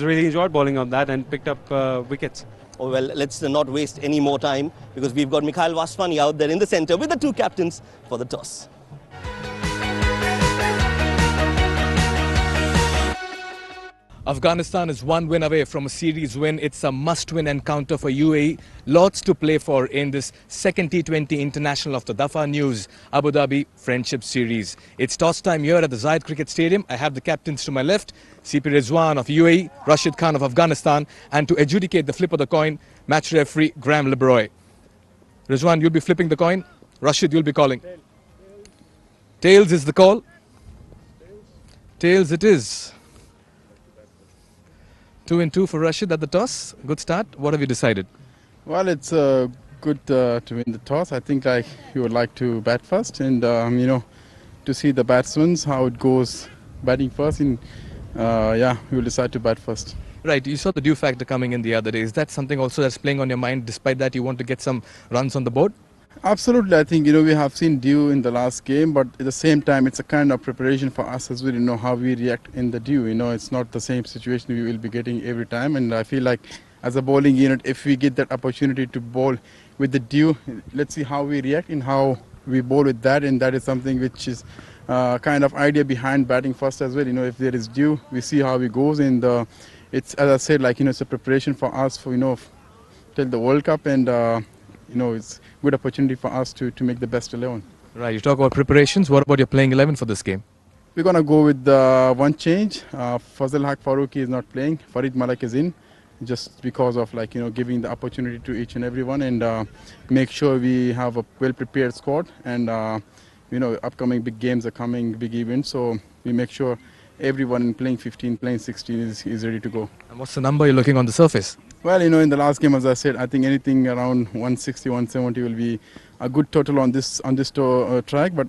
Really enjoyed bowling on that and picked up wickets. Oh, well, let's not waste any more time because we've got Mikhail Vaswani out there in the centre with the two captains for the toss. Afghanistan is one win away from a series win. It's a must-win encounter for UAE. Lots to play for in this second T20 International of the Dafa News Abu Dhabi Friendship Series. It's toss time here at the Zayed Cricket Stadium. I have the captains to my left, CP Rizwan of UAE, Rashid Khan of Afghanistan, and to adjudicate the flip of the coin, match referee Graham Lebroy. Rizwan, you'll be flipping the coin. Rashid, you'll be calling. Tails is the call. Tails it is. 2-2 for Rashid at the toss. Good start. What have you decided? Well, it's good to win the toss. I think you would like to bat first, and to see the batsmen how it goes batting first. And yeah, we will decide to bat first. Right. You saw the dew factor coming in the other day. Is that something also that's playing on your mind? Despite that, you want to get some runs on the board? Absolutely. I think we have seen dew in the last game, but at the same time, it's a kind of preparation for us as well. How we react in the dew. It's not the same situation we will be getting every time, and I feel like as a bowling unit, if we get that opportunity to bowl with the dew, let's see how we react and how we bowl with that, and that is something which is kind of idea behind batting first as well. If there is dew, we see how it goes, and it's, as I said, it's a preparation for us for till the World Cup, and it's good opportunity for us to make the best 11. Right, you talk about preparations. What about your playing 11 for this game? We're going to go with one change. Fazal Haq Farooqi is not playing. Farid Malik is in, just because of giving the opportunity to each and everyone, and make sure we have a well-prepared squad. And upcoming big games are coming, big events, so we make sure everyone playing 15, playing 16 is ready to go. And what's the number you're looking on the surface? Well, in the last game, as I said, I think anything around 160, 170 will be a good total on this track. But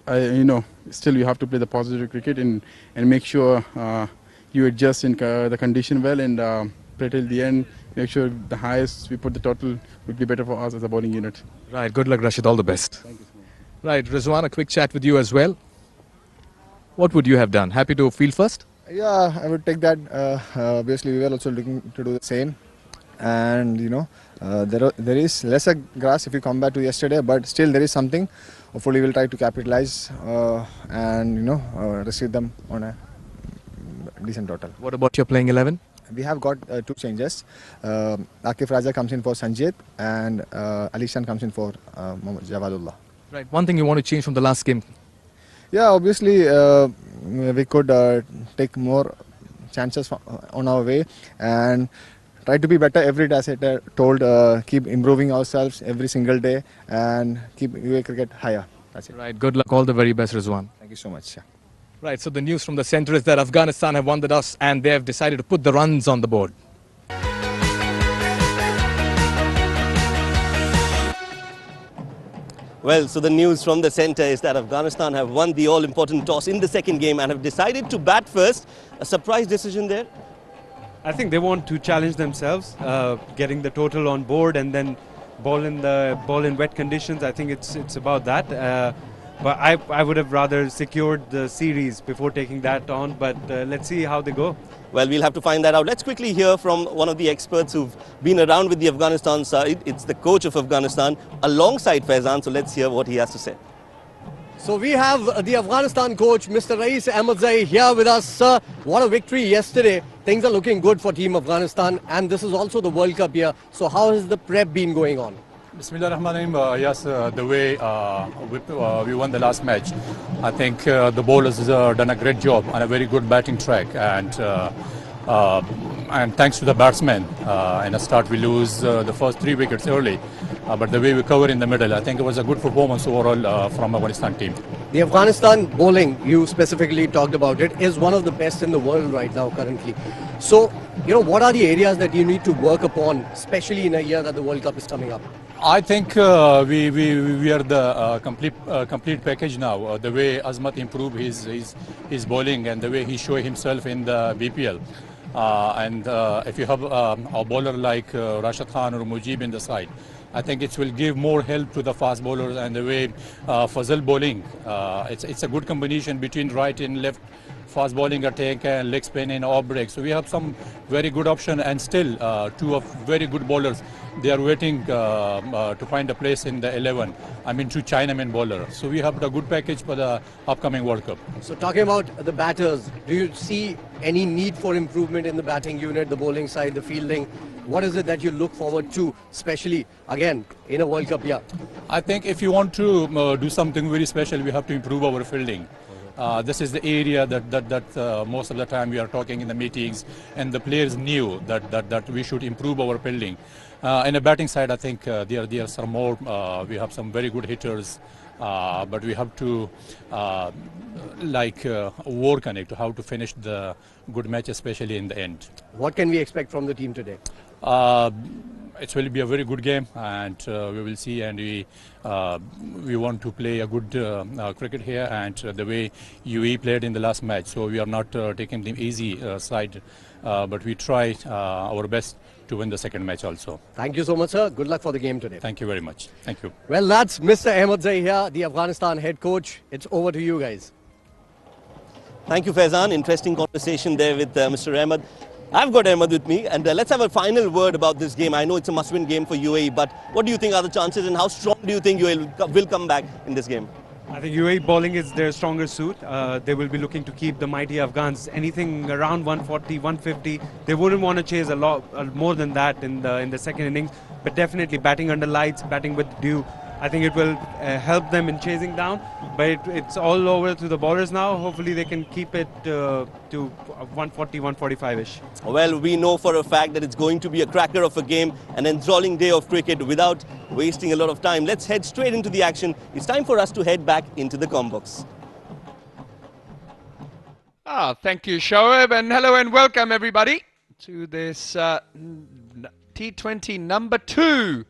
still you have to play the positive cricket and make sure you adjust in the condition well and play till the end. Make sure the highest we put the total would be better for us as a bowling unit. Right. Good luck, Rashid. All the best. Thank you so much. Right, Rizwan, a quick chat with you as well. What would you have done? Happy to field first? Yeah, I would take that. Obviously, we were also looking to do the same. And there is lesser grass if you compare to yesterday, but still there is something. Hopefully we'll try to capitalize and receive them on a decent total. What about your playing 11? We have got two changes. Akif Raja comes in for Sanjit, and Alishan comes in for Mohammad Javadullah. Right, one thing you want to change from the last game? Yeah, obviously we could take more chances on our way and try to be better every day, as I told, keep improving ourselves every single day and keep UAE cricket higher. That's it. Right, good luck, all the very best, Rizwan. Thank you so much. Yeah. Right, so the news from the centre is that Afghanistan have won the toss and they have decided to put the runs on the board. Well, so the news from the centre is that Afghanistan have won the all-important toss in the second game and have decided to bat first. A surprise decision there. I think they want to challenge themselves, getting the total on board and then bowl in wet conditions. I think it's about that. But I would have rather secured the series before taking that on. But let's see how they go. Well, we'll have to find that out. Let's quickly hear from one of the experts who've been around with the Afghanistan side. It's the coach of Afghanistan alongside Faizan. So let's hear what he has to say. So we have the Afghanistan coach, Mr. Rais Ahmadzai, here with us. Sir, what a victory yesterday. Things are looking good for Team Afghanistan, and this is also the World Cup year. So how has the prep been going on? Bismillah ar-Rahman ar-Rahim. Yes, the way we won the last match, I think the bowlers have done a great job on a very good batting track, and thanks to the batsmen. In the start we lose the first 3 wickets early, but the way we cover in the middle, I think it was a good performance overall from Afghanistan team. The Afghanistan bowling, you specifically talked about it, is one of the best in the world right now currently. So, what are the areas that you need to work upon, especially in a year that the World Cup is coming up? I think we are the complete package now. The way Azmat improved his bowling and the way he showed himself in the BPL. If you have a bowler like Rashid Khan or Mujib in the side, I think it will give more help to the fast bowlers, and the way Fazal bowling. It's a good combination between right and left fast bowling attack and leg spin and off break. So we have some very good option, and still two of very good bowlers. They are waiting to find a place in the 11. I mean, two Chinamen bowlers. So we have a good package for the upcoming World Cup. So talking about the batters, do you see any need for improvement in the batting unit, the bowling side, the fielding? What is it that you look forward to, especially again in a World Cup year? I think if you want to do something very special, we have to improve our fielding. This is the area that most of the time we are talking in the meetings, and the players knew that we should improve our fielding. In the batting side, I think there are some more. We have some very good hitters, but we have to work on it, how to finish the good match, especially in the end. What can we expect from the team today? It will be a very good game, and we will see. And we want to play a good cricket here, and the way UAE played in the last match. So we are not taking the easy side, but we try our best to win the second match also. Thank you so much, sir. Good luck for the game today. Thank you very much. Thank you. Well, that's Mr. Ahmadzai here, the Afghanistan head coach. It's over to you guys. Thank you, Faizan. Interesting conversation there with Mr. Ahmed. I've got Ahmed with me, and let's have a final word about this game. I know it's a must-win game for UAE, but what do you think are the chances, and how strong do you think UAE will come back in this game? I think UAE bowling is their stronger suit. They will be looking to keep the mighty Afghans anything around 140, 150. They wouldn't want to chase a lot more than that in the second innings. But definitely batting under lights, batting with dew. I think it will help them in chasing down. But it's all over to the bowlers now. Hopefully they can keep it to 140, 145-ish. Well, we know for a fact that it's going to be a cracker of a game, an enthralling day of cricket. Without wasting a lot of time, let's head straight into the action. It's time for us to head back into the combox. Thank you, Shoaib, and hello and welcome everybody to this T20 number 2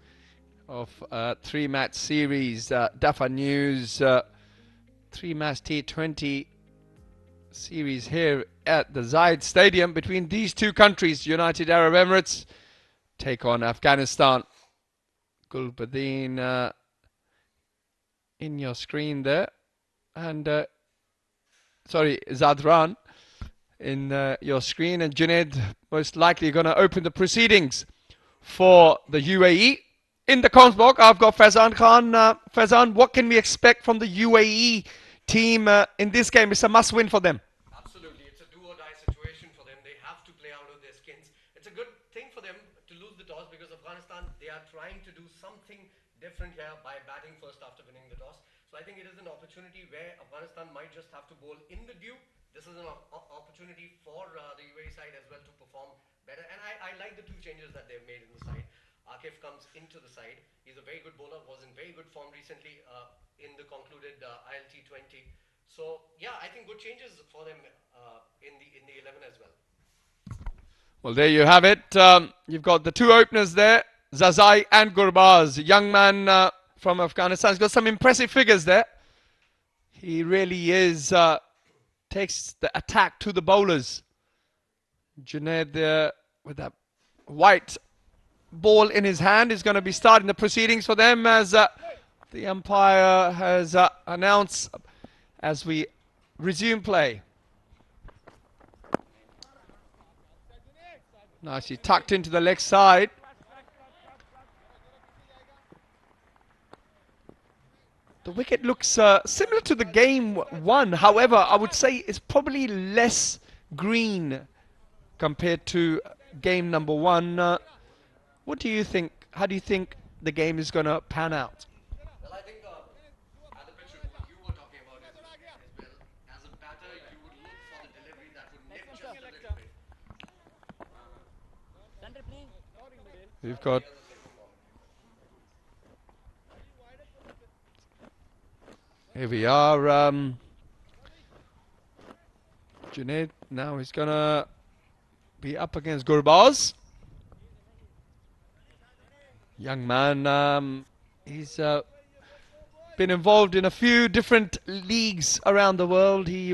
of 3-match series. Dafa News 3-match T20 series here at the Zayed Stadium between these two countries. United Arab Emirates take on Afghanistan. Gulbadin in your screen there, and sorry, Zadran in your screen, and Junaid most likely going to open the proceedings for the UAE. In the comms box, I've got Faizan Khan. Faizan, what can we expect from the UAE team in this game? It's a must-win for them. Absolutely, it's a do-or-die situation for them. They have to play out of their skins. It's a good thing for them to lose the toss, because Afghanistan, they are trying to do something different here by batting first after winning the toss. So I think it is an opportunity where Afghanistan might just have to bowl in the dew. This is an opportunity for the UAE side as well to perform better. And I like the two changes that they've made in the side. Akif comes into the side. He's a very good bowler, was in very good form recently in the concluded ILT20. So yeah, I think good changes for them in the 11 as well. Well, there you have it. You've got the two openers there, Zazai and Gurbaz. Young man from Afghanistan. He's got some impressive figures there. He really is, takes the attack to the bowlers. Junaid there with that white ball in his hand is going to be starting the proceedings for them, as the umpire has announced as we resume play. Nicely tucked into the leg side. The wicket looks similar to the game one. However, I would say it's probably less green compared to game number one. What do you think? How do you think the game is going to pan out? Well, I think at the pitch report you were talking about it as well. As a batter, you would look for the delivery that would nip just a little bit. We've got here we are. Junaid now is going to be up against Gurbaz. Young man, he's been involved in a few different leagues around the world. He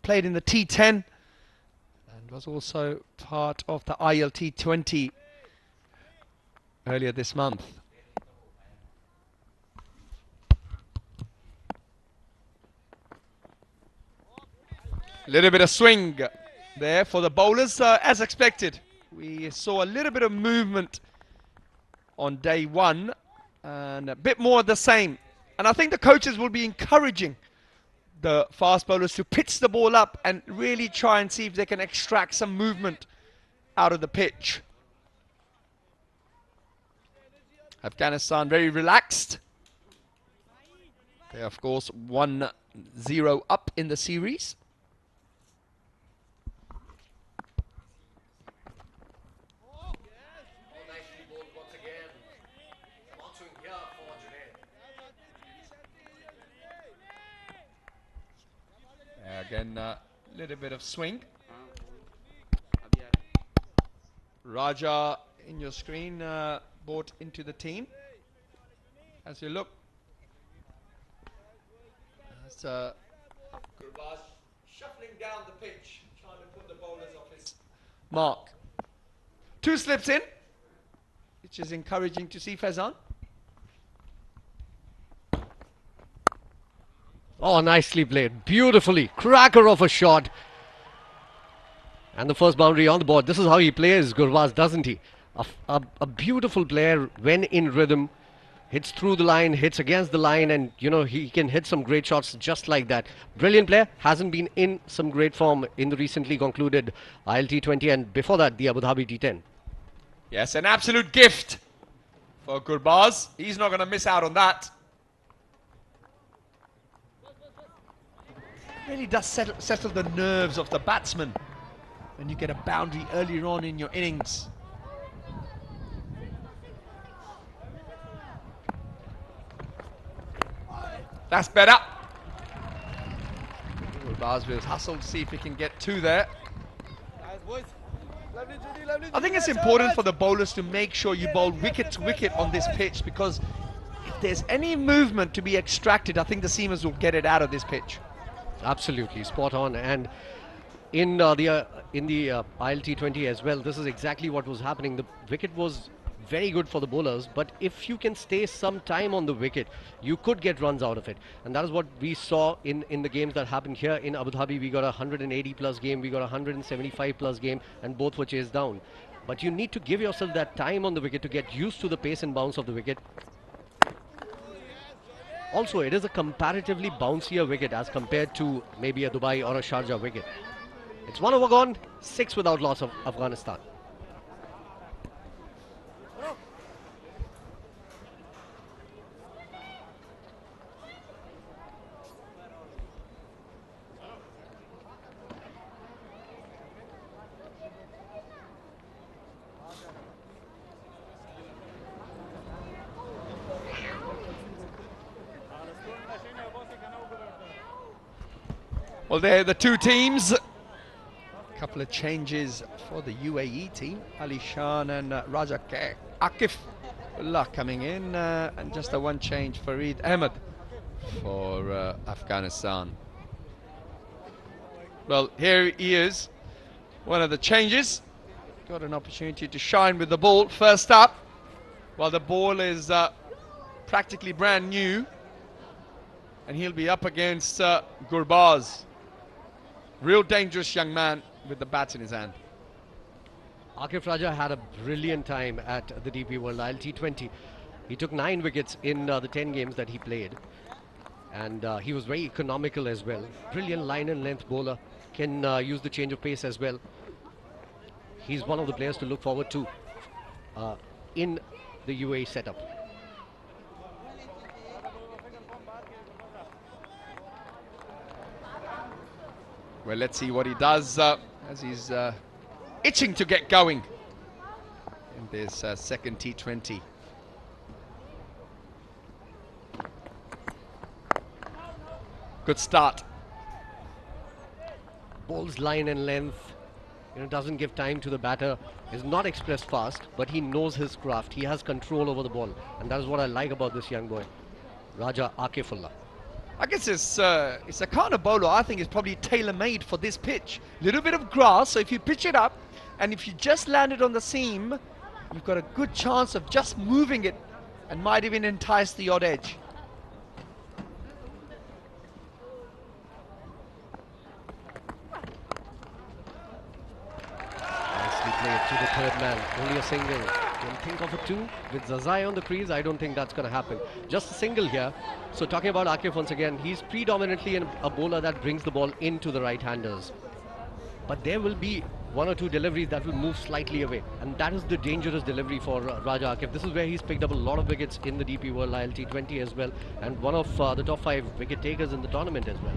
played in the T10 and was also part of the ILT20 earlier this month. Little bit of swing there for the bowlers, as expected. We saw a little bit of movement on day one and a bit more of the same. And I think the coaches will be encouraging the fast bowlers to pitch the ball up and really try and see if they can extract some movement out of the pitch. Afghanistan very relaxed. They're of course 1-0 up in the series. Again, a little bit of swing. Raja in your screen brought into the team. As you look, that's Gurbaz shuffling down the pitch, trying to put the bowlers off his mark. 2 slips in, which is encouraging to see, Faizan. Oh, nicely played. Beautifully. Cracker of a shot. And the first boundary on the board. This is how he plays, Gurbaz, doesn't he? A beautiful player when in rhythm. Hits through the line, hits against the line, and you know, he can hit some great shots just like that. Brilliant player. Hasn't been in some great form in the recently concluded T20 and before that the Abu Dhabi T10. Yes, an absolute gift for Gurbaz. He's not going to miss out on that. Really does settle the nerves of the batsman when you get a boundary earlier on in your innings. That's better. Gurbaz will hustle to see if he can get 2 there. I think it's important for the bowlers to make sure you bowl wicket to wicket on this pitch, because if there's any movement to be extracted, I think the seamers will get it out of this pitch. Absolutely spot on. And in the T20 as well, this is exactly what was happening. The wicket was very good for the bowlers, but if you can stay some time on the wicket, you could get runs out of it, and that is what we saw in the games that happened here in Abu Dhabi. We got a 180 plus game, we got a 175 plus game, and both were chased down. But you need to give yourself that time on the wicket to get used to the pace and bounce of the wicket. Also, it is a comparatively bouncier wicket as compared to maybe a Dubai or a Sharjah wicket. It's 1 over gone, 6 without loss of Afghanistan. Well, they're the 2 teams. A couple of changes for the UAE team. Ali Shan and Raja Akif Allah coming in, and just the 1 change, Farid Ahmed for Afghanistan. Well, here he is, one of the changes. Got an opportunity to shine with the ball first up, while the ball is practically brand new, and he'll be up against Gurbaz. Real dangerous young man with the bat in his hand. Akif Raja had a brilliant time at the DP World T20. He took 9 wickets in the 10 games that he played, and he was very economical as well. Brilliant line and length bowler, can use the change of pace as well. He's one of the players to look forward to in the UAE setup. Well, let's see what he does as he's itching to get going in this second T20. Good start. Ball's line and length, doesn't give time to the batter. Is not expressed fast, but he knows his craft. He has control over the ball, and that is what I like about this young boy, Raja Akifullah. I guess it's a kind of bowler I think is probably tailor-made for this pitch. Little bit of grass, so if you pitch it up and if you just land it on the seam, you've got a good chance of just moving it and might even entice the odd edge. third man. Only a single. Can think of a two with Zazai on the crease. I don't think that's going to happen. Just a single here. So talking about Akif once again, he's predominantly a bowler that brings the ball into the right-handers. But there will be one or two deliveries that will move slightly away, and that is the dangerous delivery for Raja Akif. This is where he's picked up a lot of wickets in the DP World T20 as well, and one of the top 5 wicket takers in the tournament as well.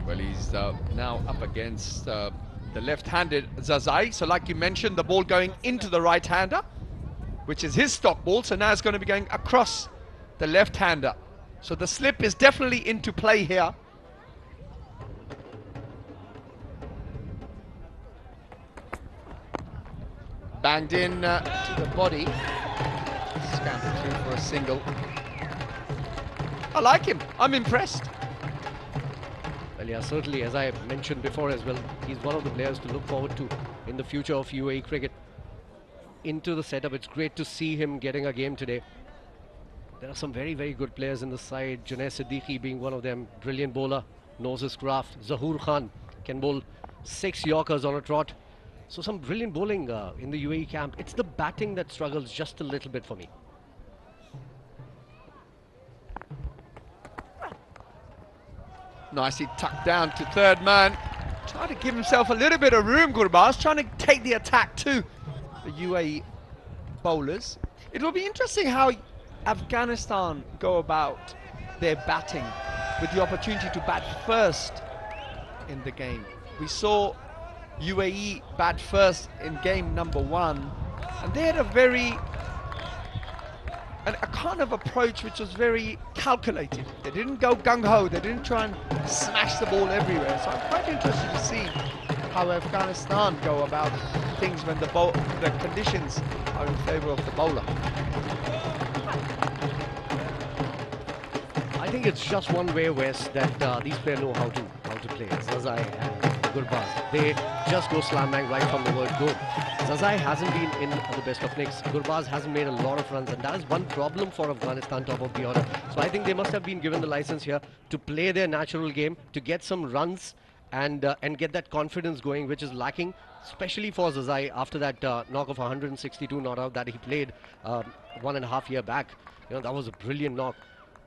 Well, he's now up against the left-handed Zazai. So like you mentioned, the ball going into the right-hander, which is his stock ball. So now it's going to be going across the left-hander. So the slip is definitely into play here. Banged in to the body. Scampered through for a single. I like him. I'm impressed. Well, yeah, certainly, as I mentioned before as well, he's one of the players to look forward to in the future of UAE cricket. Into the setup, it's great to see him getting a game today. There are some very, very good players in the side. Junaid Siddiqui being one of them. Brilliant bowler, knows his craft. Zahoor Khan can bowl 6 Yorkers on a trot. So some brilliant bowling in the UAE camp. It's the batting that struggles just a little bit for me. Nicely tucked down to third man. Trying to give himself a little bit of room, Gurbaz. Trying to take the attack to the UAE bowlers. It will be interesting how Afghanistan go about their batting with the opportunity to bat first in the game. We saw UAE bat first in game number 1, and they had a kind of approach which was very calculated. They didn't go gung-ho, they didn't try and smash the ball everywhere. So I'm quite interested to see how Afghanistan go about things when the conditions are in favour of the bowler. I think it's just one way, West, that these players know how to play. Zazai and Gurbaz, they just go slam bang right from the word go. Zazai hasn't been in the best of nicks. Gurbaz hasn't made a lot of runs, and that is one problem for Afghanistan top of the order. So I think they must have been given the license here to play their natural game, to get some runs and get that confidence going, which is lacking, especially for Zazai after that knock of 162 not out that he played 1.5 years back. You know, that was a brilliant knock.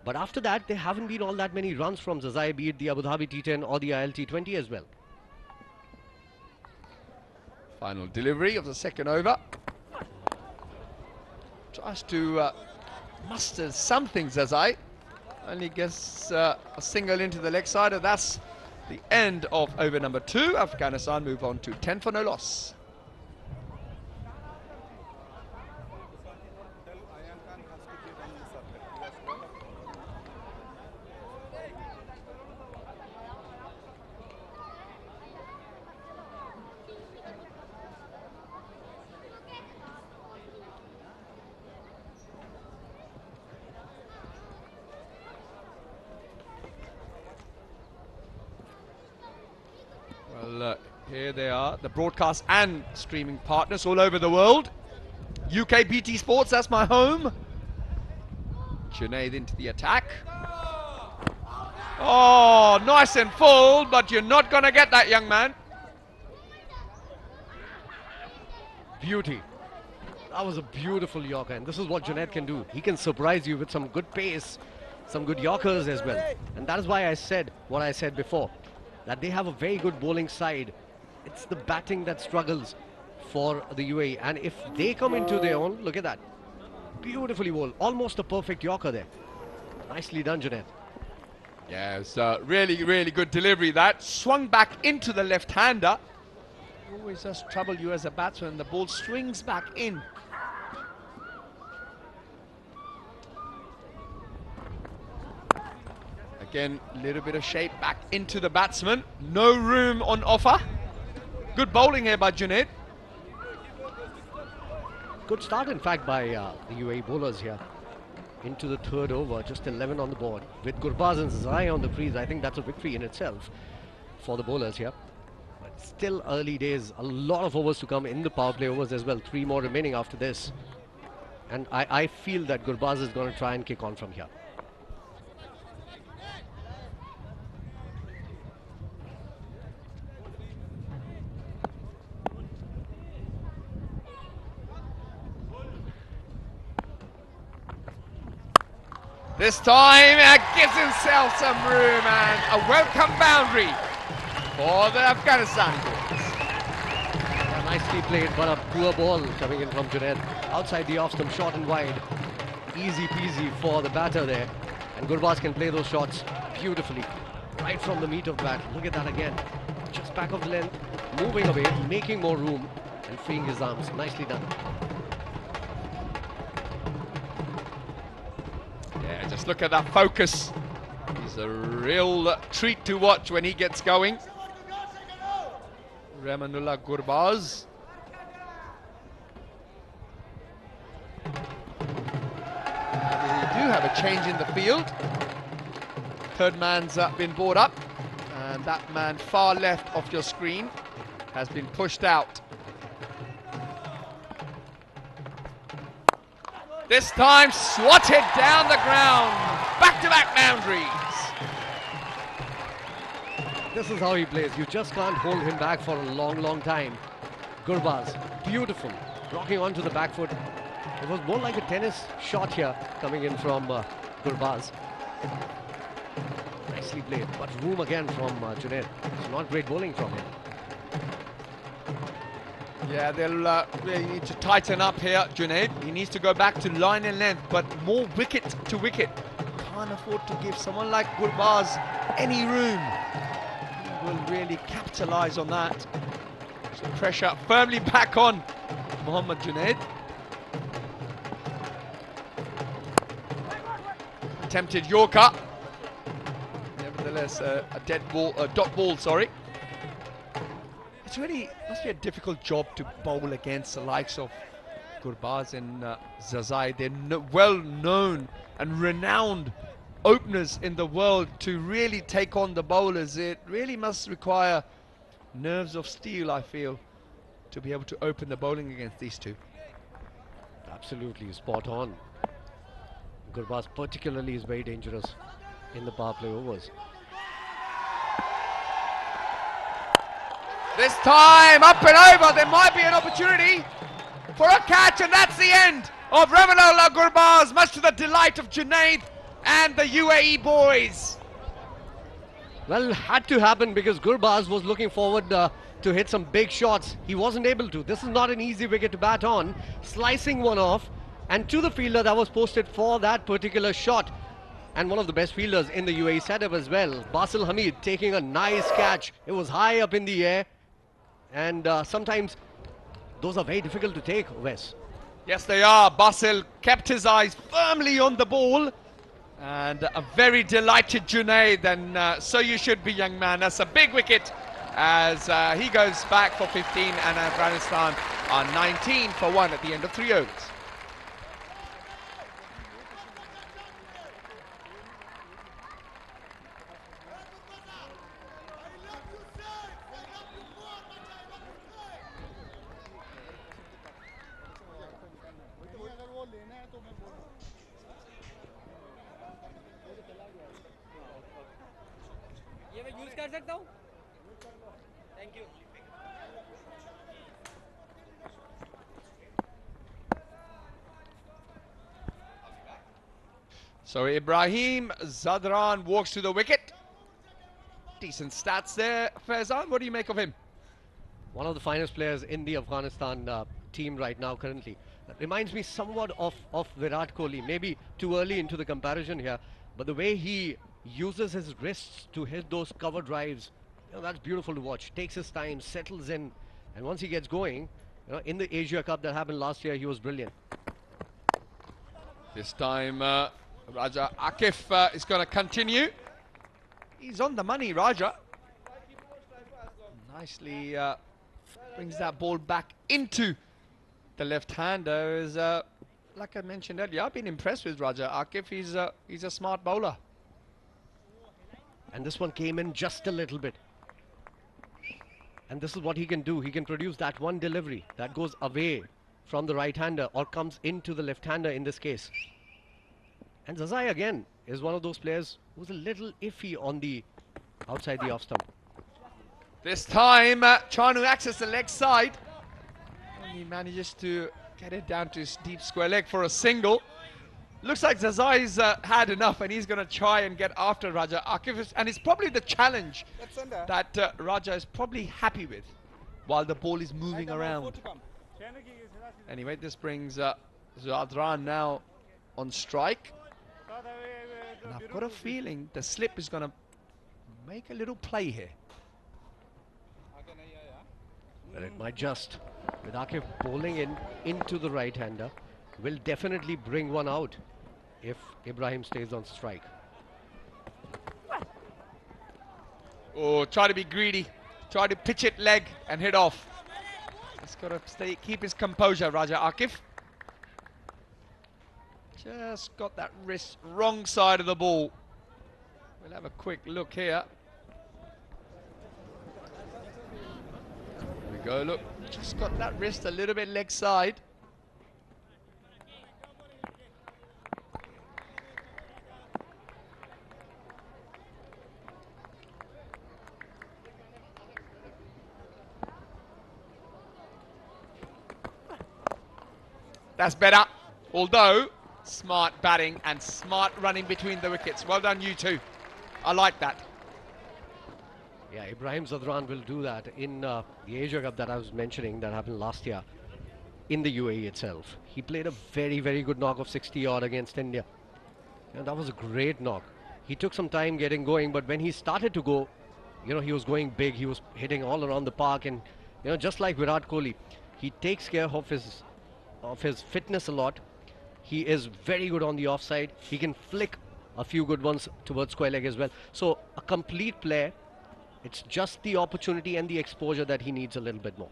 But after that, there haven't been all that many runs from Zazai, be it the Abu Dhabi T10 or the T20 as well. Final delivery of the second over. Tries to muster something, Zazai. Only gets a single into the leg side, and that's the end of over number 2. Afghanistan move on to 10 for no loss. Well, here they are, the broadcast and streaming partners all over the world. UK BT Sports, that's my home. Junaid into the attack. Oh, nice and full, but you're not going to get that, young man. Beauty. That was a beautiful Yorker, and this is what Junaid can do. He can surprise you with some good pace, some good Yorkers as well. And that is why I said what I said before, that they have a very good bowling side. It's the batting that struggles for the UAE, and if they come into their own, look at that. Beautifully bowled, almost a perfect Yorker there. Nicely done, Junaid. Yeah, it's really, really good delivery that. Swung back into the left-hander. Always does trouble you as a batsman. The ball swings back in. Again, a little bit of shape back into the batsman. No room on offer. Good bowling here by Junaid. Good start, in fact, by the UAE bowlers here. Into the third over, just 11 on the board. With Gurbaz and Zazai on the crease, I think that's a victory in itself for the bowlers here. But still early days, a lot of overs to come in the power play overs as well. 3 more remaining after this. And I feel that Gurbaz is going to try and kick on from here. This time gives himself some room and a welcome boundary for the Afghanistan boys. Nicely played, but a poor ball coming in from Junaid. Outside the off stump, short and wide. Easy peasy for the batter there. And Gurbaz can play those shots beautifully. Right from the meat of the bat. Look at that again. Just back of the length, moving away, making more room and freeing his arms. Nicely done. Yeah, just look at that focus. He's a real treat to watch when he gets going. Ramanullah Gurbaz. We do have a change in the field. Third man's been brought up, and that man far left of your screen has been pushed out. This time swatted down the ground. Back-to-back boundaries. This is how he plays. You just can't hold him back for a long, long time. Gurbaz, beautiful. Rocking onto the back foot. It was more like a tennis shot here coming in from Gurbaz. Nicely played, but room again from Junaid. It's not great bowling from him. Yeah, they'll really need to tighten up here, Junaid. He needs to go back to line and length, but more wicket to wicket. Can't afford to give someone like Gurbaz any room. He will really capitalise on that. So pressure firmly back on Mohammad Junaid. Attempted Yorker. Nevertheless, a dead ball, a dot ball, sorry. It's really must be a difficult job to bowl against the likes of Gurbaz and Zazai. They're well known and renowned openers in the world. To really take on the bowlers, it really must require nerves of steel, I feel, to be able to open the bowling against these two. Absolutely spot on. Gurbaz particularly is very dangerous in the power play overs. This time, up and over, there might be an opportunity for a catch, and that's the end of Ramanullah Gurbaz, much to the delight of Junaid and the UAE boys. Well, had to happen because Gurbaz was looking forward to hit some big shots. He wasn't able to. This is not an easy wicket to bat on. Slicing one off, and to the fielder that was posted for that particular shot. And one of the best fielders in the UAE setup as well, Basil Hamid, taking a nice catch. It was high up in the air. And sometimes those are very difficult to take, Wes. Yes, they are. Basil kept his eyes firmly on the ball. And a very delighted Junaid. And so you should be, young man. That's a big wicket as he goes back for 15 and Afghanistan are 19 for 1 at the end of 3 overs. So Ibrahim Zadran walks to the wicket. Decent stats there, Faizan. What do you make of him? One of the finest players in the Afghanistan team right now currently. That reminds me somewhat of Virat Kohli. Maybe too early into the comparison here, but the way he uses his wrists to hit those cover drives, you know, that's beautiful to watch. Takes his time, settles in, and once he gets going, you know, in the Asia Cup that happened last year, he was brilliant. This time Raja Akif is going to continue. He's on the money, Raja. Nicely brings that ball back into the left-hander. Is like I mentioned earlier, I've been impressed with Raja Akif. He's a smart bowler. And this one came in just a little bit. And this is what he can do. He can produce that one delivery that goes away from the right-hander or comes into the left-hander in this case. And Zazai again is one of those players who's a little iffy on the outside the off stump. This time trying to access the leg side. And he manages to get it down to his deep square leg for a single. Looks like Zazai's had enough and he's going to try and get after Raja Akif. And it's probably the challenge that Raja is probably happy with while the ball is moving around. Anyway, this brings Zadran now on strike. And I've got a feeling the slip is going to make a little play here. Well, it might just, with Akif bowling into the right-hander, will definitely bring one out if Ibrahim stays on strike. Oh, try to be greedy. Try to pitch it leg and hit off. He's got to keep his composure, Raja Akif. Just got that wrist wrong side of the ball. We'll have a quick look here. There we go, look. Just got that wrist a little bit leg side. That's better. Although, smart batting and smart running between the wickets. Well done, you two. I like that. Yeah, Ibrahim Zadran will do that in the Asia Cup that I was mentioning that happened last year in the UAE itself. He played a very, very good knock of 60 odd against India. And that was a great knock. He took some time getting going, but when he started to go, you know, he was going big. He was hitting all around the park, and you know, just like Virat Kohli, he takes care of his fitness a lot. He is very good on the offside. He can flick a few good ones towards square leg as well. So a complete player. It's just the opportunity and the exposure that he needs a little bit more.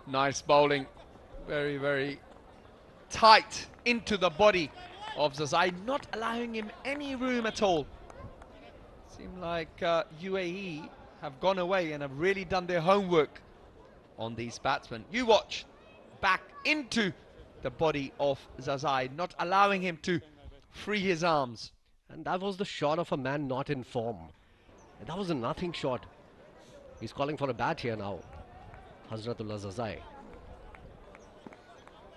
Nice bowling. Very, very tight into the body of Zazai, not allowing him any room at all. Seem like UAE have gone away and have really done their homework on these batsmen. You watch. Back into the body of Zazai, not allowing him to free his arms. And that was the shot of a man not in form. And that was a nothing shot. He's calling for a bat here now, Hazratullah Zazai.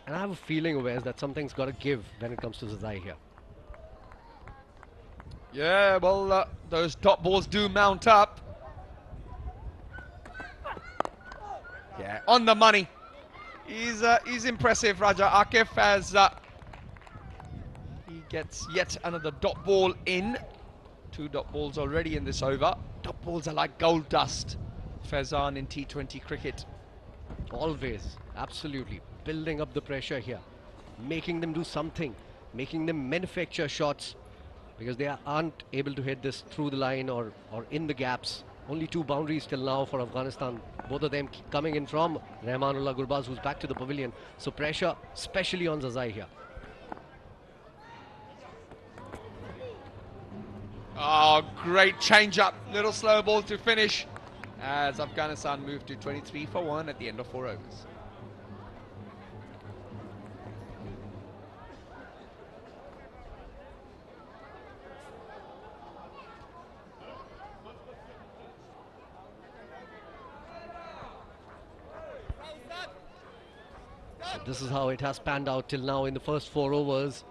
And I have a feeling, Wes, that something's got to give when it comes to Zazai here. Yeah, well, those top balls do mount up. Yeah, on the money. He's impressive, Raja Akif, as he gets yet another dot ball in. 2 dot balls already in this over. Dot balls are like gold dust, Faizan, in T20 cricket. Always, absolutely. Building up the pressure here. Making them do something. Making them manufacture shots. Because they aren't able to hit this through the line or in the gaps. Only 2 boundaries till now for Afghanistan. Both of them coming in from Rahmanullah Gurbaz, who's back to the pavilion. So pressure, especially on Zazai here. Oh, great change up. Little slow ball to finish as Afghanistan moved to 23 for 1 at the end of 4 overs. So this is how it has panned out till now in the first 4 overs.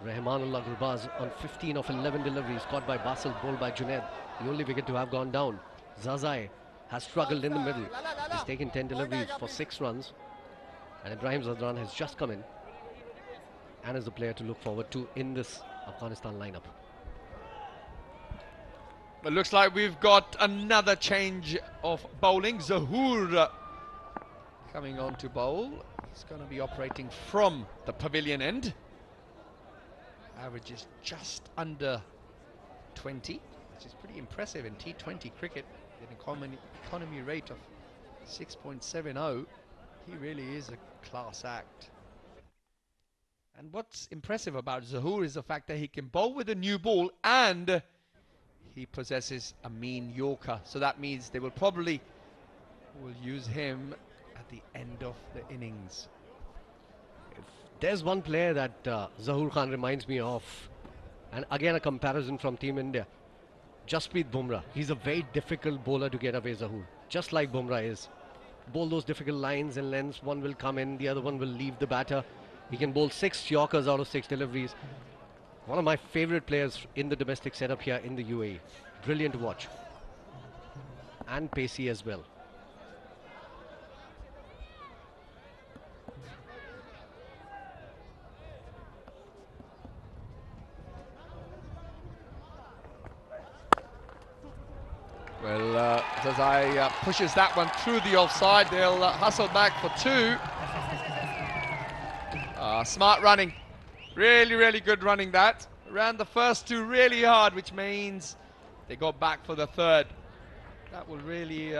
Rahmanullah Gurbaz on 15 of 11 deliveries, caught by Basil, bowled by Junaid, the only wicket to have gone down. Zazai has struggled in the middle. He's taken 10 deliveries for 6 runs. And Ibrahim Zadran has just come in and is the player to look forward to in this Afghanistan lineup. It looks like we've got another change of bowling. Zahoor coming on to bowl. He's going to be operating from the pavilion end. Average is just under 20, which is pretty impressive in T20 cricket. An economy rate of 6.70. He really is a class act. And what's impressive about Zahoor is the fact that he can bowl with a new ball and he possesses a mean Yorker. So that means they will probably use him at the end of the innings. If there's one player that Zahoor Khan reminds me of, And again, a comparison from Team India. Jasprit Bumrah, he's a very difficult bowler to get away, Zahoor. Just like Bumrah is. Bowl those difficult lines and lengths. One will come in, the other one will leave the batter. He can bowl 6 Yorkers out of 6 deliveries. One of my favorite players in the domestic setup here in the UAE. Brilliant to watch. And pacey as well. Well, Zazai pushes that one through the offside. They'll hustle back for 2. Smart running. Really, really good running that. Ran the first 2 really hard, which means they got back for the 3rd. That will really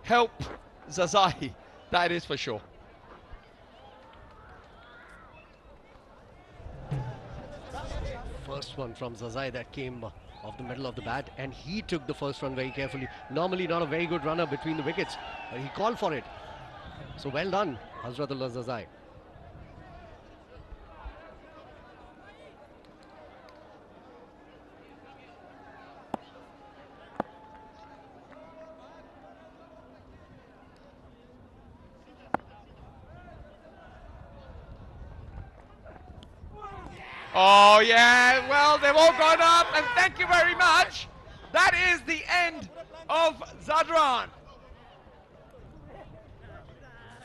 help Zazai. That is for sure. First one from Zazai that came off the middle of the bat, and he took the first run very carefully. Normally not a very good runner between the wickets, but he called for it. So well done, Hazratullah Zazai. Oh yeah, well, they've all gone up, and thank you very much. That is the end of Zadran.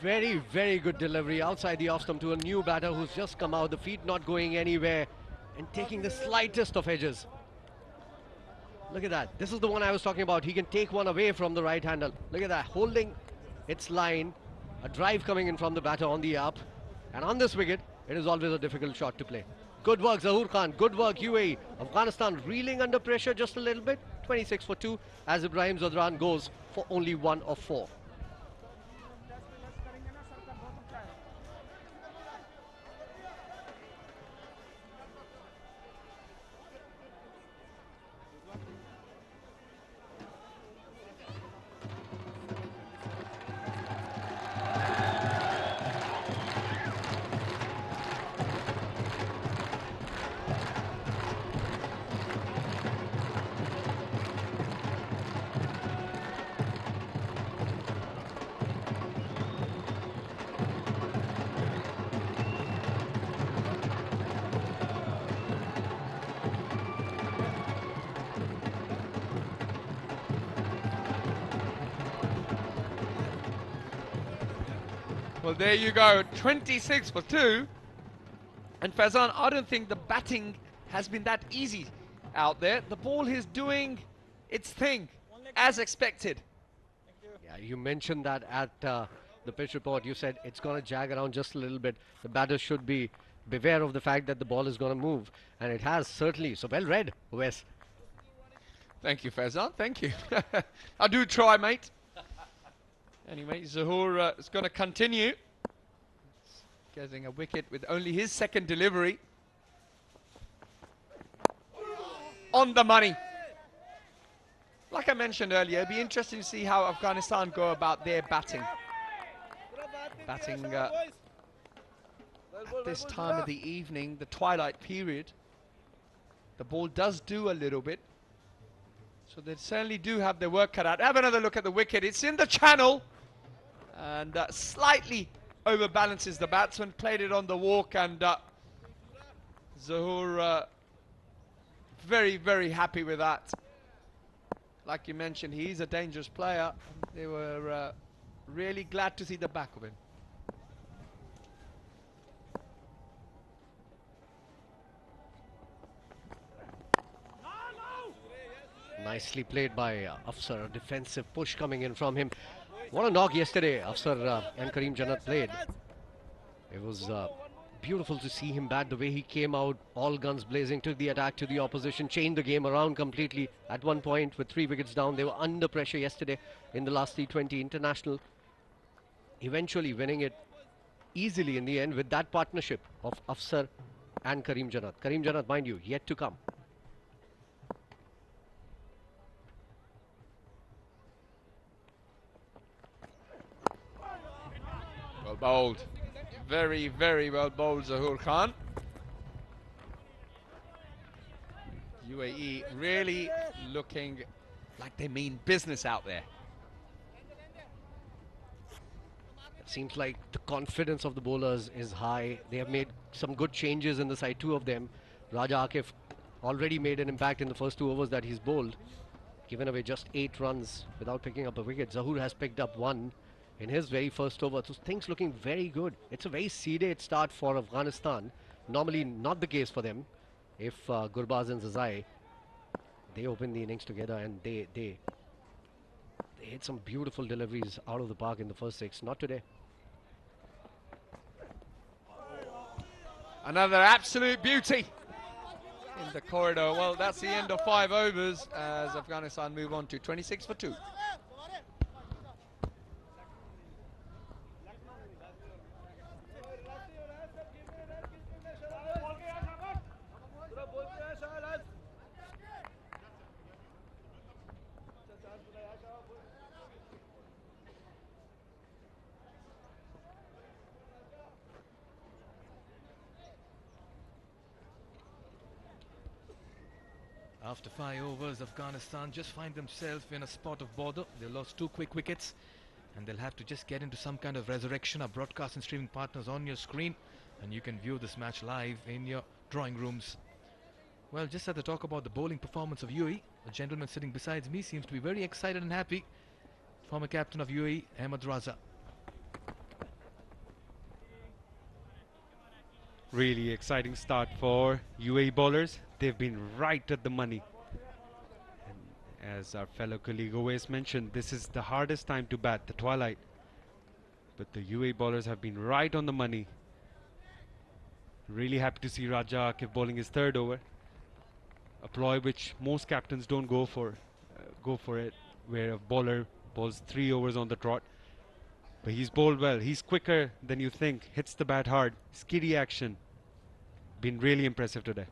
Very, very good delivery outside the off stump to a new batter who's just come out, the feet not going anywhere and taking the slightest of edges. Look at that. This is the one I was talking about. He can take one away from the right handle. Look at that, holding its line. A drive coming in from the batter on the up. And on this wicket, it is always a difficult shot to play. Good work, Zahoor Khan. Good work, UAE. Afghanistan reeling under pressure just a little bit. 26 for 2 as Ibrahim Zadran goes for only 1 of 4. Well, there you go, 26 for 2. And Faizan, I don't think the batting has been that easy out there. The ball is doing its thing, as expected. Yeah, you mentioned that at the pitch report. You said it's going to jag around just a little bit. The batter should be beware of the fact that the ball is going to move. And it has, certainly. So well read, Wes. Thank you, Faizan, thank you. I do try, mate. Anyway, Zahoor is going to continue. Getting a wicket with only his 2nd delivery. On the money. Like I mentioned earlier, it'd be interesting to see how Afghanistan go about their batting. Batting at this time of the evening, the twilight period. The ball does do a little bit. So they certainly do have their work cut out. Have another look at the wicket. It's in the channel. And slightly overbalances the batsman. Played it on the walk, and Zahoor very, very happy with that. Like you mentioned, he's a dangerous player. They were really glad to see the back of him. Nicely played by Afsar. A defensive push coming in from him. What a knock yesterday Afsar and Karim Jannat played. It was beautiful to see him bat the way he came out, all guns blazing, took the attack to the opposition, changed the game around completely. At one point, with 3 wickets down, they were under pressure yesterday in the last T20 international. Eventually winning it easily in the end with that partnership of Afsar and Karim Jannat. Karim Jannat, mind you, yet to come. Well bowled. Very, very well bowled, Zahoor Khan. UAE really looking like they mean business out there. It seems like the confidence of the bowlers is high. They have made some good changes in the side, two of them. Raja Akif already made an impact in the first 2 overs that he's bowled. Given away just 8 runs without picking up a wicket. Zahoor has picked up 1 in his very first over. So things looking very good. It's a very seeded start for Afghanistan. Normally not the case for them. If Gurbaz and Zazai, they open the innings together and they hit some beautiful deliveries out of the park in the first 6. Not today. Another absolute beauty in the corridor. Well, that's the end of 5 overs as Afghanistan move on to 26 for 2. After 5 overs, Afghanistan just find themselves in a spot of bother. They lost 2 quick wickets and they'll have to just get into some kind of resurrection. Our broadcast and streaming partners on your screen, and you can view this match live in your drawing rooms. Well, just as I talk about the bowling performance of UAE, the gentleman sitting beside me seems to be very excited and happy. Former captain of UAE, Ahmed Raza. Really exciting start for UAE bowlers. They've been right at the money. And as our fellow colleague always mentioned, this is the hardest time to bat, the twilight. But the UAE bowlers have been right on the money. Really happy to see Raja Akif bowling his 3rd over. A ploy which most captains don't go for it, where a bowler bowls 3 overs on the trot. But he's bowled well. He's quicker than you think. Hits the bat hard. Skiddy action. Been really impressive today.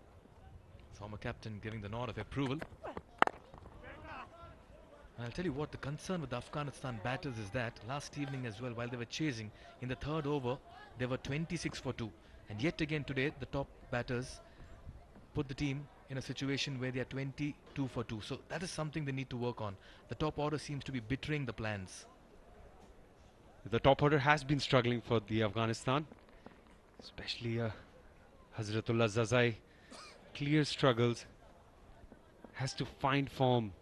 Former captain giving the nod of approval. And I'll tell you what, the concern with the Afghanistan batters is that last evening as well, while they were chasing, in the 3rd over, they were 26 for 2. And yet again today, the top batters put the team in a situation where they are 22 for 2. So that is something they need to work on. The top order seems to be betraying the plans. The top order has been struggling for the Afghanistan, especially Hazratullah Zazai. Clear struggles, has to find form.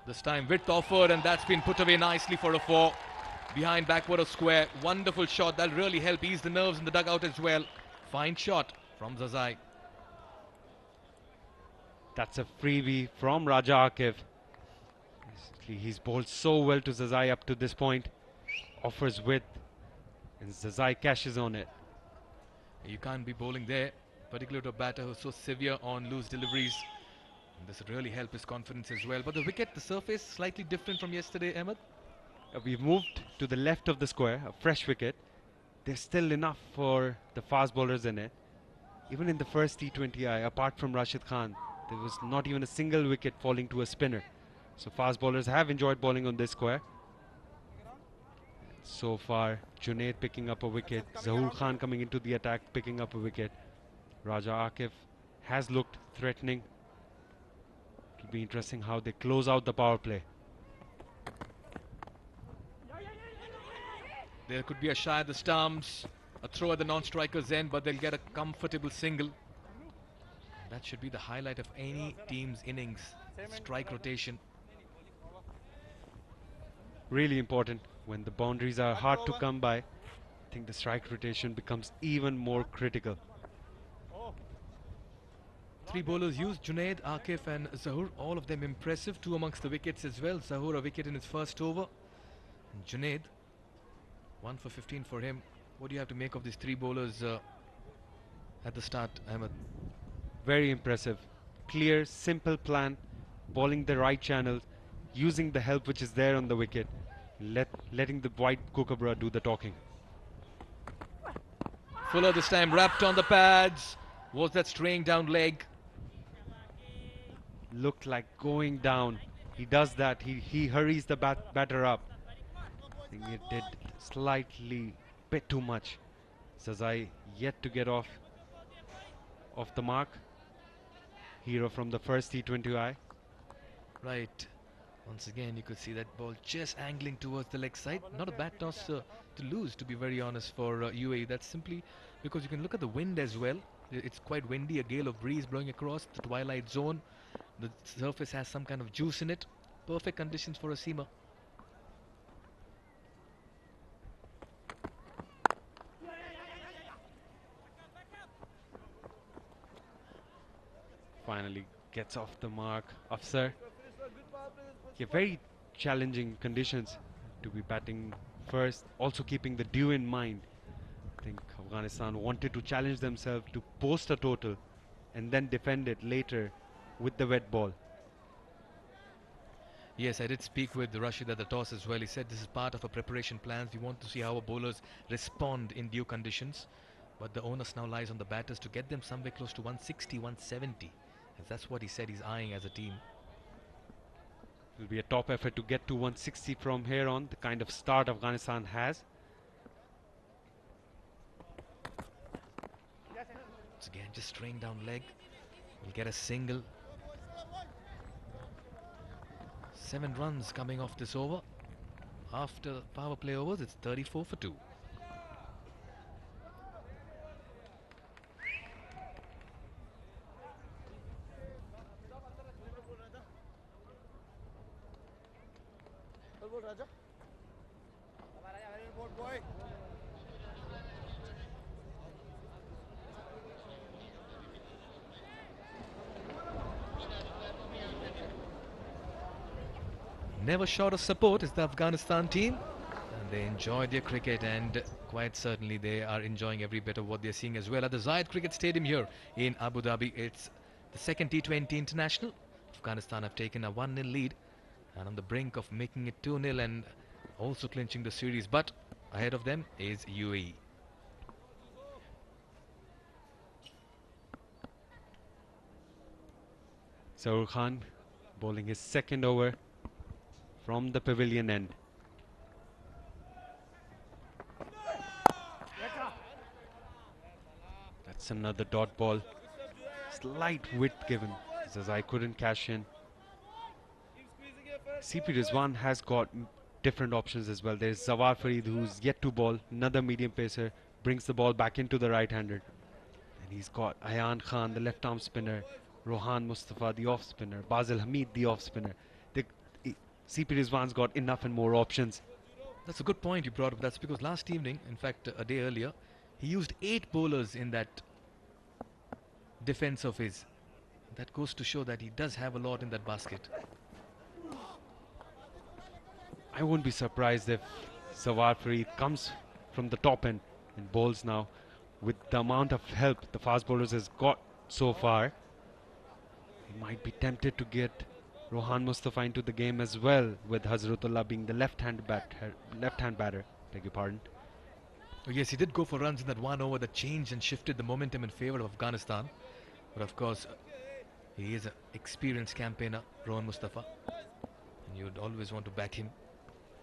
This time width offered, and that's been put away nicely for a 4. Behind backward of square. Wonderful shot. That'll really help ease the nerves in the dugout as well. Fine shot from Zazai. That's a freebie from Raja Akif. He's bowled so well to Zazai up to this point. Offers width, and Zazai cashes on it. You can't be bowling there, particularly to a batter who's so severe on loose deliveries. And this would really help his confidence as well. But the wicket, the surface, slightly different from yesterday, Ahmed. We've moved to the left of the square, a fresh wicket. There's still enough for the fast bowlers in it. Even in the first T20I, apart from Rashid Khan, there was not even a single wicket falling to a spinner. So fast bowlers have enjoyed bowling on this square. So far, Junaid picking up a wicket, Zahoor Khan coming into the attack, picking up a wicket. Raja Akif has looked threatening. It'll be interesting how they close out the power play. There could be a shy at the stumps, a throw at the non-striker's end, but they'll get a comfortable single. That should be the highlight of any team's innings. Strike rotation. Really important when the boundaries are hard to come by. I think the strike rotation becomes even more critical. 3 bowlers used, Junaid, Akif and Zahoor, all of them impressive. 2 amongst the wickets as well. Zahoor a wicket in his first over. And Junaid, 1 for 15 for him. What do you have to make of these 3 bowlers at the start, Ahmed? Very impressive. Clear, simple plan. Bowling the right channels. Using the help which is there on the wicket. Letting the white kookaburra do the talking. Fuller this time wrapped on the pads. Was that straying down leg? Looked like going down. He does that. He hurries the batter up. think it did slightly bit too much. Zazai yet to get off the mark. Hero from the first T20I. Right. Once again, you could see that ball just angling towards the leg side. Not a bad toss to lose, to be very honest, for UAE. That's simply because you can look at the wind as well. It's quite windy, a gale of breeze blowing across the twilight zone. The surface has some kind of juice in it. Perfect conditions for a seamer. Finally gets off the mark. Afsar. Yeah, very challenging conditions to be batting first. Also keeping the dew in mind. I think Afghanistan wanted to challenge themselves to post a total and then defend it later with the wet ball. Yes, I did speak with Rashid at the toss as well. He said this is part of our preparation plans. We want to see how our bowlers respond in dew conditions. But the onus now lies on the batters to get them somewhere close to 160, 170. As that's what he said he's eyeing as a team. It will be a top effort to get to 160 from here on, the kind of start Afghanistan has. Once again, just straying down leg. We'll get a single. 7 runs coming off this over. After power play overs, it's 34 for 2. Never short of support is the Afghanistan team, and they enjoy their cricket, and quite certainly they are enjoying every bit of what they're seeing as well at the Zayed Cricket Stadium here in Abu Dhabi. It's the second T20 International. Afghanistan have taken a 1-0 lead and on the brink of making it 2-0 and also clinching the series, but ahead of them is UAE. Zaur Khan bowling his second over from the pavilion end. That's another dot ball. Slight width given, as I couldn't cash in. CP Rizwan has got different options as well. There's Zawar Farid, who's yet to bowl, another medium pacer, brings the ball back into the right-hander. And he's got Ayan Khan, the left-arm spinner, Rohan Mustafa, the off-spinner, Basil Hamid, the off-spinner. CP Rizwan's got enough and more options. That's a good point you brought up. That's because last evening, in fact a day earlier, he used 8 bowlers in that defense of his. That goes to show that he does have a lot in that basket. I won't be surprised if Zawar Farid comes from the top end and bowls now. With the amount of help the fast bowlers has got so far, he might be tempted to get Rohan Mustafa into the game as well, with Hazratullah being the left-hand batter. Beg your pardon. Oh yes, he did go for runs in that one over that changed and shifted the momentum in favour of Afghanistan. But of course, he is an experienced campaigner, Rohan Mustafa, and you'd always want to back him.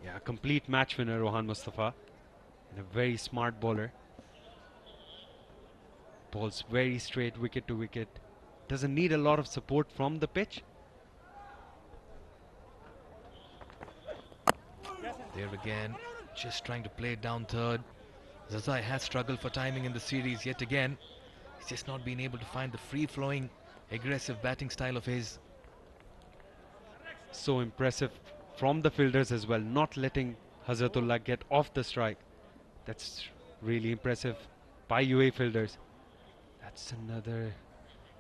Yeah, a complete match winner, Rohan Mustafa, and a very smart bowler. Bowls very straight, wicket to wicket. Doesn't need a lot of support from the pitch. There again, just trying to play it down third. Zazai has struggled for timing in the series yet again. He's just not been able to find the free-flowing, aggressive batting style of his. So impressive from the fielders as well, not letting Hazratullah get off the strike. That's really impressive by UAE fielders. That's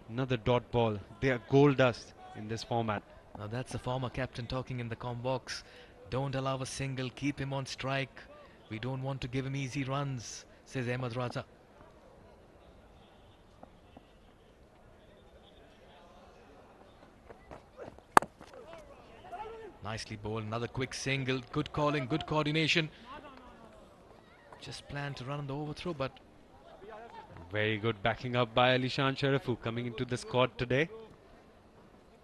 another dot ball. They are gold dust in this format. Now that's the former captain talking in the comm box. Don't allow a single, keep him on strike. We don't want to give him easy runs, says Ahmed Raza. Nicely bowled, another quick single, good calling, good coordination. Just planned to run on the overthrow, but very good backing up by Alishan Sharifu coming into the squad today.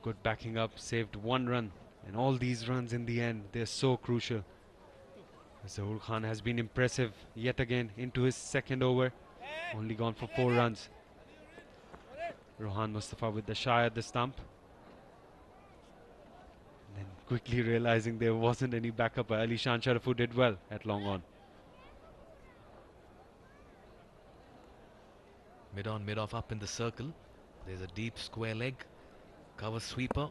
Good backing up, saved 1 run. And all these runs in the end, they're so crucial. Zahoor Khan has been impressive yet again into his second over. Only gone for 4 runs. Rohan Mustafa with the shy at the stump. And then quickly realizing there wasn't any backup. Ali Shan Sharaf, who did well at long on. Mid on, mid off, up in the circle. There's a deep square leg. Cover sweeper.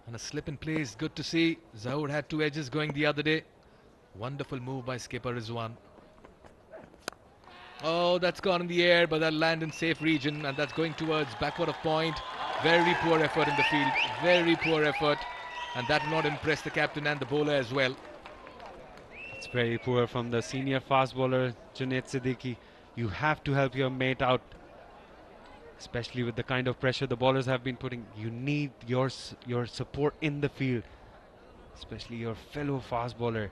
And a slip in place. Good to see. Zahoor had 2 edges going the other day. Wonderful move by skipper Rizwan. Oh, that's gone in the air, but that'll land in safe region, and that's going towards backward of point. Very poor effort in the field. Very poor effort. And that will not impress the captain and the bowler as well. It's very poor from the senior fast bowler, Junaid Siddiqui. You have to help your mate out, especially with the kind of pressure the bowlers have been putting. You need your support in the field, especially your fellow fast bowler.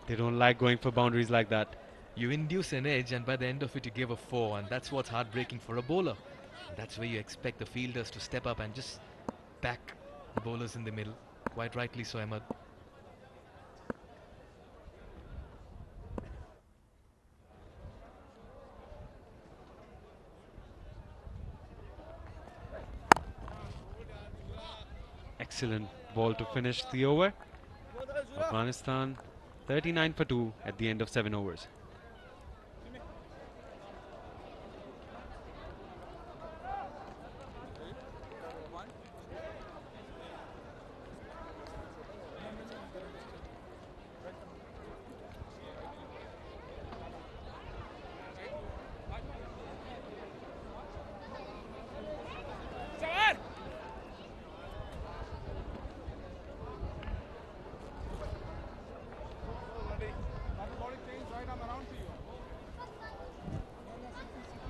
They don't like going for boundaries like that. You induce an edge, and by the end of it you give a 4, and that's what's heartbreaking for a bowler. That's where you expect the fielders to step up and just back the bowlers in the middle. Quite rightly so, Ahmed. Excellent ball to finish the over. Afghanistan 39 for 2 at the end of 7 overs.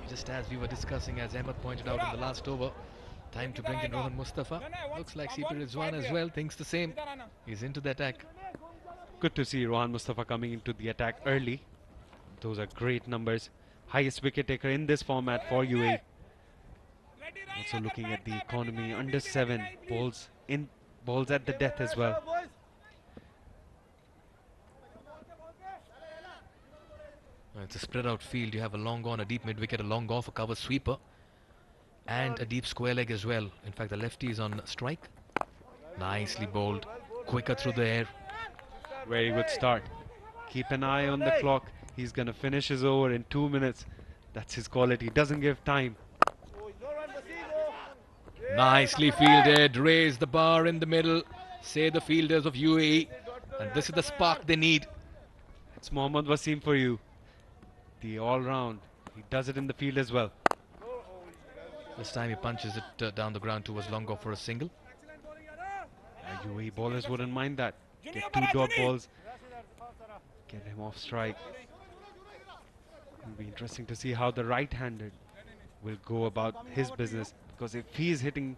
Just as we were discussing, as Ahmed pointed out in the last over, time to bring in Rohan Mustafa. Looks like CP Rizwan as well thinks the same. He's into the attack. Good to see Rohan Mustafa coming into the attack early. Those are great numbers. Highest wicket taker in this format for UAE. Also looking at the economy, under 7 balls at the death as well. It's a spread out field. You have a long on, a deep mid wicket, a long off, a cover sweeper, and a deep square leg as well. In fact, the lefty is on strike. Nicely bowled, quicker through the air. Very good start. Keep an eye on the clock. He's going to finish his over in 2 minutes. That's his quality. Doesn't give time. Nicely fielded. Raise the bar in the middle. Say the fielders of UAE. And this is the spark they need. It's Mohammad Wasim for you. The all-round. He does it in the field as well. This time he punches it down the ground towards long off for a single. UAE bowlers wouldn't mind that. Get 2 dot balls. Get him off strike. It'll be interesting to see how the right-handed will go about his business, because if he is hitting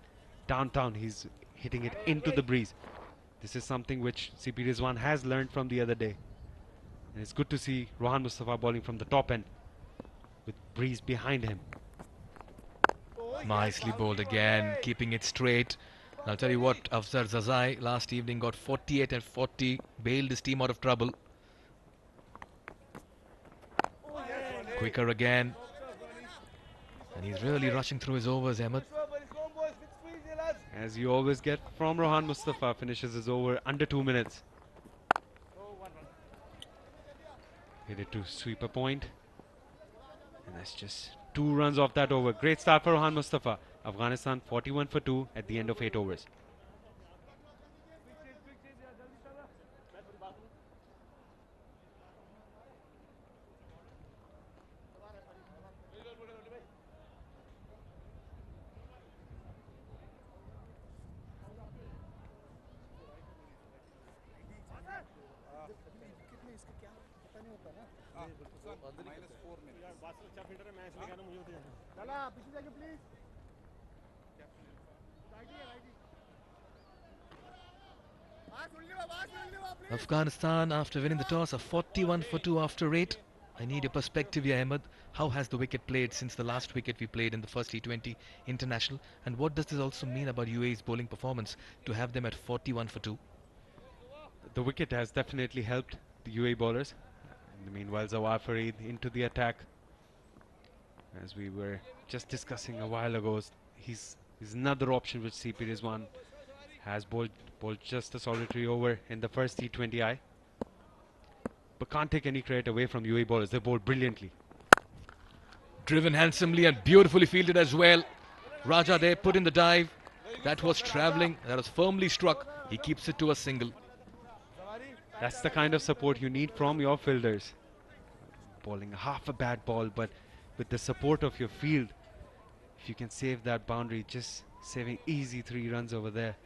downtown, he's hitting it into the breeze. This is something which CP Rizwan has learned from the other day. And it's good to see Rohan Mustafa bowling from the top end with breeze behind him. Nicely bowled again, keeping it straight. I'll tell you what, Afzal Zazai last evening got 48 and 40, bailed his team out of trouble. Quicker again. And he's really rushing through his overs, Ahmed. As you always get from Rohan Mustafa, finishes his over under 2 minutes. Hit it to sweeper point. And that's just 2 runs off that over. Great start for Rohan Mustafa. Afghanistan 41 for 2 at the end of 8 overs. Afghanistan, after winning the toss, are 41 for 2 after 8. I need a perspective here, Ahmed. How has the wicket played since the last wicket we played in the first T20 international? And what does this also mean about UAE's bowling performance to have them at 41 for 2? The wicket has definitely helped the UAE bowlers. Meanwhile, Zawar Farid into the attack. As we were just discussing a while ago, he's another option which CP Rizwan has bowled just a solitary over in the first T20I. But can't take any credit away from UAE bowlers. They bowled brilliantly. Driven handsomely and beautifully fielded as well. Raja there put in the dive. That was travelling. That was firmly struck. He keeps it to a single. That's the kind of support you need from your fielders. Bowling half a bad ball, but with the support of your field, if you can save that boundary, just saving easy 3 runs over there.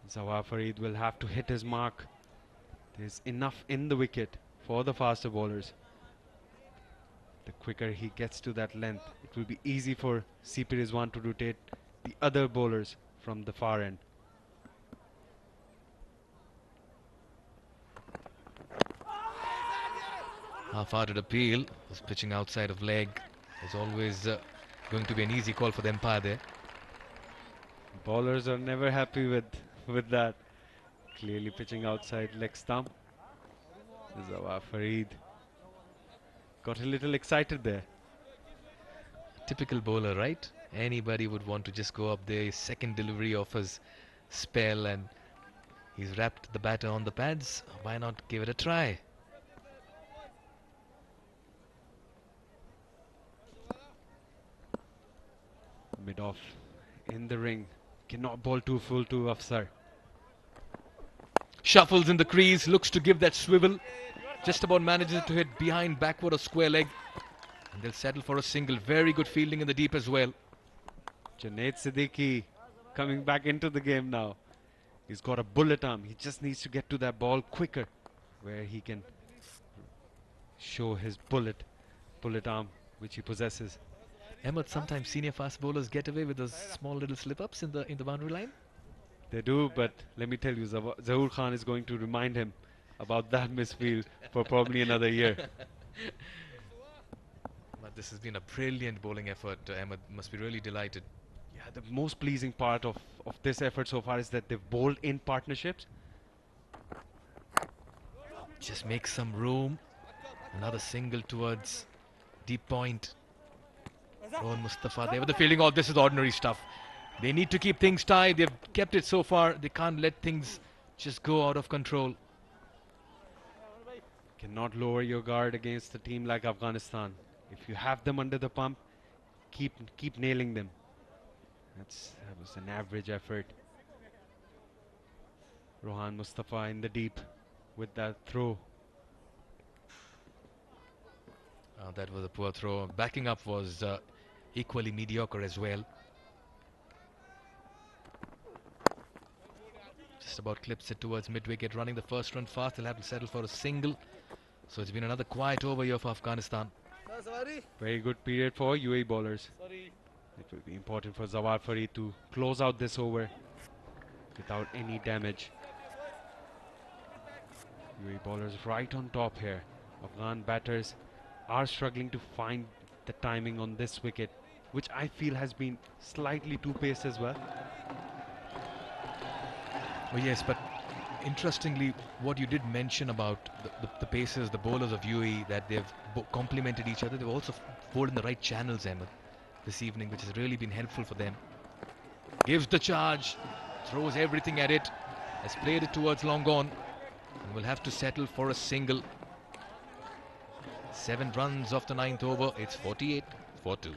Zawar Farid will have to hit his mark. There's enough in the wicket for the faster bowlers. The quicker he gets to that length, it will be easy for CP Rizwan to rotate the other bowlers from the far end. Half-hearted appeal. Was pitching outside of leg. Was always going to be an easy call for the umpire there. Bowlers are never happy with that. Clearly pitching outside leg stump. Zawar Farid got a little excited there. Typical bowler, right? Anybody would want to just go up there. His second delivery of his spell, and he's wrapped the batter on the pads. Why not give it a try? Mid-off in the ring. Cannot bowl too full to Afsar. Shuffles in the crease, looks to give that swivel. Just about manages to hit behind, backward or square leg. And they'll settle for a single. Very good fielding in the deep as well. Junaid Siddiqui coming back into the game now. He's got a bullet arm. He just needs to get to that ball quicker, where he can show his bullet arm which he possesses. Ahmed, sometimes senior fast bowlers get away with those small little slip-ups in the boundary line. They do, but let me tell you, Zahoor Khan is going to remind him about that misfield for probably another year. But this has been a brilliant bowling effort. Ahmed must be really delighted. Yeah, the most pleasing part of this effort so far is that they've bowled in partnerships. Just make some room. Another single towards deep point. Rohan Mustafa there with the fielding. Oh, this is ordinary stuff. They need to keep things tight. They've kept it so far. They can't let things just go out of control. Cannot lower your guard against a team like Afghanistan. If you have them under the pump, keep nailing them. That was an average effort. Rohan Mustafa in the deep with that throw. That was a poor throw. Backing up was equally mediocre as well. Just about clips it towards mid-wicket, running the first run fast. They'll have to settle for a single. So it's been another quiet over here for Afghanistan. Very good period for UAE bowlers. It will be important for Zawar Farid to close out this over without any damage. UAE bowlers right on top here. Afghan batters are struggling to find the timing on this wicket, which I feel has been slightly too paced as well. Oh yes, but interestingly, what you did mention about the pacers, the bowlers of UAE, that they've complemented each other. They've also bowled in the right channels, Ahmed, this evening, which has really been helpful for them. Gives the charge, throws everything at it, has played it towards long on, and will have to settle for a single. 7 runs off the 9th over. It's 48 for 2.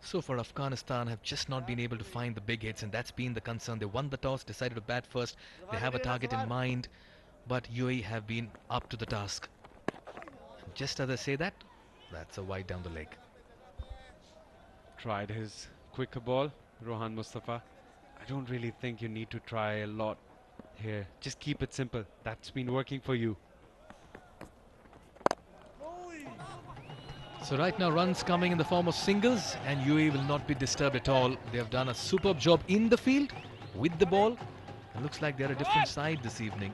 So far, Afghanistan have just not been able to find the big hits, and that's been the concern. They won the toss, decided to bat first. They have a target in mind, but UAE have been up to the task. And just as I say that, that's a wide down the leg. Tried his quicker ball, Rohan Mustafa. I don't really think you need to try a lot. here. Just keep it simple. That's been working for you. So right now runs coming in the form of singles, and UAE will not be disturbed at all. They have done a superb job in the field with the ball. It looks like they're a different side this evening.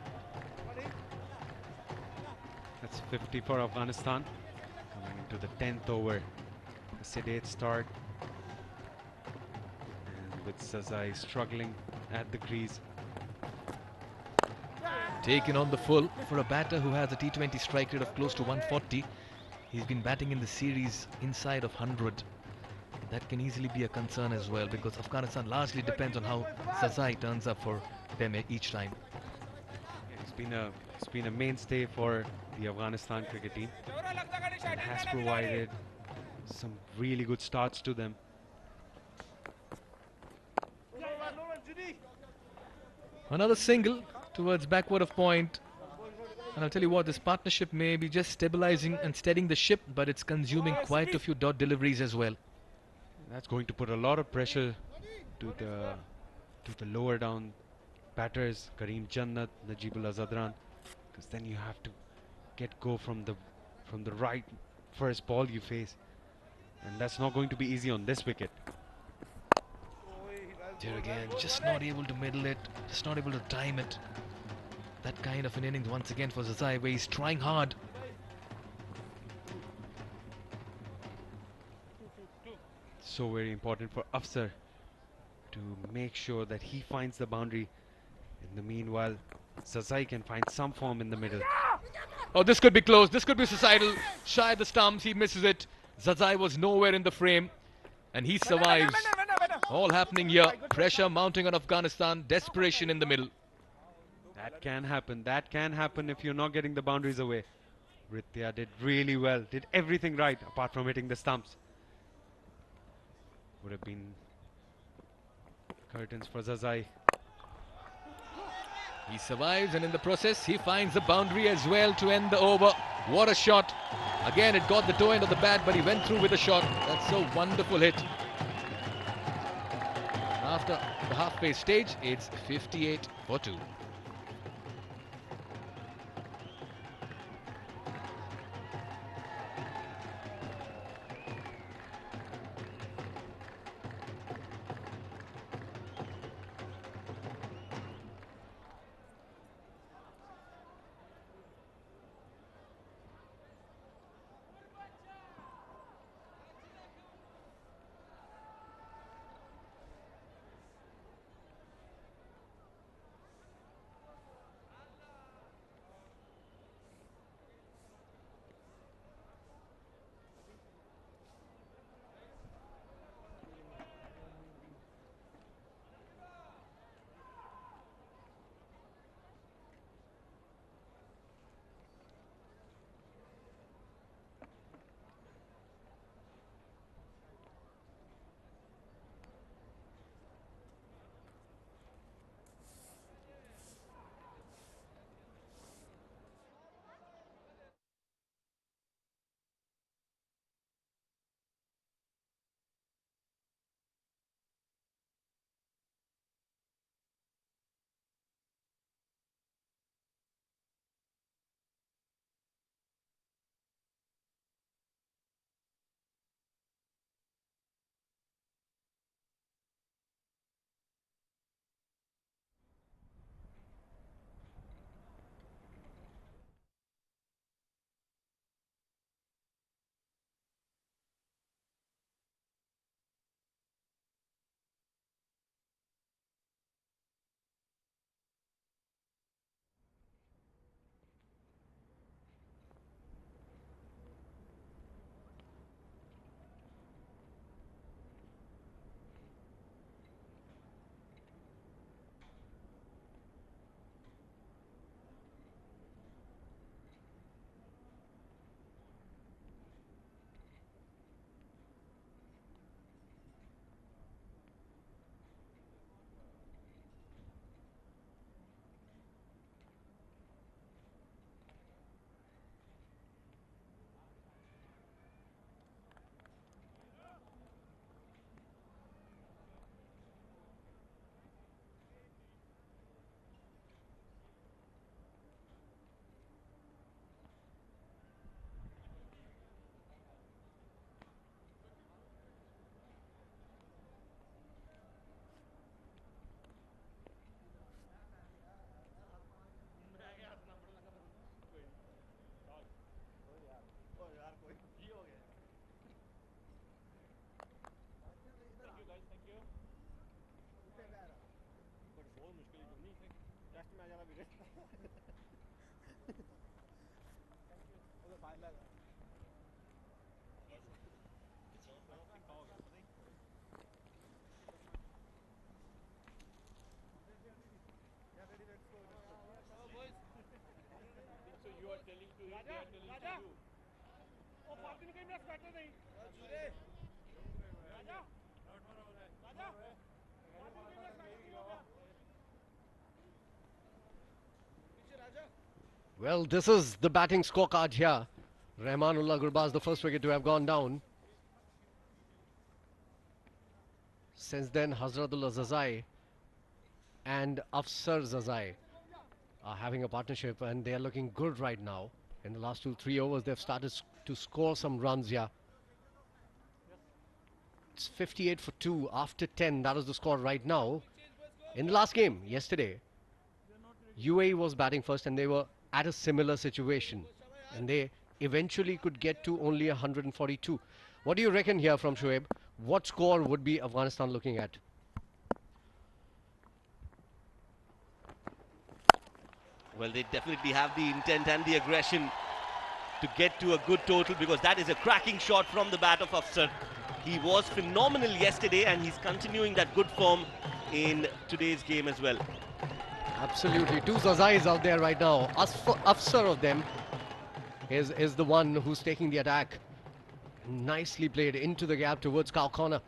That's 50 for Afghanistan. Coming into the 10th over. A sedate start. And with Zazai struggling at the crease. Taken on the full for a batter who has a T20 strike rate of close to 140. He's been batting in the series inside of 100. That can easily be a concern as well, because Afghanistan largely depends on how Zazai turns up for them each time. It's been a mainstay for the Afghanistan cricket team and has provided some really good starts to them. Another single towards backward of point. And I'll tell you what, this partnership may be just stabilizing and steadying the ship, but it's consuming quite a few dot deliveries as well. That's going to put a lot of pressure to the lower down batters, Kareem Jannat, Najibullah Zadran, because then you have to get go from the right first ball you face, and that's not going to be easy on this wicket. There again, just not able to middle it, just not able to time it. That kind of an innings once again for Zazai, where he's trying hard. So very important for Afsar to make sure that he finds the boundary. In the meanwhile, Zazai can find some form in the middle. Oh, this could be close. This could be suicidal. Shy the stumps. He misses it. Zazai was nowhere in the frame, and he survives. All happening here. Pressure mounting on Afghanistan. Desperation in the middle. That can happen. That can happen if you're not getting the boundaries away. Ritya did really well. Did everything right apart from hitting the stumps. Would have been curtains for Zazai. He survives, and in the process he finds the boundary as well to end the over. What a shot. Again, it got the toe end of the bat, but he went through with a shot. That's a wonderful hit. After the half-pace stage, it's 58 for 2. Well, this is the batting scorecard here. Rahmanullah Gurbaz, the first wicket to have gone down. Since then, Hazratullah Zazai and Afsar Zazai are having a partnership and they are looking good right now. In the last 2-3 overs, they've started to score some runs here. It's 58 for 2 after 10. That is the score right now. In the last game, yesterday, UAE was batting first and they were at a similar situation. And they eventually could get to only 142. What do you reckon here from Shoaib? What score would be Afghanistan looking at? Well, they definitely have the intent and the aggression to get to a good total, because that is a cracking shot from the bat of Afsar. He was phenomenal yesterday and he's continuing that good form in today's game as well. Absolutely. Two Zazais out there right now. Afsar of them is the one who's taking the attack. Nicely played into the gap towards cow corner.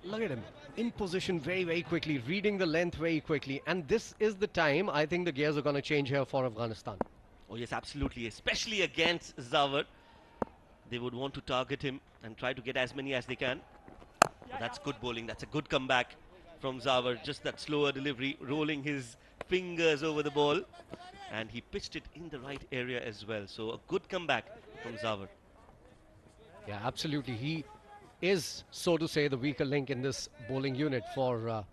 Look at him. In position very, very quickly. Reading the length very quickly. And this is the time I think the gears are going to change here for Afghanistan. Oh yes, absolutely. Especially against Zawar. They would want to target him and try to get as many as they can. But that's good bowling. That's a good comeback from Zawar. Just that slower delivery, rolling his fingers over the ball. And he pitched it in the right area as well. So a good comeback from Zawar. Yeah, absolutely. He is, so to say, the weaker link in this bowling unit for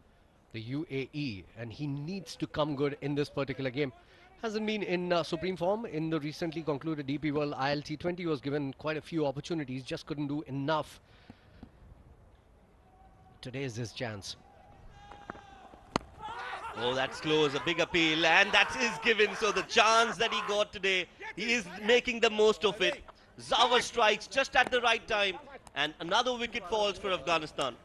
the UAE. And he needs to come good in this particular game. Hasn't been in supreme form in the recently concluded DP World T20. Was given quite a few opportunities, just couldn't do enough. Today is his chance. Oh, that's close, a big appeal, and that is given. So the chance that he got today, he is making the most of it. Zawar strikes just at the right time, and another wicket falls for Afghanistan.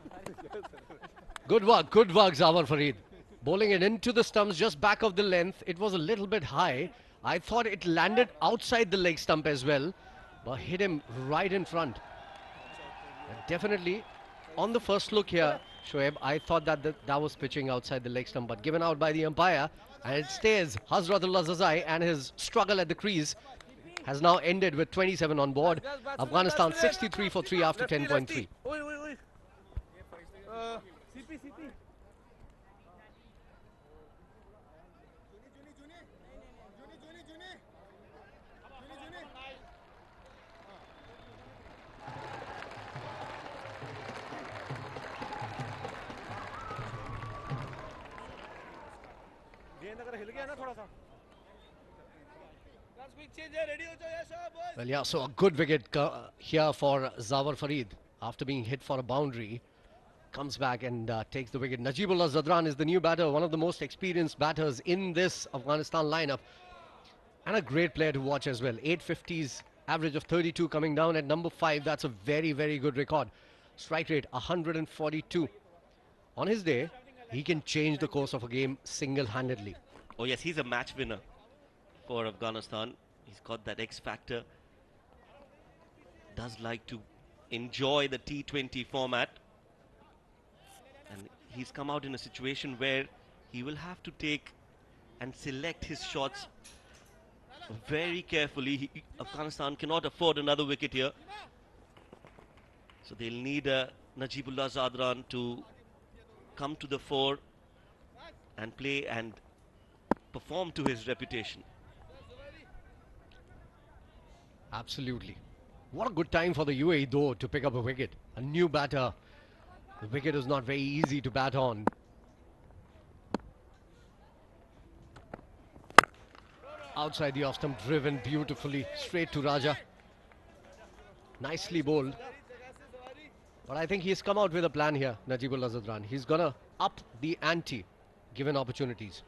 Good work, Zawar Farid. Bowling it into the stumps just back of the length. It was a little bit high. I thought it landed outside the leg stump as well, but hit him right in front. And definitely, on the first look here, Shoaib, I thought that that was pitching outside the leg stump, but given out by the umpire, and it stays. Hazratullah Zazai and his struggle at the crease has now ended with 27 on board. Afghanistan 63 for 3 after 10.3. Well, yeah, so a good wicket here for Zawar Farid after being hit for a boundary. Comes back and takes the wicket. Najibullah Zadran is the new batter, one of the most experienced batters in this Afghanistan lineup. And a great player to watch as well. 850s, average of 32 coming down at number 5. That's a very, very good record. Strike rate 142. On his day, he can change the course of a game single-handedly. Oh yes, he's a match winner for Afghanistan. He's got that X factor. Does like to enjoy the T20 format. And he's come out in a situation where he will have to take and select his shots very carefully. Afghanistan cannot afford another wicket here. So they'll need Najibullah Zadran to come to the fore and play and perform to his reputation. Absolutely. What a good time for the UAE though to pick up a wicket. A new batter. The wicket is not very easy to bat on. Outside the off stump, driven beautifully straight to Raja. Nicely bowled. But I think he's come out with a plan here, Najibullah Zadran. He's gonna up the ante. given opportunities.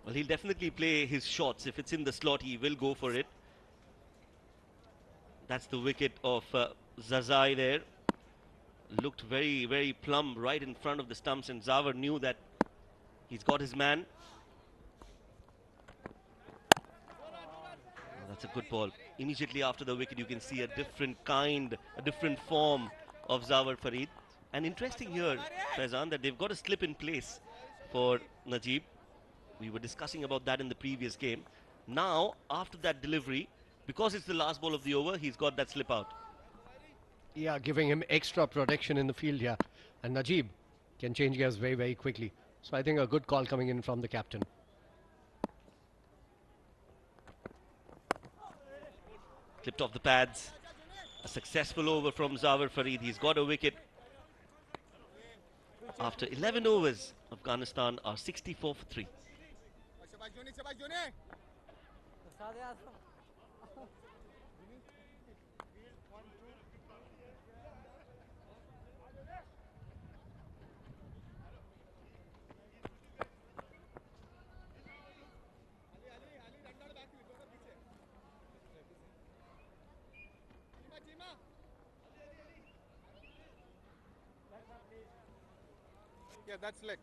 Well, he'll definitely play his shots. If it's in the slot, he will go for it. That's the wicket of Zazai there. Looked very, very plumb right in front of the stumps, and Zawar knew that he's got his man. Oh, that's a good ball. Immediately after the wicket, you can see a different form of Zawar Farid. And interesting here, Faizan, that they've got a slip in place for Najib. We were discussing about that in the previous game. Now, after that delivery, because it's the last ball of the over, he's got that slip out. Yeah, giving him extra protection in the field here. And Najib can change gears very, very quickly. So I think a good call coming in from the captain. Clipped off the pads. A successful over from Zawar Farid. He's got a wicket. After 11 overs, Afghanistan are 64 for 3. Yeah, that's leg.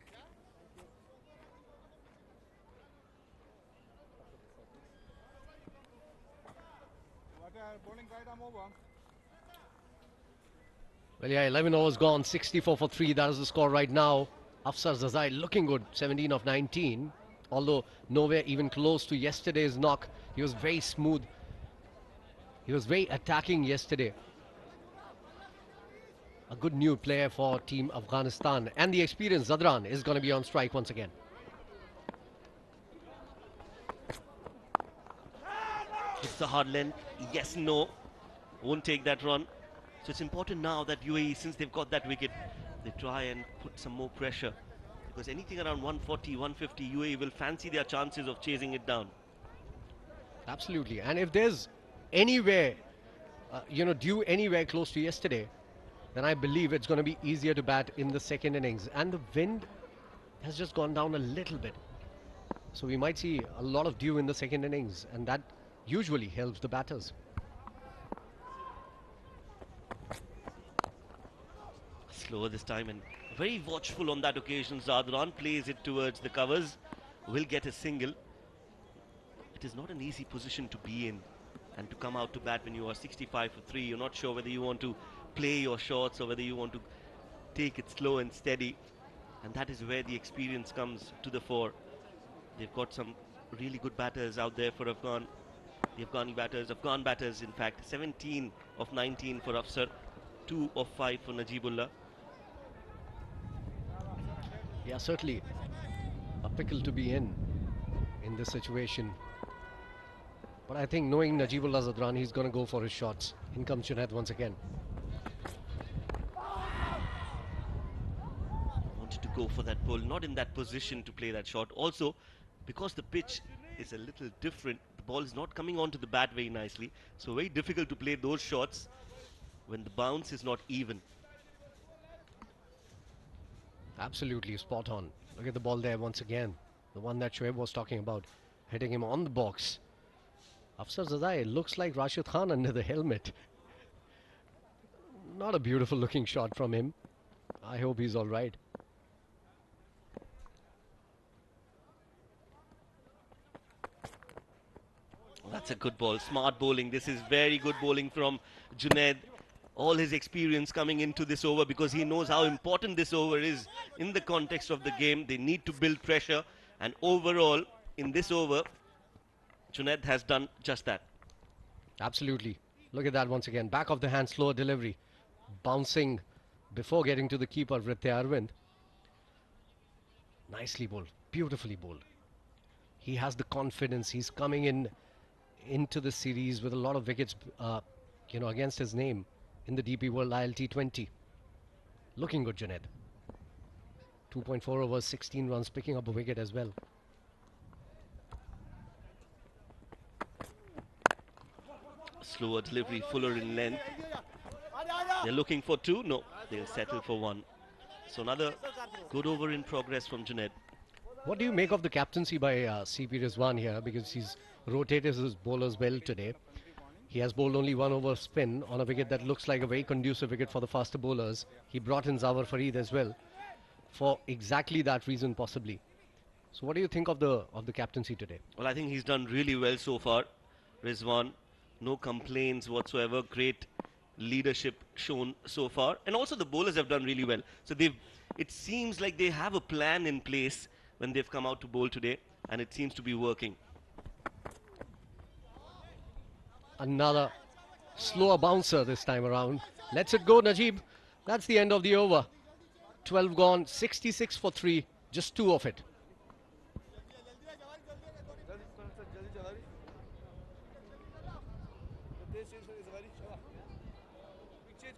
Bowling right arm over. Well, yeah, 11 overs gone, 64 for 3. That is the score right now. Afsar Zazai looking good, 17 of 19. Although nowhere even close to yesterday's knock. He was very smooth. He was very attacking yesterday. A good new player for Team Afghanistan. And the experienced Zadran is going to be on strike once again. It's the hard length. Yes, no. Won't take that run. So it's important now that UAE, since they've got that wicket, they try and put some more pressure. Because anything around 140, 150, UAE will fancy their chances of chasing it down. Absolutely. And if there's anywhere, due anywhere close to yesterday, then I believe it's going to be easier to bat in the second innings. And the wind has just gone down a little bit. So we might see a lot of dew in the second innings, and that usually helps the batters. Slower this time and very watchful on that occasion. Zadran plays it towards the covers. Will get a single. It is not an easy position to be in, and to come out to bat when you are 65 for 3. You're not sure whether you want to play your shots or whether you want to take it slow and steady. And that is where the experience comes to the fore. They've got some really good batters out there for Afghan. The Afghani batters, Afghan batters in fact, 17 of 19 for Afsar, 2 of 5 for Najibullah. Yeah, certainly a pickle to be in this situation. But I think knowing Najibullah Zadran, he's going to go for his shots. In comes Junaid once again. Wanted to go for that ball, not in that position to play that shot. Also, because the pitch is a little different, the ball is not coming onto the bat very nicely. So very difficult to play those shots when the bounce is not even. Absolutely spot on. Look at the ball there once again. The one that Shoaib was talking about, hitting him on the box. Afsar Zazai looks like Rashid Khan under the helmet. Not a beautiful looking shot from him. I hope he's all right. That's a good ball. Smart bowling. This is very good bowling from Junaid. All his experience coming into this over, because he knows how important this over is in the context of the game. They need to build pressure, and overall in this over Junaid has done just that. Absolutely. Look at that once again. Back of the hand, slower delivery. Bouncing before getting to the keeper, Vritya Arvind. Nicely bowled. Beautifully bowled. He has the confidence. He's coming into the series with a lot of wickets against his name in the DP World IL T20. Looking good, Junaid. 2.4 overs, 16 runs, picking up a wicket as well. Slower delivery, fuller in length. They're looking for 2. No, they'll settle for 1. So another good over in progress from Junaid. What do you make of the captaincy by CP Rizwan here? Because he's rotated his bowlers well today. He has bowled only one over spin on a wicket that looks like a very conducive wicket for the faster bowlers. He brought in Zawar Farid as well for exactly that reason, possibly. So, what do you think of the captaincy today? Well, I think he's done really well so far. Rizwan, no complaints whatsoever. Great leadership shown so far, and also the bowlers have done really well. So it seems like they have a plan in place when they've come out to bowl today, and it seems to be working. Another slower bouncer this time around. Lets it go, Najib. That's the end of the over. 12 gone, 66 for 3, just 2 of it.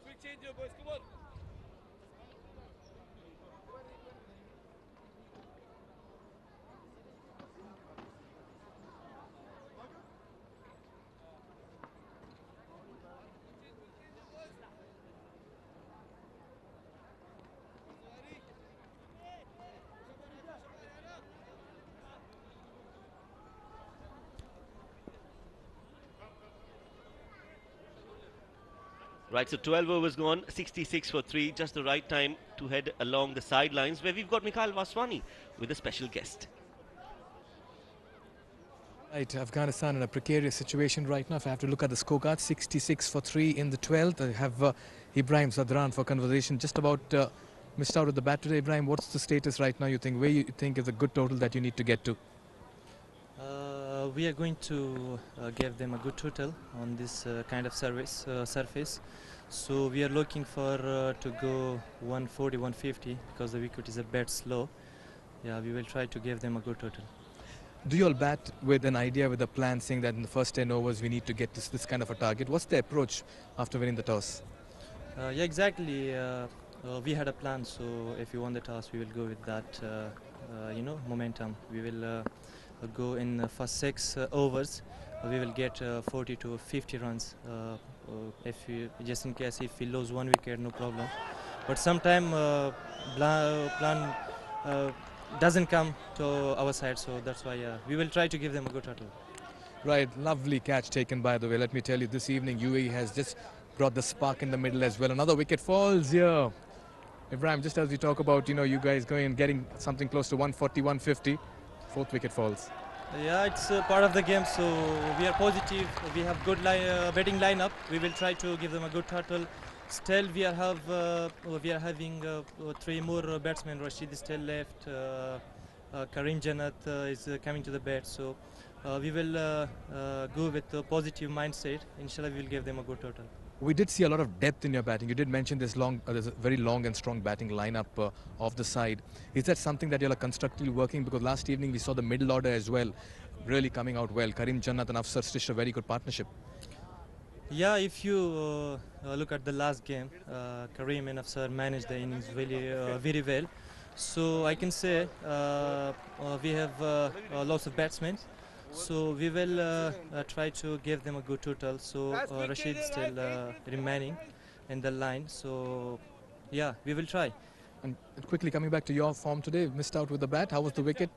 Quick change, boys, come on. Right, so 12 overs gone, 66 for 3, just the right time to head along the sidelines where we've got Mikhail Vaswani with a special guest. Right, Afghanistan in a precarious situation right now. If I have to look at the scorecard, 66 for 3 in the 12th. I have Ibrahim Zadran for conversation. Just about missed out with the bat today. Ibrahim, what's the status right now, you think? Where you think is a good total that you need to get to? We are going to give them a good total on this kind of surface. So we are looking for to go 140, 150 because the wicket is a bit slow. Yeah, we will try to give them a good total. Do you all bat with an idea, with a plan, saying that in the first 10 overs we need to get this kind of a target? What's the approach after winning the toss? Yeah, exactly. We had a plan, so if we won the toss, we will go with that, momentum. We will go in the first 6 overs. We will get 40 to 50 runs. If we, just in case if we lose one wicket, no problem. But sometime plan doesn't come to our side, so that's why we will try to give them a good total. Right, lovely catch taken, by the way. Let me tell you, this evening UAE has just brought the spark in the middle as well. Another wicket falls here. Ibrahim, just as we talk about, you guys going and getting something close to 140, 150, fourth wicket falls. Yeah, it's part of the game, so we are positive. We have good batting lineup. We will try to give them a good total. Still, we are having 3 more batsmen. Rashid is still left. Karim Jannat is coming to the bat, so we will go with a positive mindset. Inshallah, we will give them a good total. We did see a lot of depth in your batting. You did mention there's a very long and strong batting lineup off the side. Is that something that you're constructively working? Because last evening we saw the middle order as well, really coming out well. Karim Jannat and Afsar stitched a very good partnership. Yeah, if you look at the last game, Karim and Afsar managed the innings very well. So I can say we have lots of batsmen. So we will try to give them a good total. So Rashid is still remaining in the line. So yeah, we will try. And quickly coming back to your form today, missed out with the bat. How was the wicket?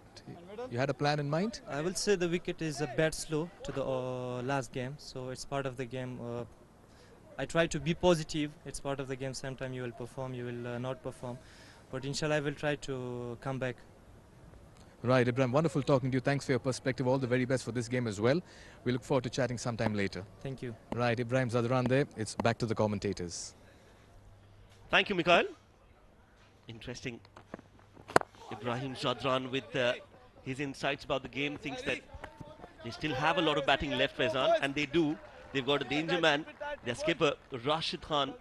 You had a plan in mind? I will say the wicket is a bit slow to the last game. So it's part of the game. I try to be positive. It's part of the game. Sometimes you will perform, you will not perform. But inshallah, I will try to come back. Right, Ibrahim, wonderful talking to you. Thanks for your perspective. All the very best for this game as well. We look forward to chatting sometime later. Thank you. Right, Ibrahim Zadran there. It's back to the commentators. Thank you, Mikhail. Interesting. Ibrahim Zadran with his insights about the game, thinks that they still have a lot of batting left, Faizan, and they do. They've got a danger man, their skipper, Rashid Khan,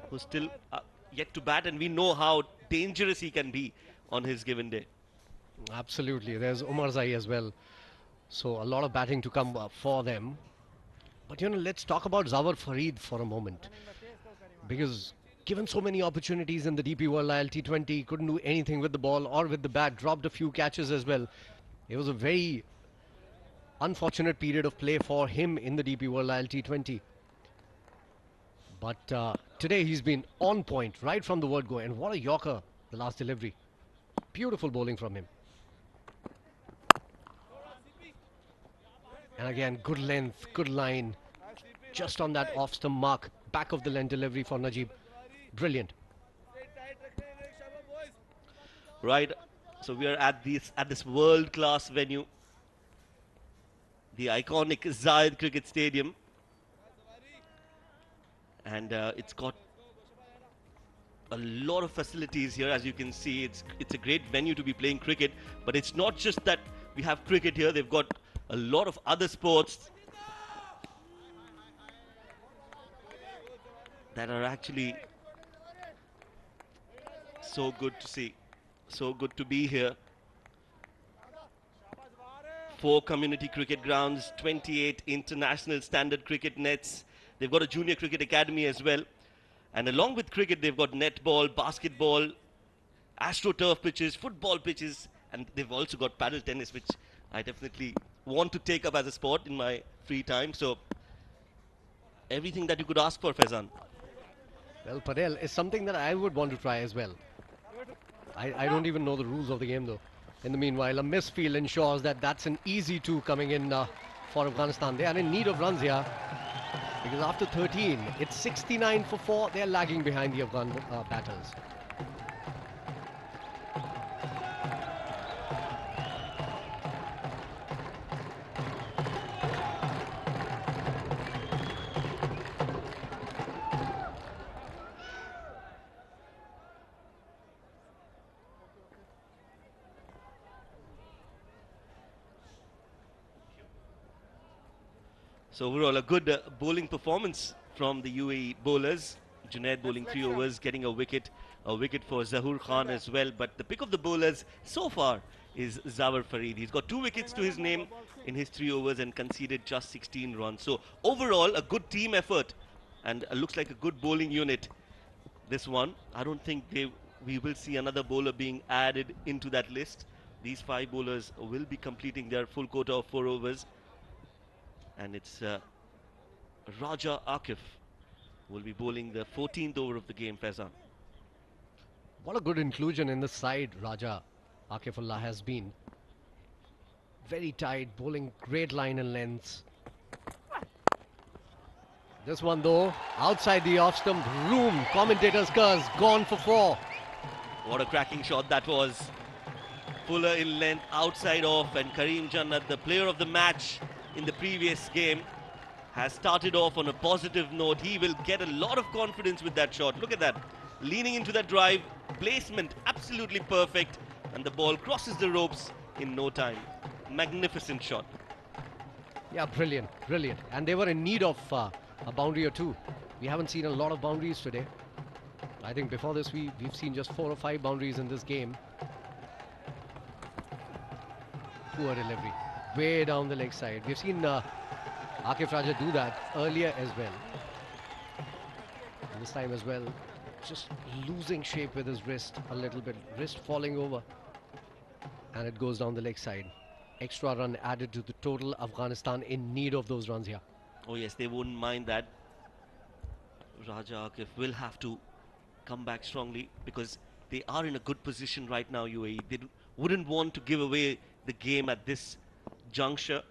who's still yet to bat, and we know how dangerous he can be on his given day. Absolutely. There's Umar Zai as well. So a lot of batting to come for them. But let's talk about Zawar Farid for a moment. Because given so many opportunities in the DP World T20, couldn't do anything with the ball or with the bat, dropped a few catches as well. It was a very unfortunate period of play for him in the DP World T20. But today he's been on point right from the word go. And what a yorker, the last delivery. Beautiful bowling from him. And again, good length, good line. Just on that off-stump mark. Back of the length delivery for Najib. Brilliant. Right. So we are at this world-class venue, the iconic Zayed Cricket Stadium, and it's got a lot of facilities here. As you can see, it's a great venue to be playing cricket. But it's not just that we have cricket here. They've got a lot of other sports that are actually so good to see, so good to be here. 4 community cricket grounds, 28 international standard cricket nets. They've got a junior cricket academy as well. And along with cricket, they've got netball, basketball, astroturf pitches, football pitches, and they've also got paddle tennis, which I definitely want to take up as a sport in my free time. So everything that you could ask for, Faizan. Well, padel is something that I would want to try as well. I don't even know the rules of the game though. In the meanwhile, a misfield ensures that that's an easy 2 coming in for Afghanistan. They are in need of runs here because after 13, it's 69 for 4. They're lagging behind the Afghan batters. So overall, a good bowling performance from the UAE bowlers. Junaid bowling 3 overs, getting a wicket for Zahur Khan as well. But the pick of the bowlers so far is Zawar Farid. He's got 2 wickets to his name in his 3 overs and conceded just 16 runs. So overall, a good team effort and looks like a good bowling unit. This one, I don't think we will see another bowler being added into that list. These 5 bowlers will be completing their full quota of 4 overs. And it's Raja Akif will be bowling the 14th over of the game, Faizan. What a good inclusion in the side Raja Akifullah has been. Very tight, bowling great line and lengths. This one though, outside the off-stump room, commentator's curse, gone for 4. What a cracking shot that was. Fuller in length, outside off, and Kareem Jannat, the player of the match in the previous game, has started off on a positive note. He will get a lot of confidence with that shot. Look at that. Leaning into that drive, placement absolutely perfect, and the ball crosses the ropes in no time. Magnificent shot. Yeah, brilliant, brilliant. And they were in need of a boundary or 2. We haven't seen a lot of boundaries today. I think before this we've seen just 4 or 5 boundaries in this game. Poor delivery. Way down the leg side. We've seen Akif Raja do that earlier as well. And this time as well, just losing shape with his wrist a little bit. Wrist falling over. And it goes down the leg side. Extra run added to the total. Afghanistan in need of those runs here. Oh yes, they wouldn't mind that. Raja Akif will have to come back strongly because they are in a good position right now, UAE. They wouldn't want to give away the game at this juncture.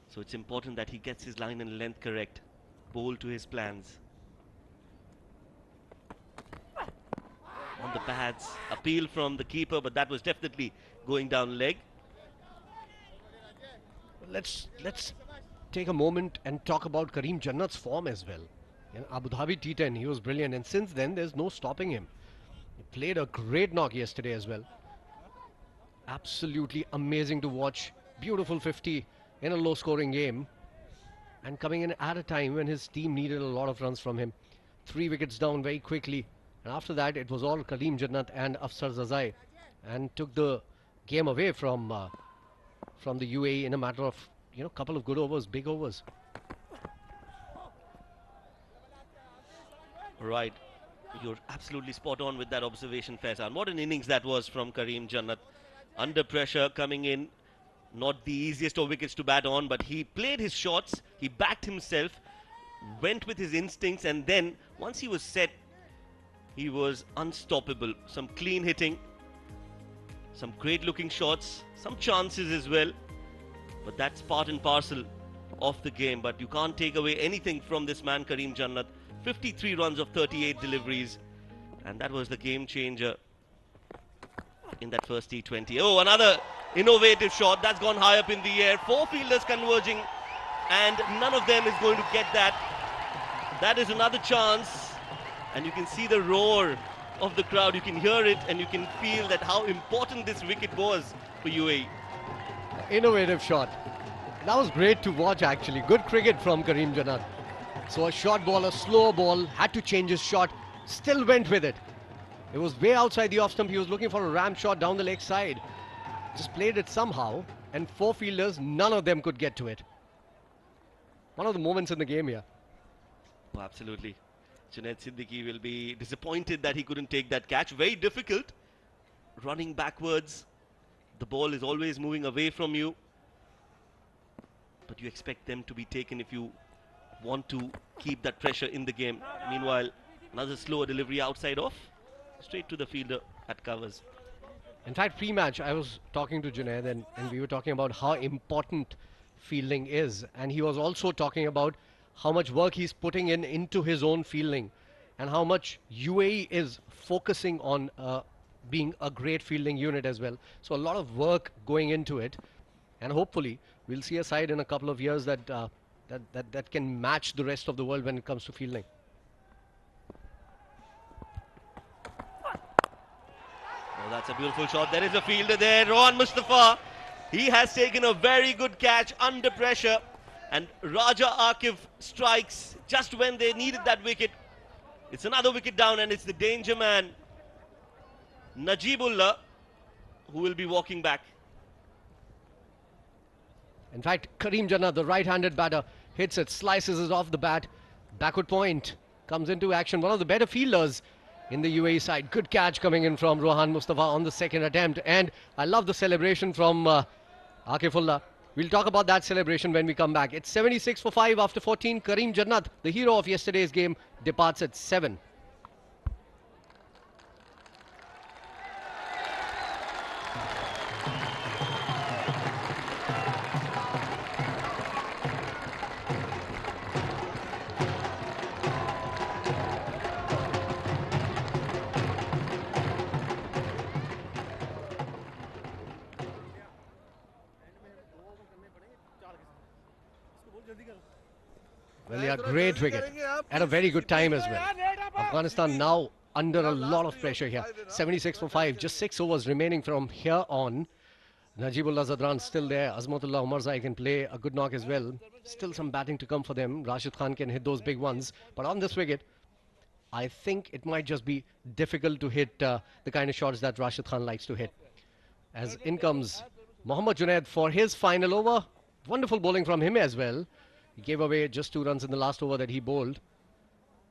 So it's important that he gets his line and length correct. Bowl to his plans. On the pads, appeal from the keeper, but that was definitely going down leg. Let's take a moment and talk about Kareem Jannat's form as well. In Abu Dhabi T10, he was brilliant, and since then there's no stopping him. He played a great knock yesterday as well. Absolutely amazing to watch. Beautiful 50 in a low-scoring game, and coming in at a time when his team needed a lot of runs from him. 3 wickets down very quickly, and after that it was all Kareem Jannat and Afsar Zazai, and took the game away from the UAE in a matter of couple of good overs, big overs. Right, you're absolutely spot on with that observation, Faizan. What an innings that was from Kareem Jannat. Under pressure, coming in. Not the easiest of wickets to bat on, but he played his shots, he backed himself, went with his instincts, and then once he was set, he was unstoppable. Some clean hitting, some great looking shots, some chances as well. But that's part and parcel of the game. But you can't take away anything from this man, Karim Jannat. 53 runs of 38 deliveries. And that was the game changer in that first T20. Oh, another innovative shot. That's gone high up in the air. 4 fielders converging, and none of them is going to get that. That is another chance. And you can see the roar of the crowd. You can hear it, and you can feel that how important this wicket was for UAE. Innovative shot. That was great to watch, actually. Good cricket from Karim Jannat. So a short ball, a slow ball, had to change his shot, still went with it. It was way outside the off stump. He was looking for a ram shot down the leg side. Just played it somehow, and 4 fielders, none of them could get to it. One of the moments in the game here. Oh, absolutely. Junaid Siddiqui will be disappointed that he couldn't take that catch. Very difficult. Running backwards. The ball is always moving away from you. But you expect them to be taken if you want to keep that pressure in the game. Meanwhile, another slower delivery outside off. Straight to the fielder at covers. In fact, pre-match, I was talking to Junaid and we were talking about how important fielding is. And he was also talking about how much work he's putting into his own fielding and how much UAE is focusing on being a great fielding unit as well. So a lot of work going into it. And hopefully, we'll see a side in a couple of years that that can match the rest of the world when it comes to fielding. Oh, that's a beautiful shot. There is a fielder there, Rohan Mustafa. He has taken a very good catch under pressure. And Raja Akif strikes just when they needed that wicket. It's another wicket down, and it's the danger man, Najibullah, who will be walking back. In fact, Karim Jannat, the right-handed batter, hits it, slices it off the bat. Backward point comes into action. One of the better fielders in the UAE side. Good catch coming in from Rohan Mustafa on the second attempt. And I love the celebration from Akifullah. We'll talk about that celebration when we come back. It's 76 for 5 after 14. Karim Jannat, the hero of yesterday's game, departs at 7. Well, yeah, great wicket. At a very good time as well. Afghanistan now under a lot of pressure here. 76 for 5. Just 6 overs remaining from here on. Najibullah Zadran still there. Azmatullah Umarzai can play a good knock as well. Still some batting to come for them. Rashid Khan can hit those big ones. But on this wicket, I think it might just be difficult to hit the kind of shots that Rashid Khan likes to hit. As in comes Mohammad Junaid for his final over. Wonderful bowling from him as well. He gave away just 2 runs in the last over that he bowled.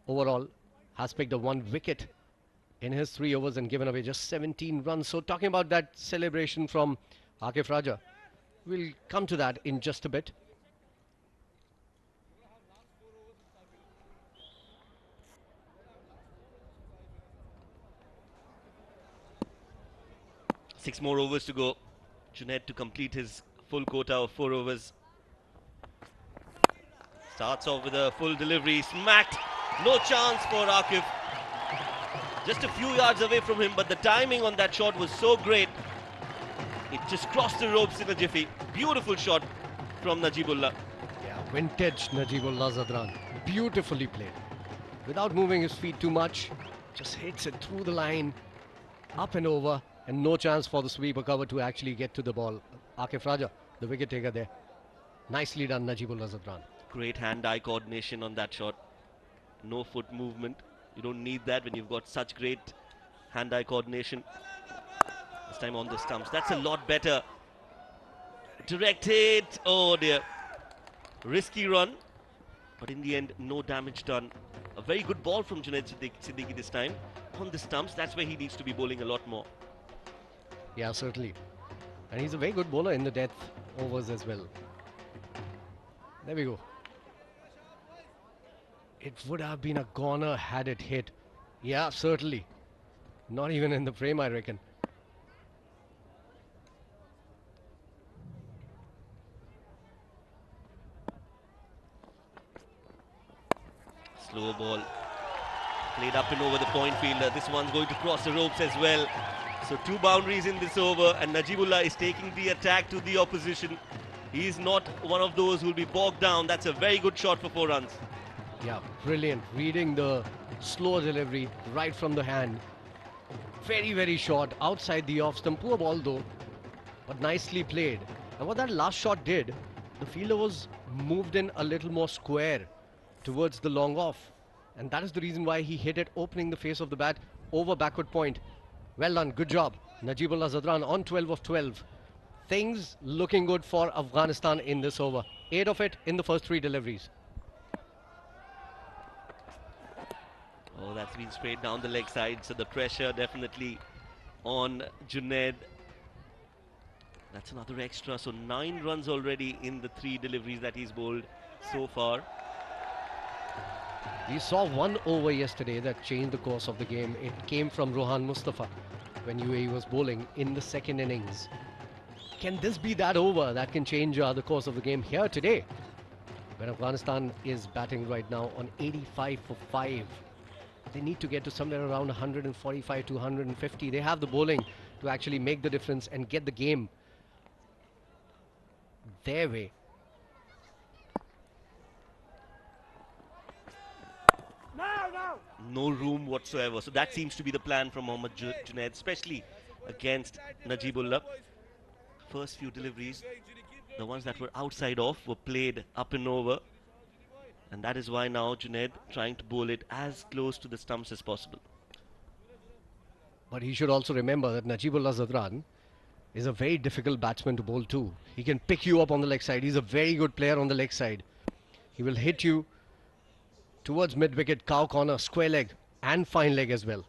Overall, has picked up 1 wicket in his 3 overs and given away just 17 runs. So talking about that celebration from Akif Raja, we'll come to that in just a bit. Six more overs to go. Junaid to complete his full quota of 4 overs. Starts off with a full delivery, smacked, no chance for Akif. Just a few yards away from him, but the timing on that shot was so great. It just crossed the ropes in a jiffy. Beautiful shot from Najibullah. Yeah, vintage Najibullah Zadran. Beautifully played. Without moving his feet too much, just hits it through the line, up and over, and no chance for the sweeper cover to actually get to the ball. Akif Raja, the wicket taker there. Nicely done, Najibullah Zadran. Great hand-eye coordination on that shot. No foot movement. You don't need that when you've got such great hand-eye coordination. This time on the stumps. That's a lot better. Direct hit. Oh dear. Risky run. But in the end, no damage done. A very good ball from Junaid Siddiqui this time. On the stumps, that's where he needs to be bowling a lot more. Yeah, certainly. And he's a very good bowler in the death overs as well. There we go. It would have been a goner had it hit. Yeah, certainly. Not even in the frame, I reckon. Slow ball. Played up and over the point fielder. This one's going to cross the ropes as well. So 2 boundaries in this over, and Najibullah is taking the attack to the opposition. He's not one of those who will be bogged down. That's a very good shot for 4 runs. Yeah, brilliant. Reading the slow delivery right from the hand. Very, very short. Outside the off stump. Poor ball though, but nicely played. And what that last shot did, the fielder was moved in a little more square towards the long off. And that is the reason why he hit it, opening the face of the bat over backward point. Well done, good job. Najibullah Zadran on 12 of 12. Things looking good for Afghanistan in this over. 8 of it in the first 3 deliveries. Oh, that's been sprayed down the leg side, so the pressure definitely on Junaid. That's another extra, so 9 runs already in the 3 deliveries that he's bowled so far. We saw one over yesterday that changed the course of the game. It came from Rohan Mustafa when UAE was bowling in the second innings. Can this be that over that can change the course of the game here today? When Afghanistan is batting right now on 85 for 5. They need to get to somewhere around 145 to 150. They have the bowling to actually make the difference and get the game their way. No room whatsoever. So that seems to be the plan from Mohammad Junaid, especially against Najibullah. First few deliveries, the ones that were outside off, were played up and over. And that is why now Junaid trying to bowl it as close to the stumps as possible. But he should also remember that Najibullah Zadran is a very difficult batsman to bowl too. He can pick you up on the leg side. He's a very good player on the leg side. He will hit you towards mid-wicket, cow corner, square leg and fine leg as well.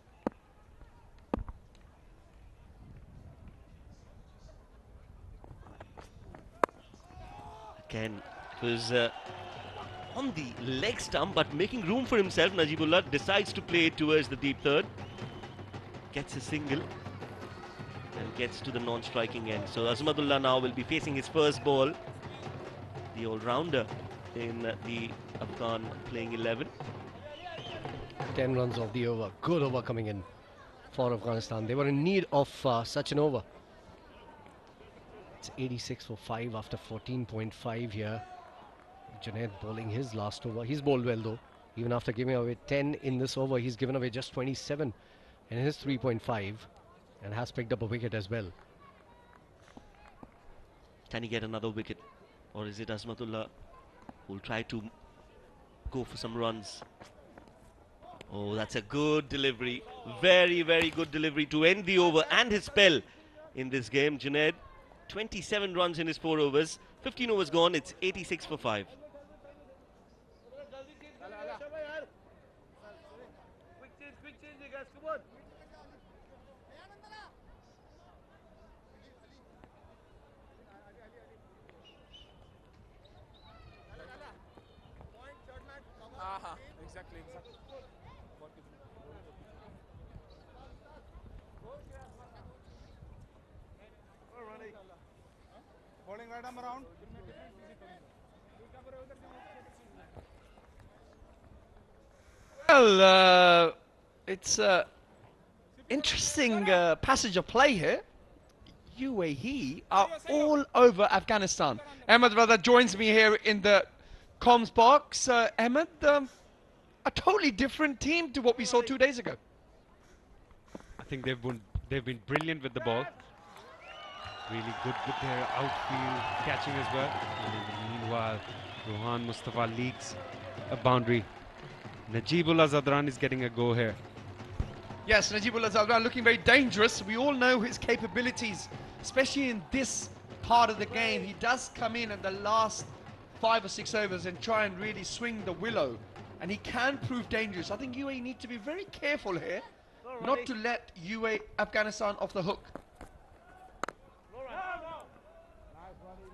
Again, it was on the leg stump, but making room for himself. Najibullah decides to play it towards the deep third. Gets a single and gets to the non-striking end. So Azmadullah now will be facing his first ball. The all-rounder in the Afghan playing 11. 10 runs off the over. Good over coming in for Afghanistan. They were in need of such an over. It's 86 for 5 after 14.5 here. Junaid bowling his last over. He's bowled well though. Even after giving away 10 in this over, he's given away just 27 in his 3.5 and has picked up a wicket as well. Can he get another wicket? Or is it Azmatullah who will try to go for some runs? Oh, that's a good delivery. Very, very good delivery to end the over and his spell in this game. Junaid, 27 runs in his 4 overs. 15 overs gone. It's 86 for 5. Quick change, guys, come on. Exactly. Bowling right arm around. Well, it's an interesting passage of play here. UAE are all over Afghanistan. Ahmed Rada joins me here in the comms box. Ahmed, a totally different team to what we saw 2 days ago. I think they've been brilliant with the ball. Really good with their outfield catching as well. And meanwhile, Rohan Mustafa leaks a boundary. Najibullah Zadran is getting a go here. Yes, Najibullah Zadran looking very dangerous. We all know his capabilities, especially in this part of the game. He does come in the last 5 or 6 overs and try and really swing the willow. And he can prove dangerous. I think UAE need to be very careful here not to let Afghanistan off the hook.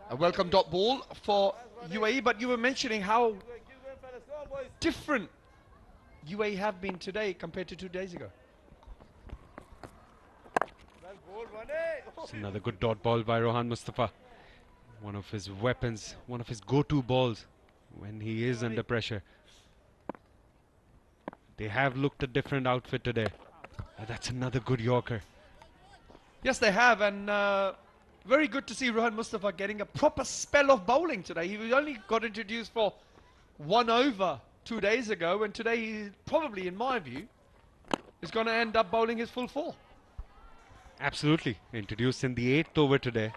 A welcome dot ball for UAE, but you were mentioning how different UAE have been today compared to 2 days ago. It's another good dot ball by Rohan Mustafa. One of his weapons, one of his go-to balls when he is under pressure. They have looked a different outfit today. That's another good Yorker. Yes, they have, and very good to see Rohan Mustafa getting a proper spell of bowling today. He only got introduced for 1 over 2 days ago, and today he probably, in my view, is going to end up bowling his full 4. Absolutely. Introduced in the 8th over today,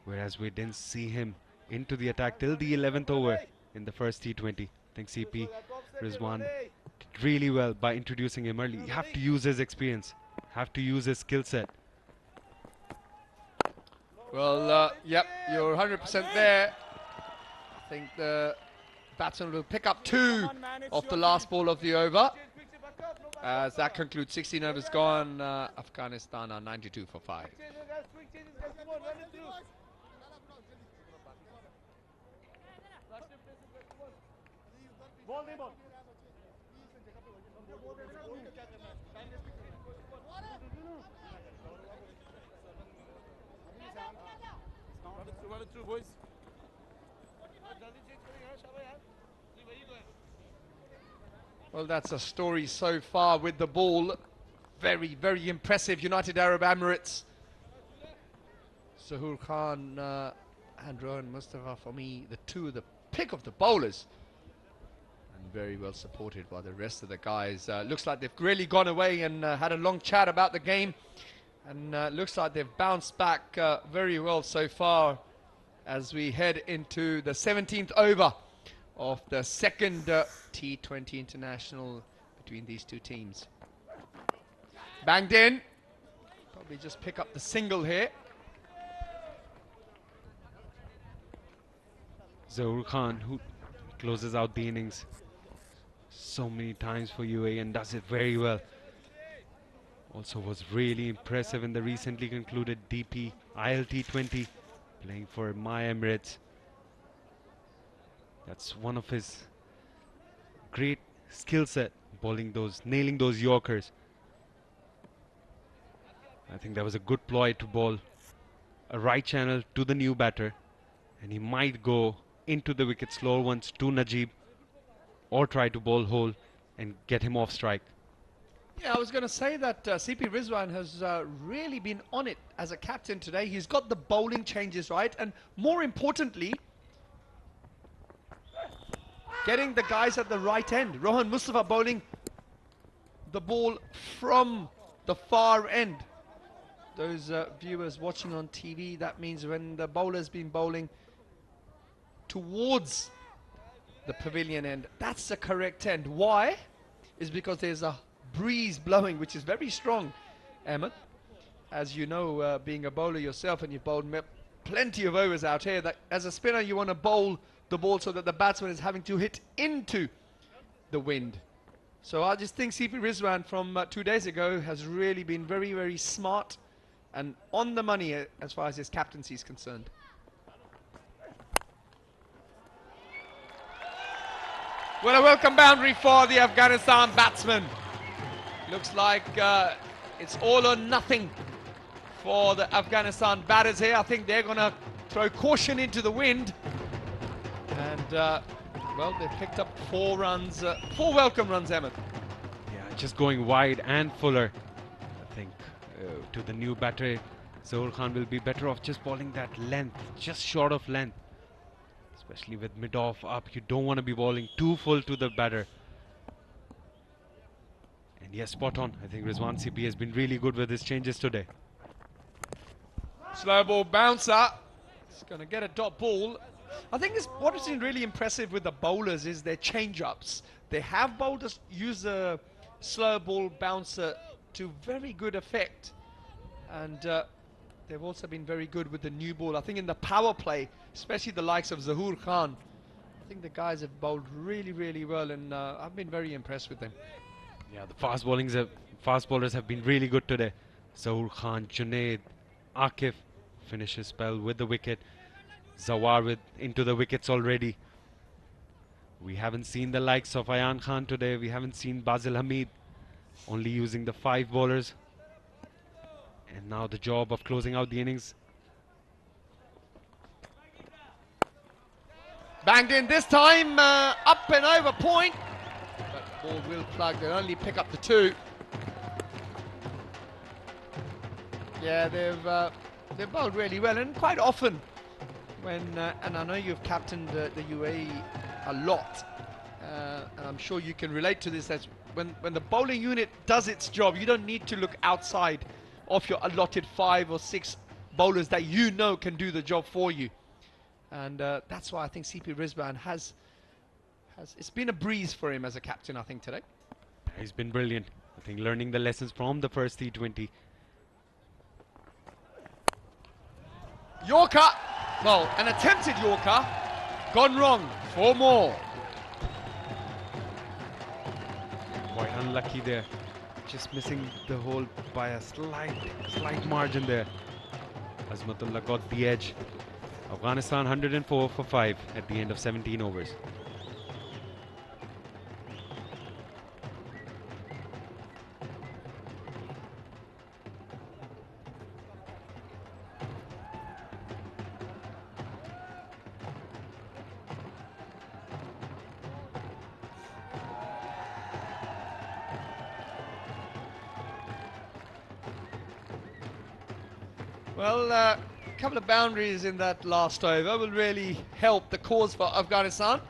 whereas we didn't see him into the attack till the 11th over in the first T20. I think CP Rizwan did really well by introducing him early. You have to use his experience, have to use his skill set. Well, yep, you're 100% there. I think the batsman will pick up 2 of the last ball of the over. As that concludes 16 overs gone, Afghanistan are 92 for 5. Well, that's a story so far with the ball. Very, very impressive. United Arab Emirates. Zahoor Khan and Rohan Mustafa, for me, the 2 of the pick of the bowlers. And very well supported by the rest of the guys. Looks like they've really gone away and had a long chat about the game. And looks like they've bounced back very well so far as we head into the 17th over of the second T20 international between these 2 teams. Banged in. Probably just pick up the single here. Zahoor Khan, who closes out the innings so many times for UAE and does it very well. Also was really impressive in the recently concluded DP ILT20, playing for my Emirates. That's one of his great skill set, bowling those, nailing those Yorkers. I think that was a good ploy to bowl a right channel to the new batter, and he might go into the wicket slower ones to Najib, or try to bowl hole and get him off strike. Yeah, I was going to say that CP Rizwan has really been on it as a captain today. He's got the bowling changes right, and more importantly, getting the guys at the right end. Rohan Mustafa bowling the ball from the far end. Those viewers watching on TV, that means when the bowler's been bowling towards the pavilion end, that's the correct end. Why? Is because there's a breeze blowing, which is very strong, Ahmed. As you know, being a bowler yourself, and you've bowled plenty of overs out here, that as a spinner you want to bowl the ball so that the batsman is having to hit into the wind. So I just think CP Rizwan from 2 days ago has really been very, very smart and on the money as far as his captaincy is concerned. Well, a welcome boundary for the Afghanistan batsman. Looks like it's all or nothing for the Afghanistan batters here. I think they're going to throw caution into the wind. And, well, they've picked up 4 runs, 4 welcome runs, Emmett. Yeah, just going wide and fuller. I think to the new batter, Zahoor Khan will be better off just bowling that length, just short of length. Especially with mid-off up, you don't want to be bowling too full to the batter. And yes, spot on. I think Rizwan CP has been really good with his changes today. Slow ball bouncer. It's going to get a dot ball. I think what has been really impressive with the bowlers is their change-ups. They have bowlers use a slow ball bouncer to very good effect. And they've also been very good with the new ball. I think in the power play, especially the likes of Zahoor Khan, I think the guys have bowled really, really well, and I've been very impressed with them. Yeah, the fast bowlers have been really good today. Zahoor Khan, Junaid, Akif finishes spell with the wicket. Zawar into the wickets already. We haven't seen the likes of Ayan Khan today. We haven't seen Basil Hamid, only using the 5 bowlers. And now the job of closing out the innings. Banged in this time, up and over point. But ball will plug. They'll only pick up the 2. Yeah, they've bowled really well, and quite often when and I know you've captained the UAE a lot, and I'm sure you can relate to this. As when the bowling unit does its job, you don't need to look outside of your allotted 5 or 6 bowlers that you know can do the job for you, and that's why I think CP Rizwan has it's been a breeze for him as a captain, I think, today. He's been brilliant. I think learning the lessons from the first T20. Yorker, well, an attempted Yorker, gone wrong. 4 more. Quite unlucky there. Just missing the hole by a slight margin there. Azmatullah got the edge. Afghanistan 104 for 5 at the end of 17 overs. Well, a couple of boundaries in that last over will really help the cause for Afghanistan.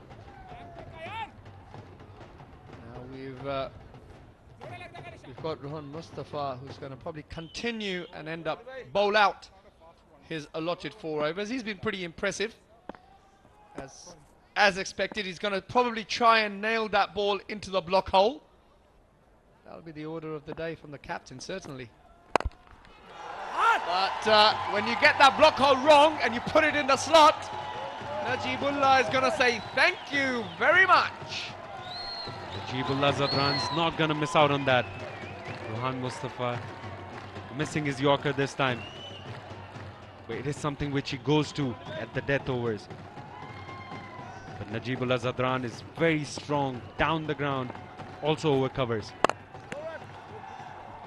Now we've got Rohan Mustafa, who's going to probably continue and end up bowl out his allotted 4 overs. He's been pretty impressive. As expected, he's going to probably try and nail that ball into the block hole. That'll be the order of the day from the captain, certainly. But when you get that block hole wrong and you put it in the slot, Najibullah is going to say thank you very much. Najibullah Zadran's not going to miss out on that. Rohan Mustafa missing his Yorker this time. But it is something which he goes to at the death overs. But Najibullah Zadran is very strong down the ground, also over covers.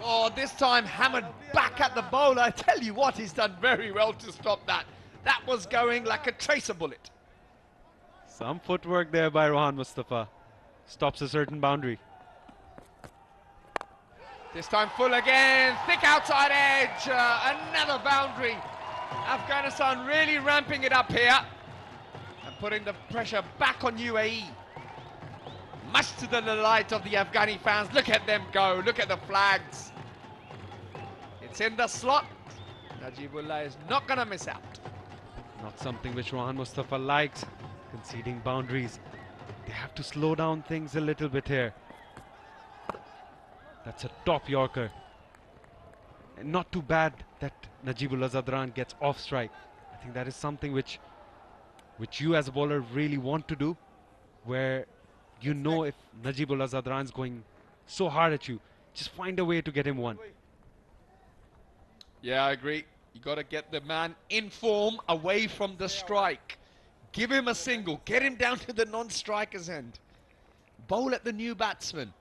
Oh, this time hammered back at the bowler. I tell you what, he's done very well to stop that. That was going like a tracer bullet. Some footwork there by Rohan Mustafa. Stops a certain boundary. This time full again, thick outside edge, another boundary. Afghanistan really ramping it up here and putting the pressure back on UAE. Much to the delight of the Afghani fans. Look at them go, look at the flags. It's in the slot. Najibullah is not going to miss out. Not something which Rohan Mustafa likes, conceding boundaries. They have to slow down things a little bit here. That's a top Yorker. And not too bad that Najibullah Zadran gets off strike. I think that is something which you as a bowler really want to do, where you know if Najibullah Zadran's going so hard at you, just find a way to get him one. Yeah, I agree. You got to get the man in form away from the strike. Give him a single. Get him down to the non-striker's end. Bowl at the new batsman.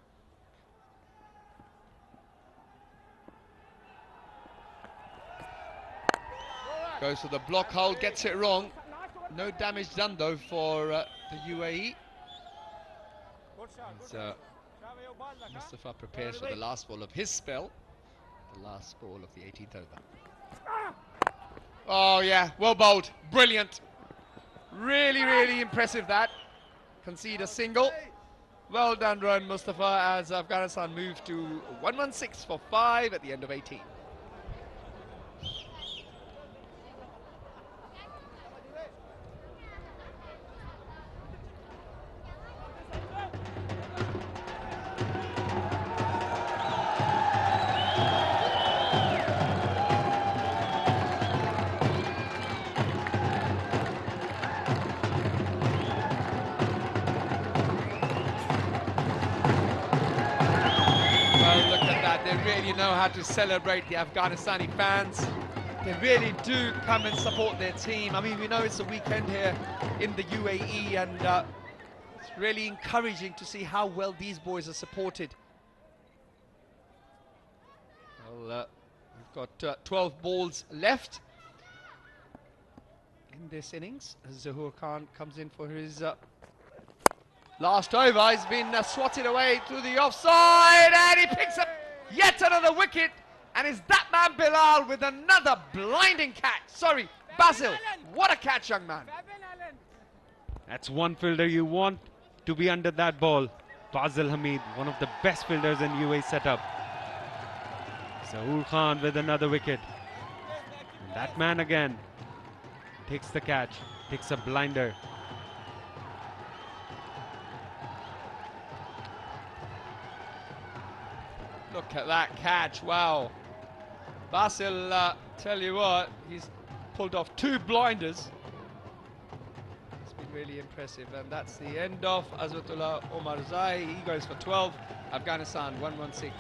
Goes to the block hole, gets it wrong. No damage done though for the UAE. So Mustafa prepares for the last ball of his spell. The last ball of the 18th over. Oh yeah, well bowled, brilliant. Really, really impressive that. Concede a single. Well done, Rohan Mustafa, as Afghanistan move to 116 for 5 at the end of 18. Really know how to celebrate, the Afghanistani fans. They really do come and support their team. I mean, we know it's a weekend here in the UAE, and it's really encouraging to see how well these boys are supported. Well, we've got 12 balls left in this innings. Zahoor Khan comes in for his Last over, he's been swatted away to the offside, and he picks up yet another wicket. And is that man Bilal with another blinding catch? Sorry, Basil, what a catch, young man. That's one fielder you want to be under that ball. Basil Hamid, one of the best fielders in UAE setup. Zahoor Khan with another wicket. And that man again takes the catch, takes a blinder. Look at that catch, wow. Basil, tell you what, he's pulled off 2 blinders. It's been really impressive, and that's the end of Azwatullah Omar Zai. He goes for 12. Afghanistan 116-6.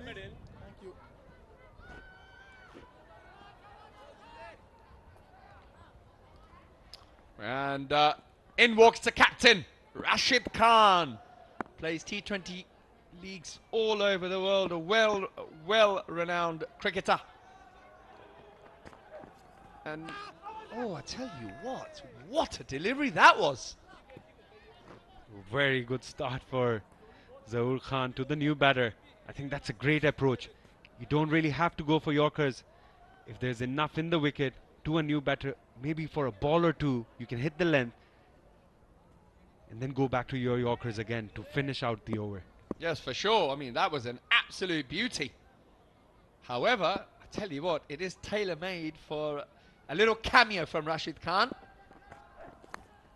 Thank you. And in walks the captain, Rashid Khan. Plays T20 leagues all over the world, a well-renowned cricketer. And, oh, I tell you what a delivery that was. Very good start for Zahoor Khan to the new batter. I think that's a great approach. You don't really have to go for Yorkers. If there's enough in the wicket to a new batter, maybe for a ball or two, you can hit the length and then go back to your Yorkers again to finish out the over. Yes, for sure. I mean, that was an absolute beauty. However, I tell you what, it is tailor-made for a little cameo from Rashid Khan.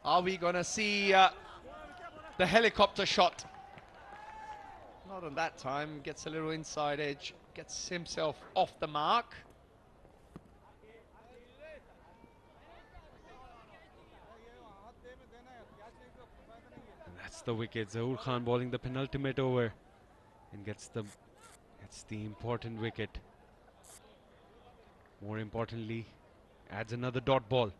Are we going to see the helicopter shot? Not on that time. Gets a little inside edge, gets himself off the mark. And that's the wicket. Zahoor Khan bowling the penultimate over and gets the important wicket. More importantly, adds another dot ball,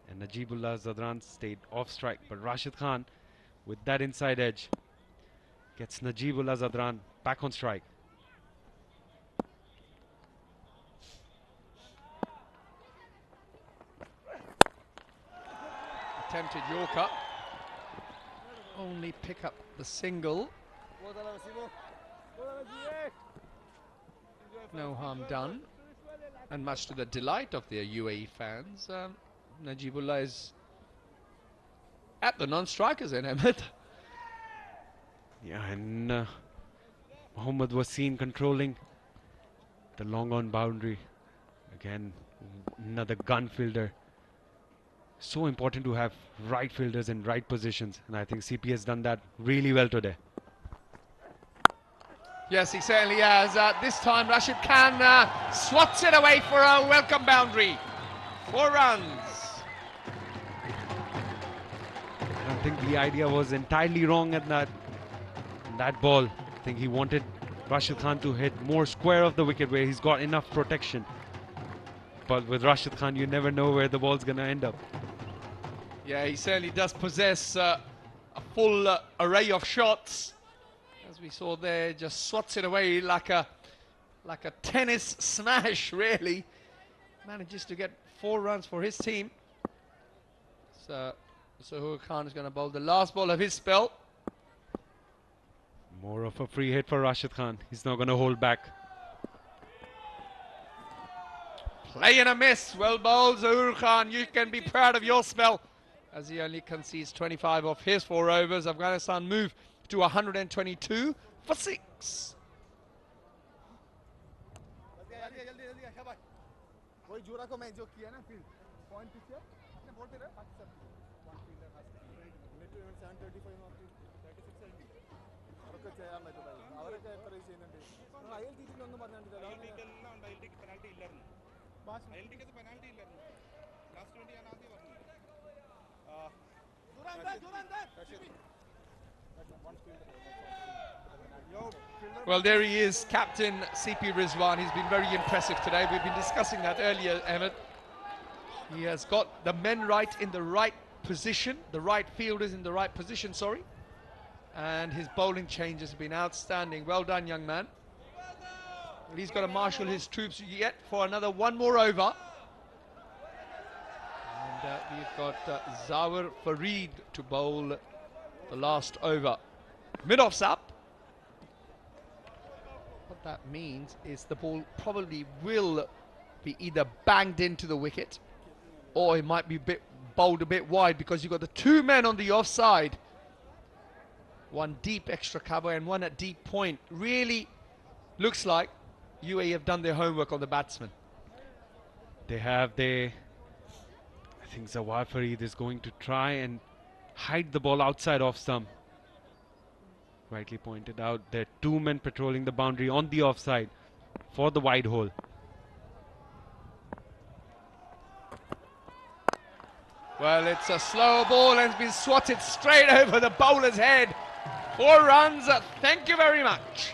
and Najibullah Zadran stayed off strike, but Rashid Khan with that inside edge gets Najibullah Zadran back on strike. Attempted Yorker. Only pick up the single. No harm done. And much to the delight of the UAE fans, Najibullah is at the non-strikers in Ahmed. Yeah, and Mohammad was seen controlling the long on boundary. Again, another gun fielder. So important to have right fielders in right positions, and I think CP has done that really well today. Yes, he certainly has. This time Rashid Khan swats it away for a welcome boundary. 4 runs. I don't think the idea was entirely wrong at that ball. I think he wanted Rashid Khan to hit more square of the wicket where he's got enough protection. But with Rashid Khan, you never know where the ball's going to end up. Yeah, he certainly does possess a full array of shots. As we saw there, just swats it away like a tennis smash, really. Manages to get 4 runs for his team. So Zahoor Khan is going to bowl the last ball of his spell. More of a free hit for Rashid Khan. He's not going to hold back. Play and a miss. Well bowled, Zahoor Khan. You can be proud of your spell, as he only concedes 25 of his 4 overs. Afghanistan move to 122 for 6. Well, there he is, Captain CP Rizwan. He's been very impressive today. We've been discussing that earlier, Ahmed. He has got the men right in the right position. The right field is in the right position, sorry. And his bowling changes have been outstanding. Well done, young man. Well, he's got to marshal his troops yet for another one more over. And we've got Zawar Fareed to bowl the last over. Mid-off's up. What that means is the ball probably will be either banged into the wicket or it might be bowled a bit wide, because you've got the two men on the offside. One deep extra cover and one at deep point. Really looks like UAE have done their homework on the batsman. They have. I think Zawar Fareed is going to try and hide the ball outside off stump. Rightly pointed out, there are two men patrolling the boundary on the offside for the wide hole. Well, it's a slow ball and it's been swatted straight over the bowler's head. 4 runs, thank you very much.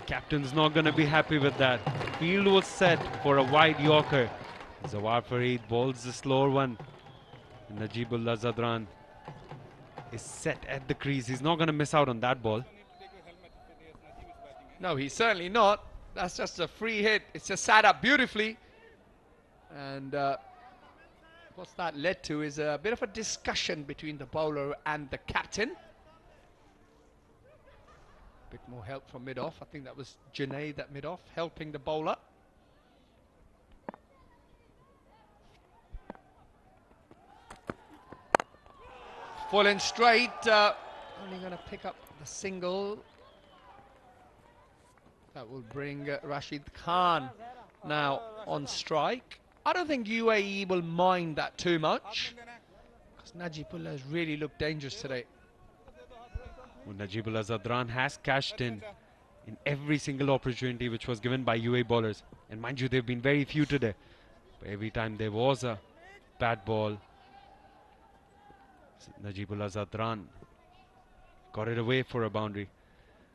Captain's not going to be happy with that. Field was set for a wide Yorker. Zawar Fareed bowls the slower one. Najibullah Zadran is set at the crease. He's not going to miss out on that ball. No, he's certainly not. That's just a free hit. It's just sat up beautifully. And what's that led to is a bit of a discussion between the bowler and the captain. Bit more help from mid-off. I think that was Junaid at mid-off helping the bowler. Full and straight. Only going to pick up the single. That will bring Rashid Khan now on strike. I don't think UAE will mind that too much, because Najibullah has really looked dangerous today. Well, Najibullah Zadran has cashed in every single opportunity which was given by UAE bowlers. And mind you, they've been very few today. But every time there was a bad ball, Najibullah Zadran got it away for a boundary.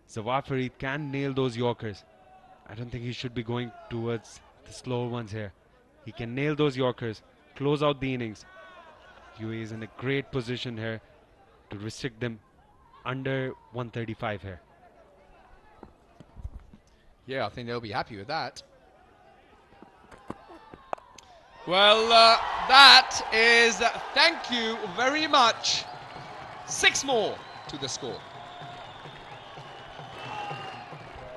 Zawar Fareed can nail those Yorkers. I don't think he should be going towards the slower ones here. He can nail those Yorkers, close out the innings. UAE is in a great position here to restrict them under 135 here. Yeah, I think they'll be happy with that. Well, that is, thank you very much. 6 more to the score.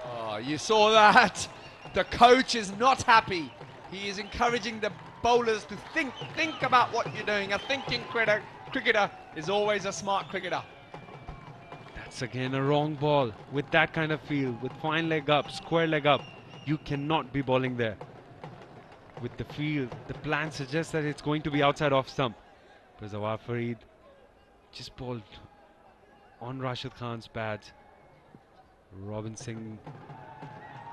Oh, you saw that. The coach is not happy. He is encouraging the bowlers to think about what you're doing. A thinking cricketer is always a smart cricketer. That's again a wrong ball. With that kind of field, with fine leg up, square leg up, you cannot be bowling there. With the field, the plan suggests that it's going to be outside off stump. But Zawar Fareed just bowled on Rashid Khan's bat. Robin Singh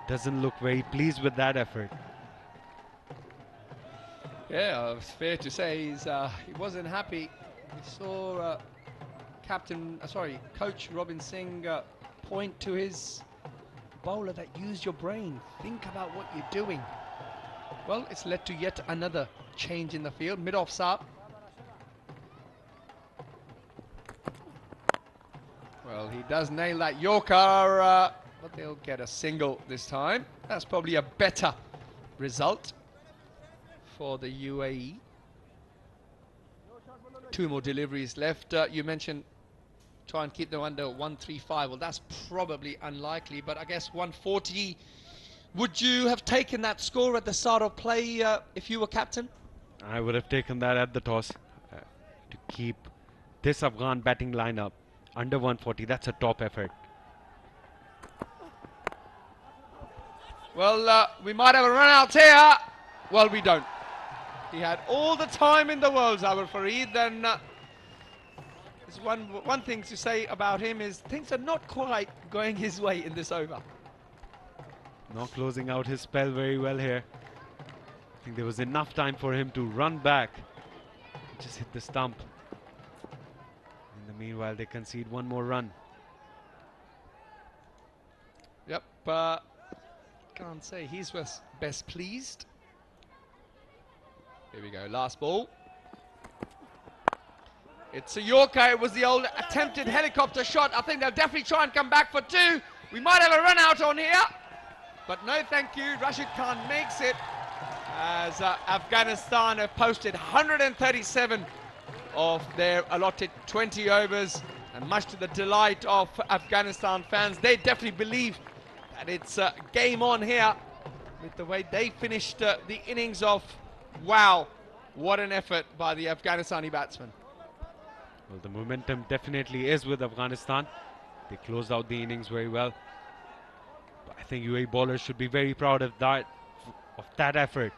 doesn't look very pleased with that effort. Yeah, it's fair to say he wasn't happy. We saw Coach Robin Singh point to his bowler that use your brain. Think about what you're doing. Well, it's led to yet another change in the field. Mid-off's up. Well, he does nail that Yorker, but they'll get a single this time. That's probably a better result for the UAE. 2 more deliveries left. You mentioned try and keep them under 135. Well, that's probably unlikely, but I guess 140. Would you have taken that score at the start of play if you were captain? I would have taken that at the toss to keep this Afghan batting lineup under 140. That's a top effort. Well, we might have a run out here. Well, we don't. He had all the time in the world, Zawar Fareed. Then there's one thing to say about him is things are not quite going his way in this over. Not closing out his spell very well here. I think there was enough time for him to run back. Just hit the stump. In the meanwhile, they concede 1 more run. Yep, can't say he's best pleased. Here we go, last ball. It's a Yorker. It was the old attempted helicopter shot. I think they'll definitely try and come back for two. We might have a run out on here. But no thank you. Rashid Khan makes it as Afghanistan have posted 137 of their allotted 20 overs. And much to the delight of Afghanistan fans, they definitely believe that it's game on here with the way they finished the innings off. Wow, what an effort by the Afghanistani batsmen. Well, the momentum definitely is with Afghanistan. They closed out the innings very well. But I think UAE bowlers should be very proud of that effort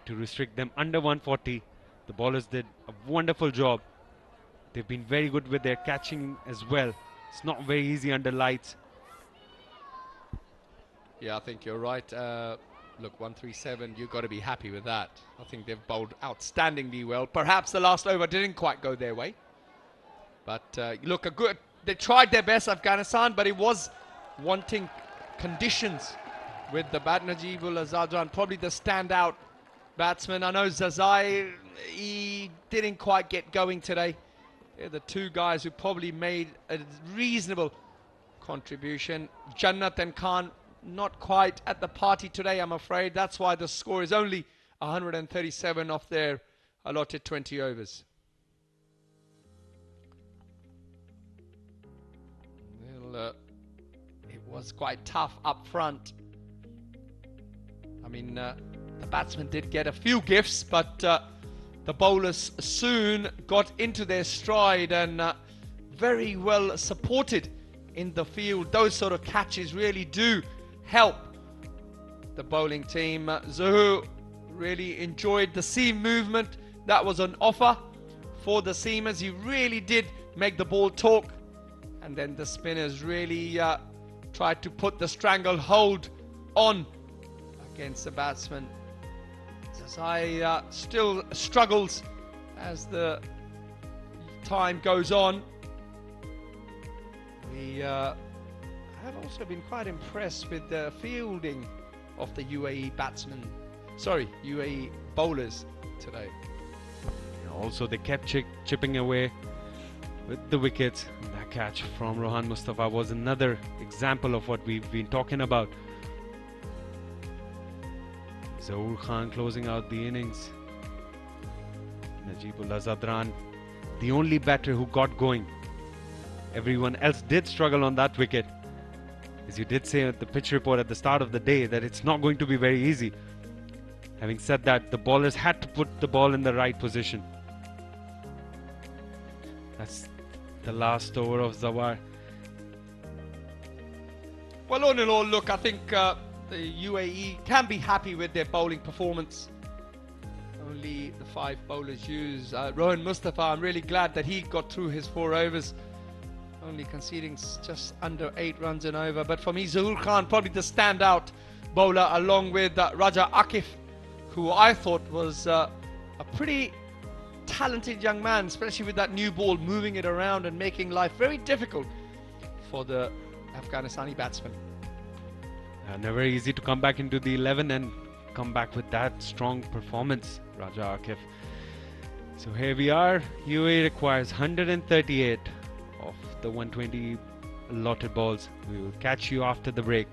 to restrict them under 140. The bowlers did a wonderful job. They've been very good with their catching as well. It's not very easy under lights. Yeah, I think you're right. Look, 137, you've got to be happy with that. I think they've bowled outstandingly well. Perhaps the last over didn't quite go their way. But look, they tried their best, Afghanistan, but it was wanting conditions with the bat. Najibullah Zadran, probably the standout batsman. I know Zazai, he didn't quite get going today. They're the two guys who probably made a reasonable contribution. Jannat and Khan not quite at the party today, I'm afraid. That's why the score is only 137 of their allotted 20 overs. Well, it was quite tough up front. I mean, the batsmen did get a few gifts, but the bowlers soon got into their stride and very well supported in the field. Those sort of catches really do help the bowling team. Zahu really enjoyed the seam movement that was on offer for the seamers. He really did make the ball talk, and then the spinners really tried to put the stranglehold on against the batsman. Zazai still struggles as the time goes on. We have also been quite impressed with the fielding of the UAE batsmen, UAE bowlers today. Also, they kept chipping away with the wickets. That catch from Rohan Mustafa was another example of what we've been talking about. Zahoor Khan closing out the innings. Najibullah Zadran, the only batter who got going. Everyone else did struggle on that wicket. As you did say at the pitch report at the start of the day, that it's not going to be very easy. Having said that, the bowlers had to put the ball in the right position. That's the last over of Zawar. Well, all in all, look, I think the UAE can be happy with their bowling performance. Only the 5 bowlers used. Rohan Mustafa, I'm really glad that he got through his 4 overs. Only conceding just under 8 runs and over. But for me, Zahoor Khan, probably the standout bowler, along with Raja Akif, who I thought was a pretty talented young man, especially with that new ball, moving it around and making life very difficult for the Afghanistani batsmen. Never easy to come back into the 11 and come back with that strong performance, Raja Akif. So here we are. UAE requires 138 of the 120 allotted balls. We will catch you after the break.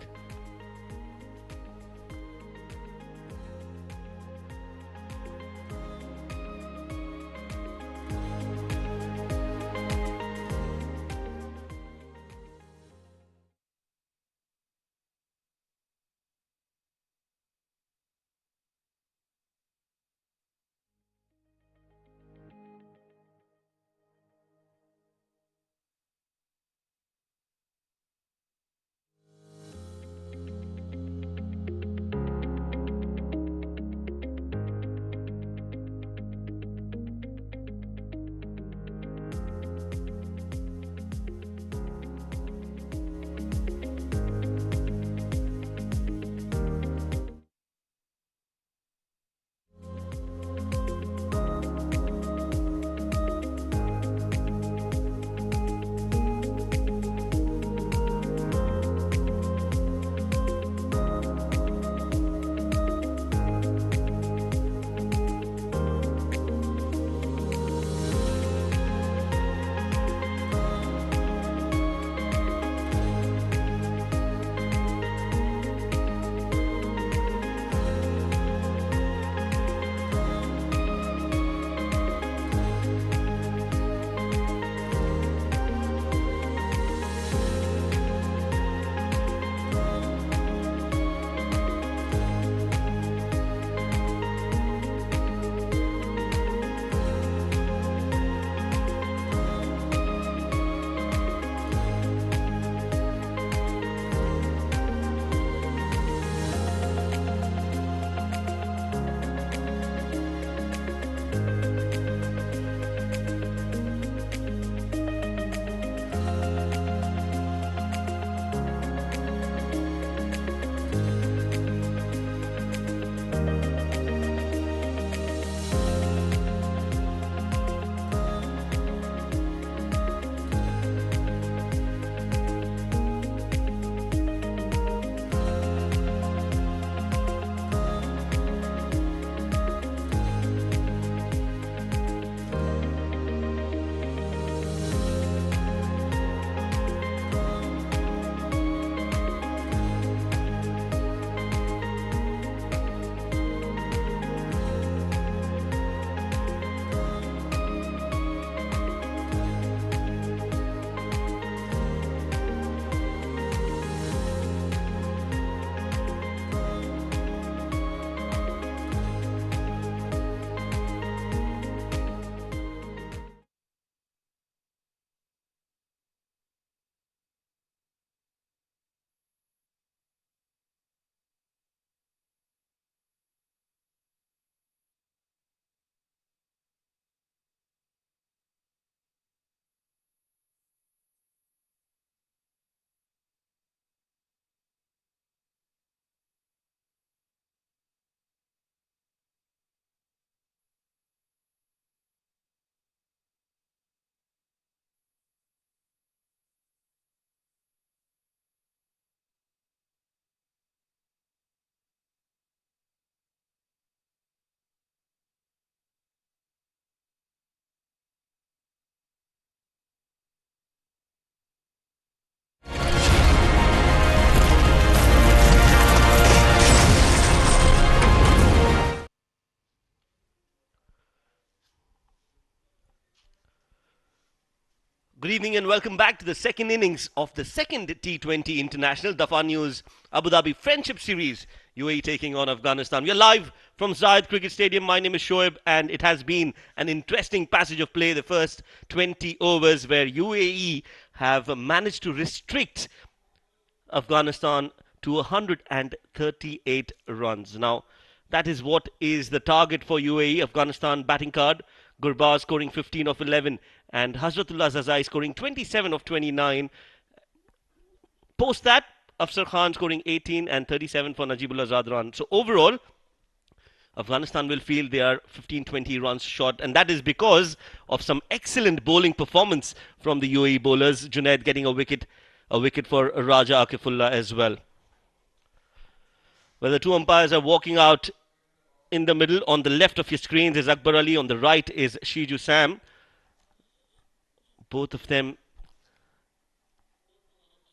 Good evening and welcome back to the second innings of the second T20 International Dafa News Abu Dhabi Friendship Series. UAE taking on Afghanistan. We are live from Zayed Cricket Stadium. My name is Shoaib and it has been an interesting passage of play. The first 20 overs where UAE have managed to restrict Afghanistan to 138 runs. Now, that is what is the target for UAE. Afghanistan batting card. Gurbaz scoring 15 of 11 and Hazratullah Zazai scoring 27 of 29. Post that, Afsar Khan scoring 18 and 37 for Najibullah Zadran. So overall, Afghanistan will feel they are 15-20 runs short, and that is because of some excellent bowling performance from the UAE bowlers. Junaid getting a wicket for Raja Akifullah as well. Well, the two umpires are walking out in the middle. On the left of your screens is Akbar Ali, on the right is Shiju Sam. Both of them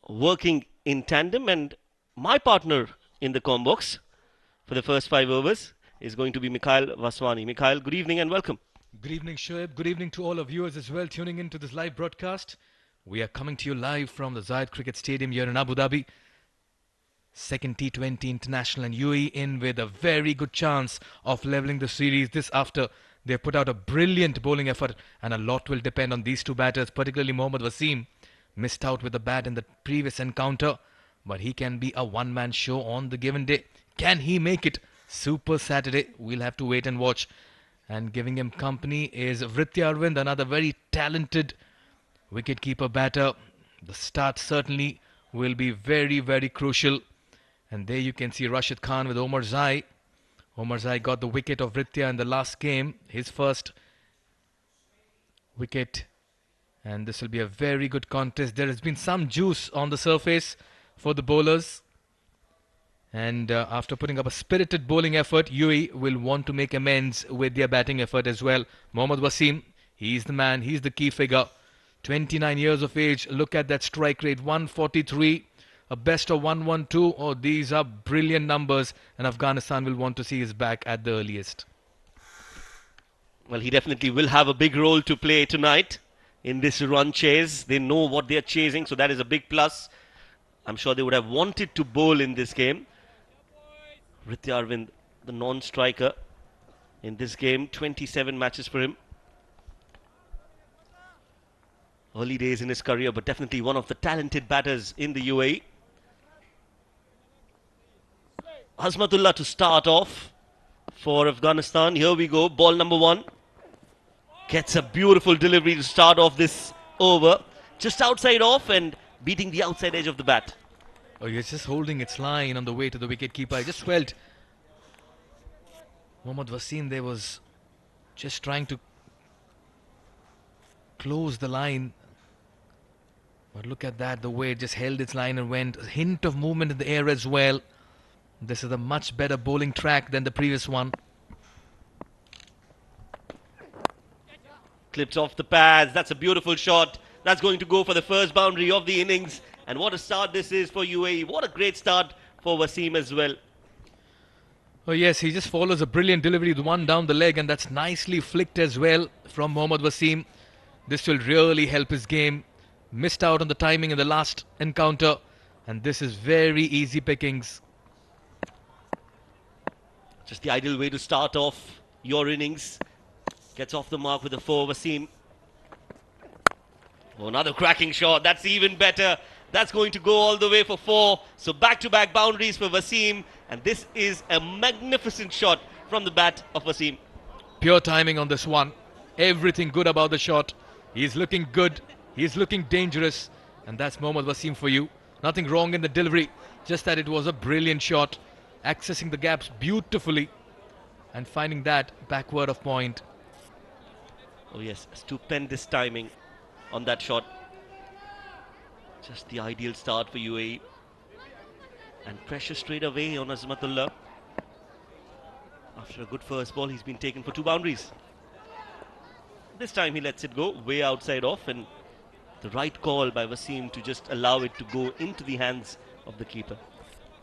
working in tandem, and my partner in the comm box for the first 5 overs is going to be Mikhail Vaswani. Mikhail, good evening and welcome. Good evening, Shoaib. Good evening to all of viewers as well tuning into this live broadcast. We are coming to you live from the Zayed Cricket Stadium here in Abu Dhabi. Second T20 International, and UAE in with a very good chance of leveling the series. This after they put out a brilliant bowling effort, and a lot will depend on these two batters, particularly Mohammad Wasim. Missed out with the bat in the previous encounter, but he can be a one-man show on the given day. Can he make it Super Saturday? We'll have to wait and watch. And giving him company is Vritya Arvind, another very talented wicketkeeper batter. The start certainly will be very, very crucial. And there you can see Rashid Khan with Omar Zai. Omar Zai got the wicket of Vritya in the last game, his first wicket. And this will be a very good contest. There has been some juice on the surface for the bowlers. And after putting up a spirited bowling effort, UAE will want to make amends with their batting effort as well. Mohammad Wasim, he's the man, he's the key figure. 29 years of age, look at that strike rate, 143. A best of 112. Oh, these are brilliant numbers, and Afghanistan will want to see his back at the earliest. Well, he definitely will have a big role to play tonight in this run chase. They know what they are chasing, so that is a big plus. I'm sure they would have wanted to bowl in this game. Vritya Arvind, the non-striker in this game, 27 matches for him. Early days in his career, but definitely one of the talented batters in the UAE. Azmatullah to start off for Afghanistan. Here we go. Ball number 1. Gets a beautiful delivery to start off this over. Just outside off and beating the outside edge of the bat. Oh, he's just holding its line on the way to the wicketkeeper. I just felt Mohammad Wasim there was just trying to close the line. But look at that, the way it just held its line and went. A hint of movement in the air as well. This is a much better bowling track than the previous one. Clips off the pads. That's a beautiful shot. That's going to go for the first boundary of the innings. And what a start this is for UAE. What a great start for Wasim as well. Oh yes, he just follows a brilliant delivery with one down the leg, and that's nicely flicked as well from Mohammad Wasim. This will really help his game. Missed out on the timing in the last encounter, and this is very easy pickings. Just the ideal way to start off your innings. Gets off the mark with a 4, Wasim. Oh, another cracking shot. That's even better. That's going to go all the way for 4. So back-to-back boundaries for Wasim. And this is a magnificent shot from the bat of Wasim. Pure timing on this one. Everything good about the shot. He's looking good. He's looking dangerous. And that's Mohammad Wasim for you. Nothing wrong in the delivery. Just that it was a brilliant shot. Accessing the gaps beautifully. And finding that backward of point. Oh yes, stupendous timing on that shot. Just the ideal start for UAE. And pressure straight away on Azmatullah. After a good first ball, he's been taken for 2 boundaries. This time he lets it go way outside off, and the right call by Wasim to just allow it to go into the hands of the keeper.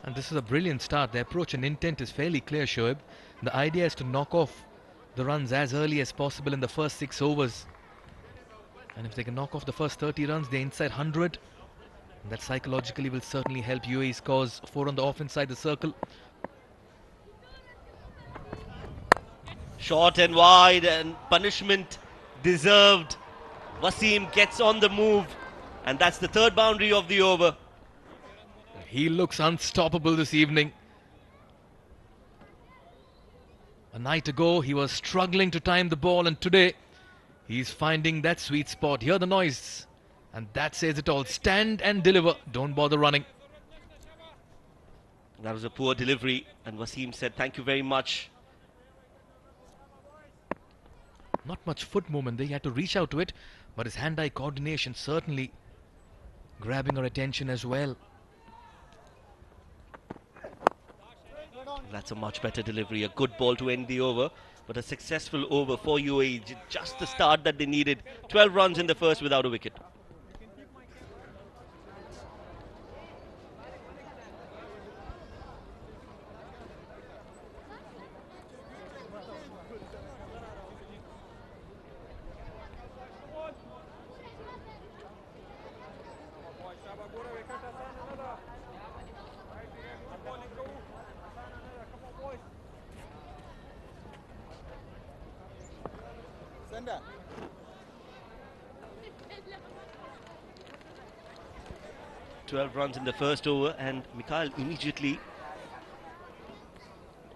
And this is a brilliant start. The approach and intent is fairly clear, Shoaib. The idea is to knock off the runs as early as possible in the first 6 overs. And if they can knock off the first 30 runs, they're inside 100. That psychologically will certainly help UAE scores 4 on the offense side the circle. Short and wide, and punishment deserved. Wasim gets on the move, and that's the third boundary of the over. He looks unstoppable this evening. A night ago, he was struggling to time the ball, and today, he's finding that sweet spot. Hear the noise, and that says it all. Stand and deliver. Don't bother running. That was a poor delivery, and Wasim said, "Thank you very much." Not much foot movement there. He had to reach out to it, but his hand-eye coordination certainly grabbing our attention as well. That's a much better delivery. A good ball to end the over, but a successful over for UAE. Just the start that they needed. 12 runs in the first without a wicket. Sender. 12 runs in the first over, and Mikhail, immediately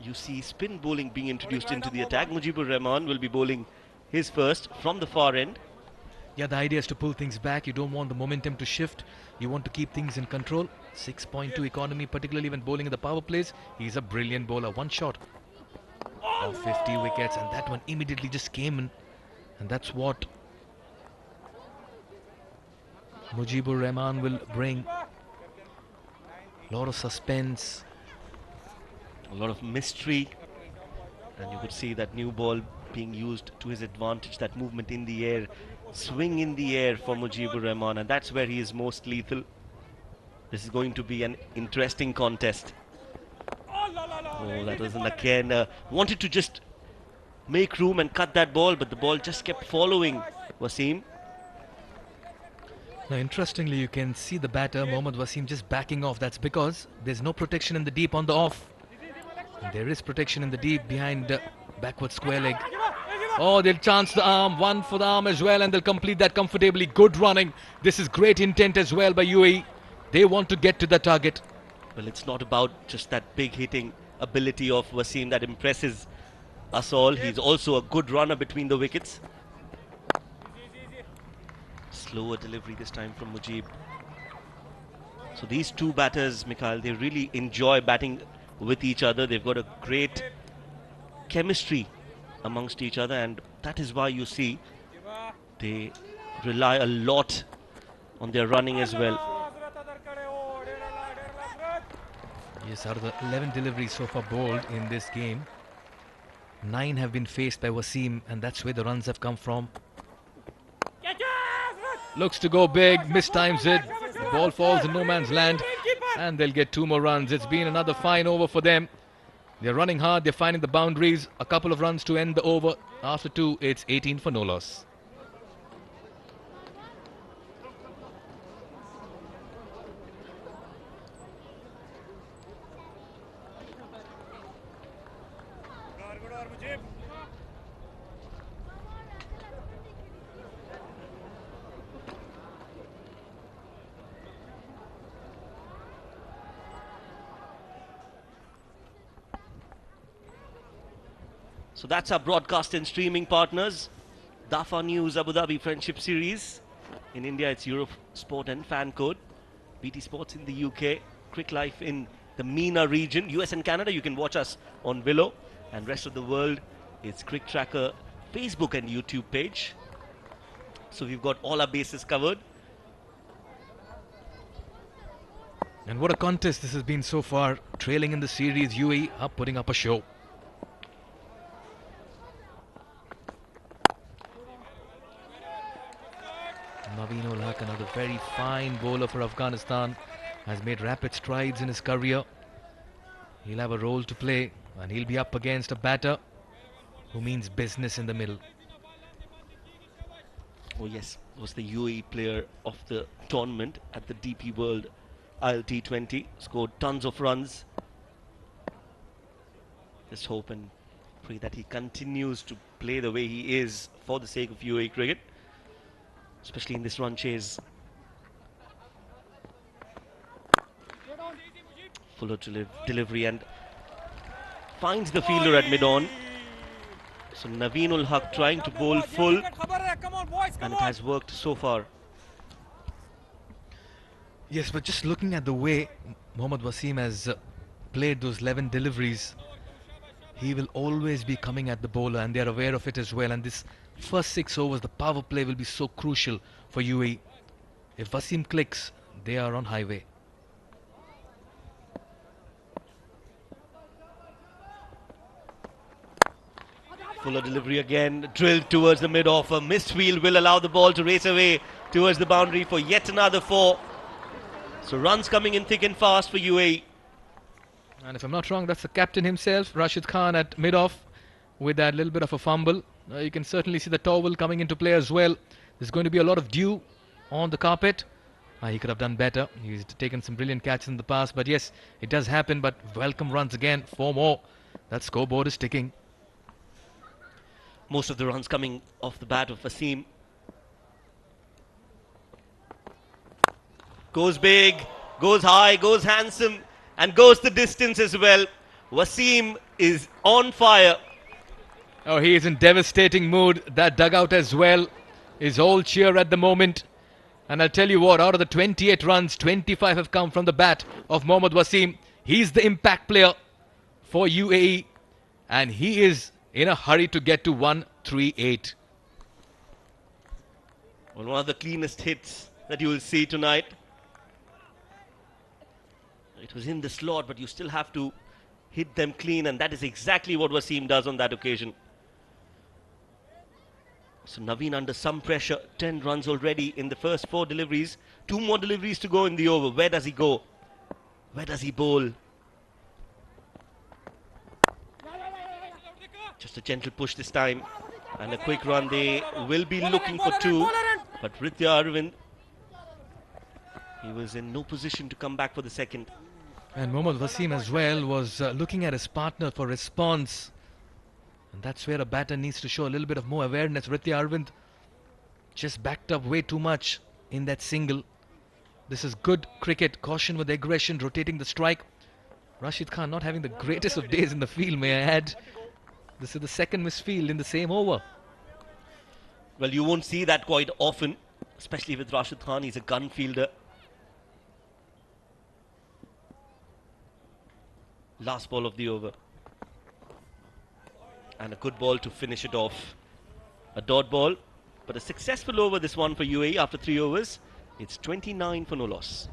you see spin bowling being introduced into the attack. Mujibur Rahman will be bowling his first from the far end. Yeah, the idea is to pull things back. You don't want the momentum to shift. You want to keep things in control. 6.2 economy, particularly when bowling in the power plays. He's a brilliant bowler. One shot of 50 wickets, and that one immediately just came in. And that's what Mujibur Rahman will bring. A lot of suspense. A lot of mystery. And you could see that new ball being used to his advantage. That movement in the air, swing in the air for Mujibur Rahman. And that's where he is most lethal. This is going to be an interesting contest. Oh, that was an again. Wanted to just make room and cut that ball, but the ball just kept following Wasim. Now, interestingly, you can see the batter, Mohammad Wasim, just backing off. That's because there's no protection in the deep on the off. And there is protection in the deep behind backward square leg. Oh, they'll chance the arm. One for the arm as well, and they'll complete that comfortably. Good running. This is great intent as well by UAE. They want to get to the target. Well, it's not about just that big hitting ability of Wasim that impresses us all. He's also a good runner between the wickets. Slower delivery this time from Mujib. So these two batters, Mikhail, they really enjoy batting with each other. They've got a great chemistry amongst each other, and that is why you see they rely a lot on their running as well. Yes, out of the 11 deliveries so far bowled in this game, 9 have been faced by Wasim, and that's where the runs have come from. Looks to go big, mistimes it. The ball falls in no man's land, and they'll get 2 more runs. It's been another fine over for them. They're running hard, they're finding the boundaries. A couple of runs to end the over. After 2, it's 18 for no loss. So that's our broadcast and streaming partners. Dafa News Abu Dhabi Friendship Series. In India, it's Europe Sport and Fan Code. BT Sports in the UK. Quick Life in the MENA region. US and Canada, you can watch us on Willow. And rest of the world, it's Crick Tracker Facebook and YouTube page. So we've got all our bases covered. And what a contest this has been so far. Trailing in the series, UAE are putting up a show. Naveen ul Haq, another very fine bowler for Afghanistan, has made rapid strides in his career. He'll have a role to play, and he'll be up against a batter who means business in the middle. Oh yes, was the UAE player of the tournament at the DP World T20. Scored tons of runs. Just hope and pray that he continues to play the way he is for the sake of UAE cricket, especially in this run chase. Fuller delivery and finds the fielder at mid-on. So Naveen ul Haq trying to bowl full, and it has worked so far. Yes, but just looking at the way Mohammad Wasim has played those 11 deliveries, he will always be coming at the bowler, and they are aware of it as well. And this first 6 overs, the power play will be so crucial for UAE. If Wasim clicks, they are on highway. Fuller delivery again, drilled towards the mid-off. A missed field will allow the ball to race away towards the boundary for yet another 4. So runs coming in thick and fast for UAE. And if I'm not wrong, that's the captain himself, Rashid Khan, at mid-off with that little bit of a fumble. You can certainly see the towel coming into play as well. There's going to be a lot of dew on the carpet. He could have done better. He's taken some brilliant catches in the past. But yes, it does happen. But welcome runs again. 4 more. That scoreboard is ticking. Most of the runs coming off the bat of Wasim. Goes big, goes high, goes handsome, and goes the distance as well. Wasim is on fire. Oh, he is in devastating mood. That dugout as well is all cheer at the moment. And I'll tell you what, out of the 28 runs, 25 have come from the bat of Mohammad Wasim. He's the impact player for UAE, and he is in a hurry to get to 138. Well, one of the cleanest hits that you will see tonight. It was in the slot, but you still have to hit them clean, and that is exactly what Wasim does on that occasion. So Naveen under some pressure, 10 runs already in the first 4 deliveries. 2 more deliveries to go in the over. Where does he go? Where does he bowl? Just a gentle push this time and a quick run. They will be looking for 2, but Ritya Arvind, he was in no position to come back for the second. And Mohammad Wasim as well was looking at his partner for response. And that's where a batter needs to show a little bit of more awareness. Ritya Arvind just backed up way too much in that single. This is good cricket. Caution with aggression, rotating the strike. Rashid Khan not having the greatest of days in the field, may I add. This is the second misfield in the same over. Well, you won't see that quite often, especially with Rashid Khan. He's a gun fielder. Last ball of the over. And a good ball to finish it off. A dot ball, but a successful over this one for UAE after 3 overs. It's 29 for no loss.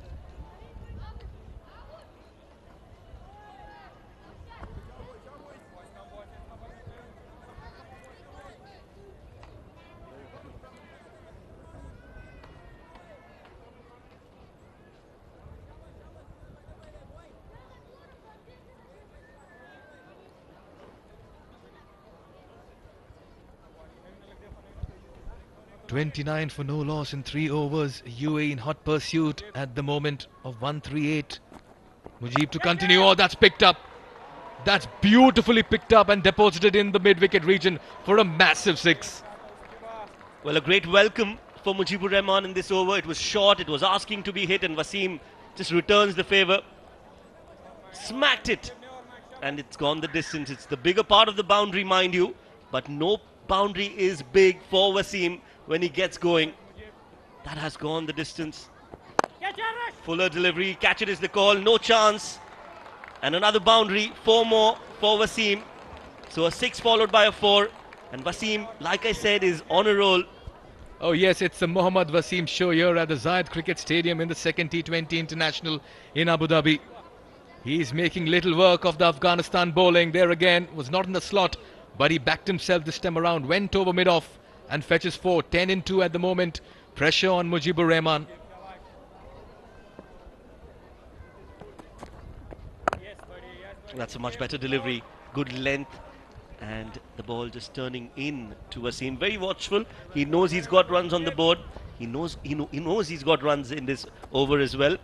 .29 for no loss in 3 overs. UAE in hot pursuit at the moment of 138. Mujib to continue. Oh, that's picked up. That's beautifully picked up and deposited in the mid-wicket region for a massive 6. Well, a great welcome for Mujibur Rahman in this over. It was short, it was asking to be hit, and Wasim just returns the favour. Smacked it, and it's gone the distance. It's the bigger part of the boundary, mind you, but no boundary is big for Wasim when he gets going. That has gone the distance. Fuller delivery, catch it is the call, no chance. And another boundary, 4 more for Wasim. So a 6 followed by a 4. And Wasim, like I said, is on a roll. Oh yes, it's the Mohammad Wasim show here at the Zayed Cricket Stadium in the second T20 International in Abu Dhabi. He's making little work of the Afghanistan bowling. There again, was not in the slot, but he backed himself this time around, went over mid-off and fetches 4. 10 in 2 at the moment. Pressure on Mujibur Rahman. That's a much better delivery. Good length And the ball just turning in to Wasim. Very watchful. He knows he's got runs on the board. He knows he's got runs in this over as well.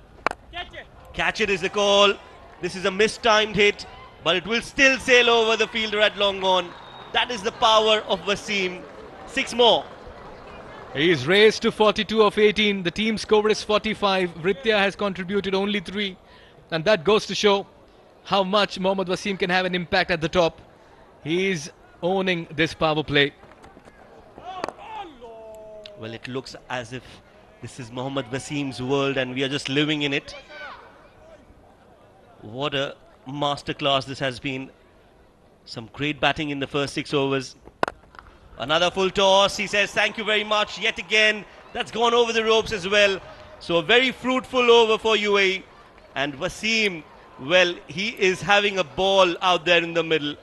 Catch it is the call. This is a mistimed hit, but it will still sail over the fielder at long on. That is the power of Wasim. 6 more. He's raised to 42 of 18. The team score is 45. Ritya has contributed only 3. And that goes to show how much Mohammad Wasim can have an impact at the top. He's owning this power play. Well, it looks as if this is Mohammad Wasim's world and we are just living in it. What a masterclass this has been. Some great batting in the first 6 overs. Another full toss. He says thank you very much yet again. That's gone over the ropes as well. So a very fruitful over for UAE. And Wasim, well, he is having a ball out there in the middle.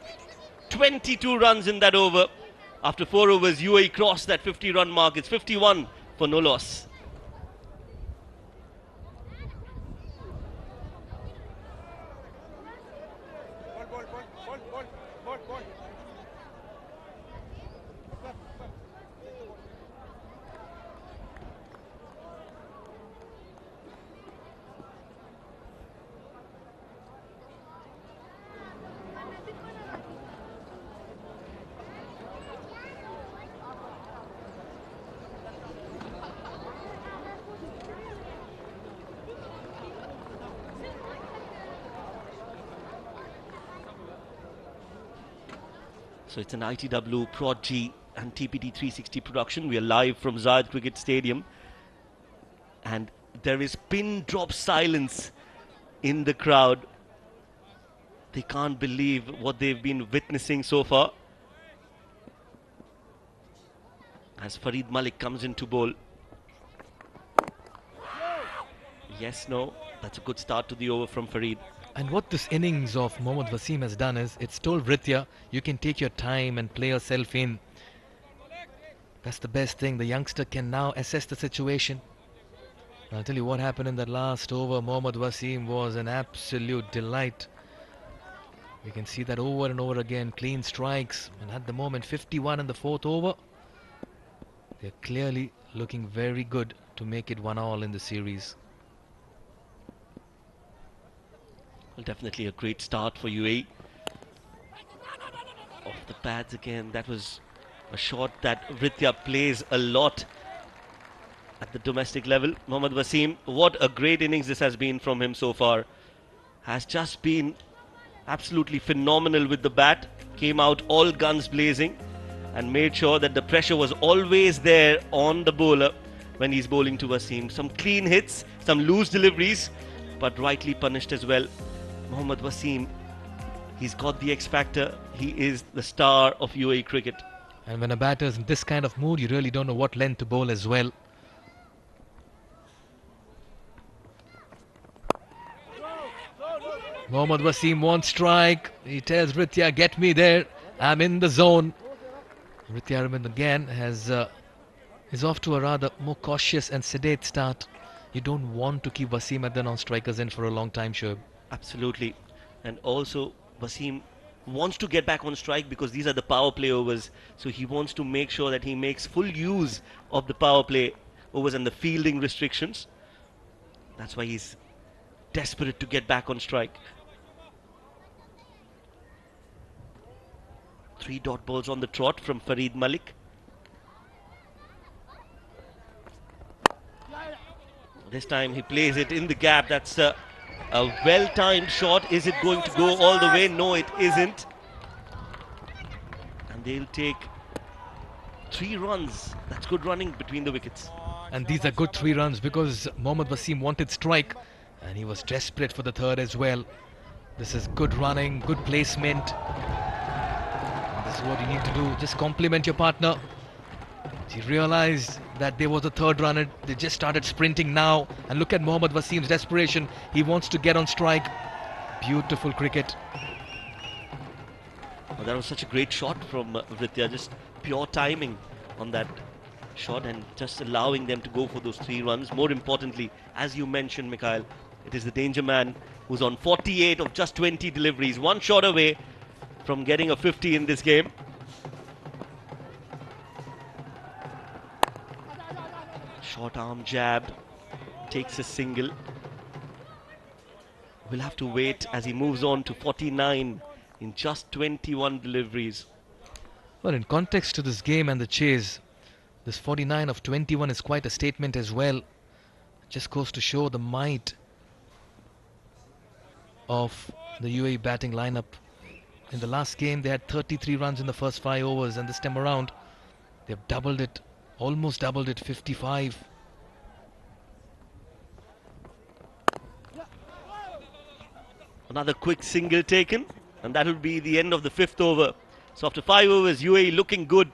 22 runs in that over. After 4 overs, UAE crossed that 50-run mark. It's 51 for no loss. So it's an ITW, Prod G and TPT 360 production. We are live from Zayed Cricket Stadium. And there is pin drop silence in the crowd. They can't believe what they've been witnessing so far. As Farid Malik comes into bowl. Yes, no. That's a good start to the over from Farid. And what this innings of Mohammad Wasim has done is, it's told Ritya, you can take your time and play yourself in. That's the best thing. The youngster can now assess the situation. And I'll tell you what happened in that last over. Mohammad Wasim was an absolute delight. We can see that over and over again. Clean strikes. And at the moment, 51 in the 4th over. They're clearly looking very good to make it 1-all in the series. Well, definitely a great start for UAE. Off the pads again. That was a shot that Ritya plays a lot at the domestic level. Mohammad Wasim, what a great innings this has been from him so far. Has just been absolutely phenomenal with the bat. Came out all guns blazing and made sure that the pressure was always there on the bowler when he's bowling to Wasim. Some clean hits, some loose deliveries, but rightly punished as well. Mohammad Wasim, he's got the X factor. He is the star of UAE cricket. And when a batter's in this kind of mood, you really don't know what length to bowl as well. Mohammad Wasim wants strike. He tells Ritya, get me there. I'm in the zone. Ritya Arvind again is off to a rather more cautious and sedate start. You don't want to keep Wasim at the non-strikers in for a long time, Shoaib. Absolutely. And also Wasim wants to get back on strike because these are the power play overs. So he wants to make sure that he makes full use of the power play overs and the fielding restrictions. That's why he's desperate to get back on strike. 3 dot balls on the trot from Farid Malik. This time he plays it in the gap. That's a well-timed shot. Is it going to go all the way? No, it isn't. And they'll take 3 runs. That's good running between the wickets. And these are good 3 runs because Mohammad Wasim wanted strike and he was desperate for the 3rd as well. This is good running, good placement. And this is what you need to do. Just compliment your partner. He realized that there was a 3rd runner. They just started sprinting now. And look at Mohammad Wasim's desperation. He wants to get on strike. Beautiful cricket. Oh, that was such a great shot from Ritya. Just pure timing on that shot and just allowing them to go for those 3 runs. More importantly, as you mentioned, Mikhail, it is the danger man who's on 48 of just 20 deliveries. 1 shot away from getting a 50 in this game. Short arm jab, takes a single. We'll have to wait as he moves on to 49 in just 21 deliveries. Well, in context to this game and the chase, this 49 of 21 is quite a statement as well. Just goes to show the might of the UAE batting lineup. In the last game, they had 33 runs in the first 5 overs, and this time around, they've doubled it, almost doubled it, 55. Another quick single taken, and that will be the end of the 5th over. So after 5 overs, UAE looking good.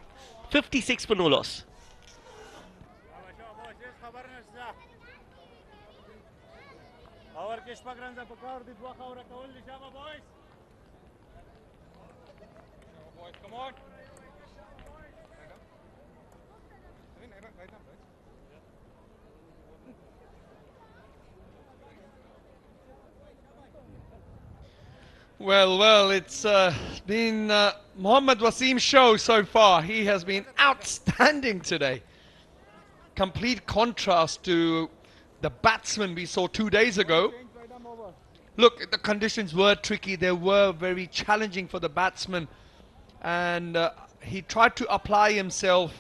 56 for no loss. Come on. Well, it's been Mohammad Wasim's show so far. He has been outstanding today. Complete contrast to the batsman we saw 2 days ago. Look, the conditions were tricky. They were very challenging for the batsman. And he tried to apply himself,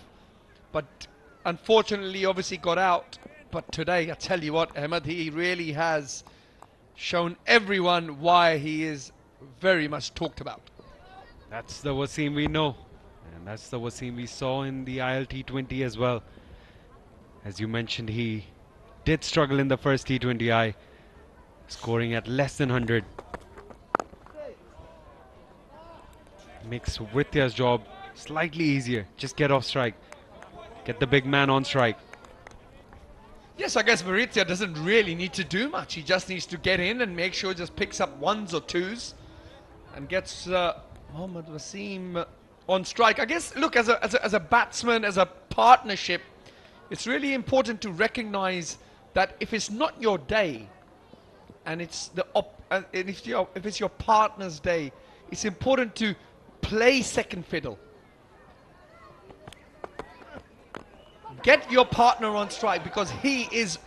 but unfortunately obviously got out. But today, I tell you what, Ahmed, he really has shown everyone why he is very much talked about. That's the Wasim we know, and that's the Wasim we saw in the T20 as well. As you mentioned, he did struggle in the first T20I, scoring at less than 100. Makes Writya's job slightly easier. Just get off strike, get the big man on strike. Yes, I guess Maritya doesn't really need to do much. He just needs to get in and make sure he just picks up 1s or 2s and gets Mohammad Wasim on strike. I guess, look, as a batsman, as a partnership, it's really important to recognize that if it's not your day, and it's if it's your partner's day, it's important to play second fiddle. Get your partner on strike, because he is,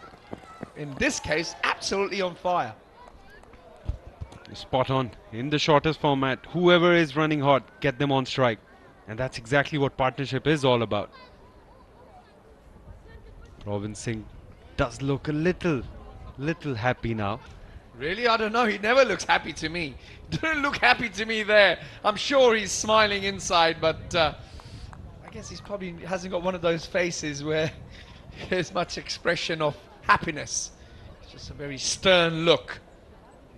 in this case, absolutely on fire. Spot on. In the shortest format, whoever is running hot, get them on strike. And that's exactly what partnership is all about. Robin Singh does look a little happy now. Really? I don't know. He never looks happy to me. Don't look happy to me there. I'm sure he's smiling inside, but I guess he's probably hasn't got one of those faces where there's much expression of happiness. It's just a very stern look.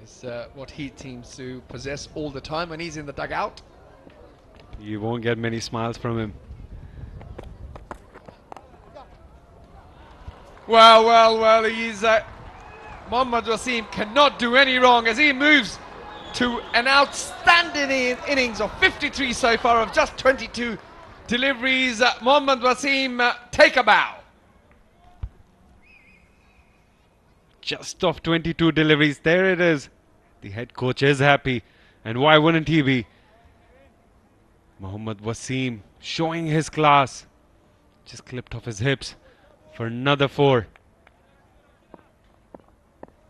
Is what he seems to possess all the time when he's in the dugout. You won't get many smiles from him. Well, he's Mohammad Wasim cannot do any wrong as he moves to an outstanding innings of 53 so far of just 22 deliveries. Mohammad Wasim, take a bow. Just off 22 deliveries, there it is. The head coach is happy, and why wouldn't he be? Mohammad Wasim showing his class. Just clipped off his hips for another 4.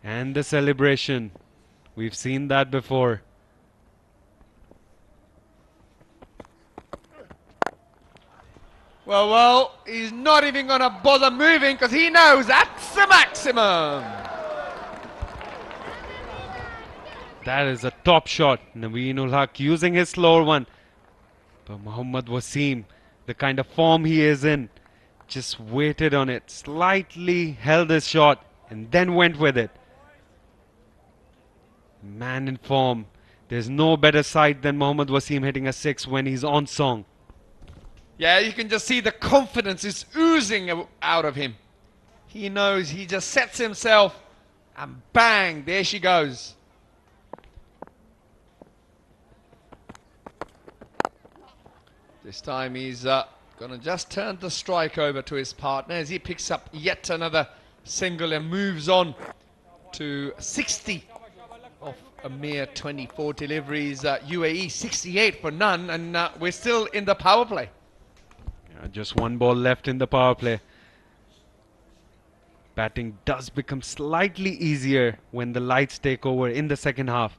And the celebration. We've seen that before. Well, he's not even going to bother moving because he knows that's the maximum. That is a top shot. Naveen ul Haq using his slower one. But Mohammad Wasim, the kind of form he is in, just waited on it, slightly held his shot and then went with it. Man in form. There's no better sight than Mohammad Wasim hitting a 6 when he's on song. Yeah, you can just see the confidence is oozing out of him. He knows, he just sets himself and bang, there she goes. This time he's going to just turn the strike over to his partner as he picks up yet another single and moves on to 60 of a mere 24 deliveries. UAE 68 for none, and we're still in the power play. Yeah, just one ball left in the power play. Batting does become slightly easier when the lights take over in the second half,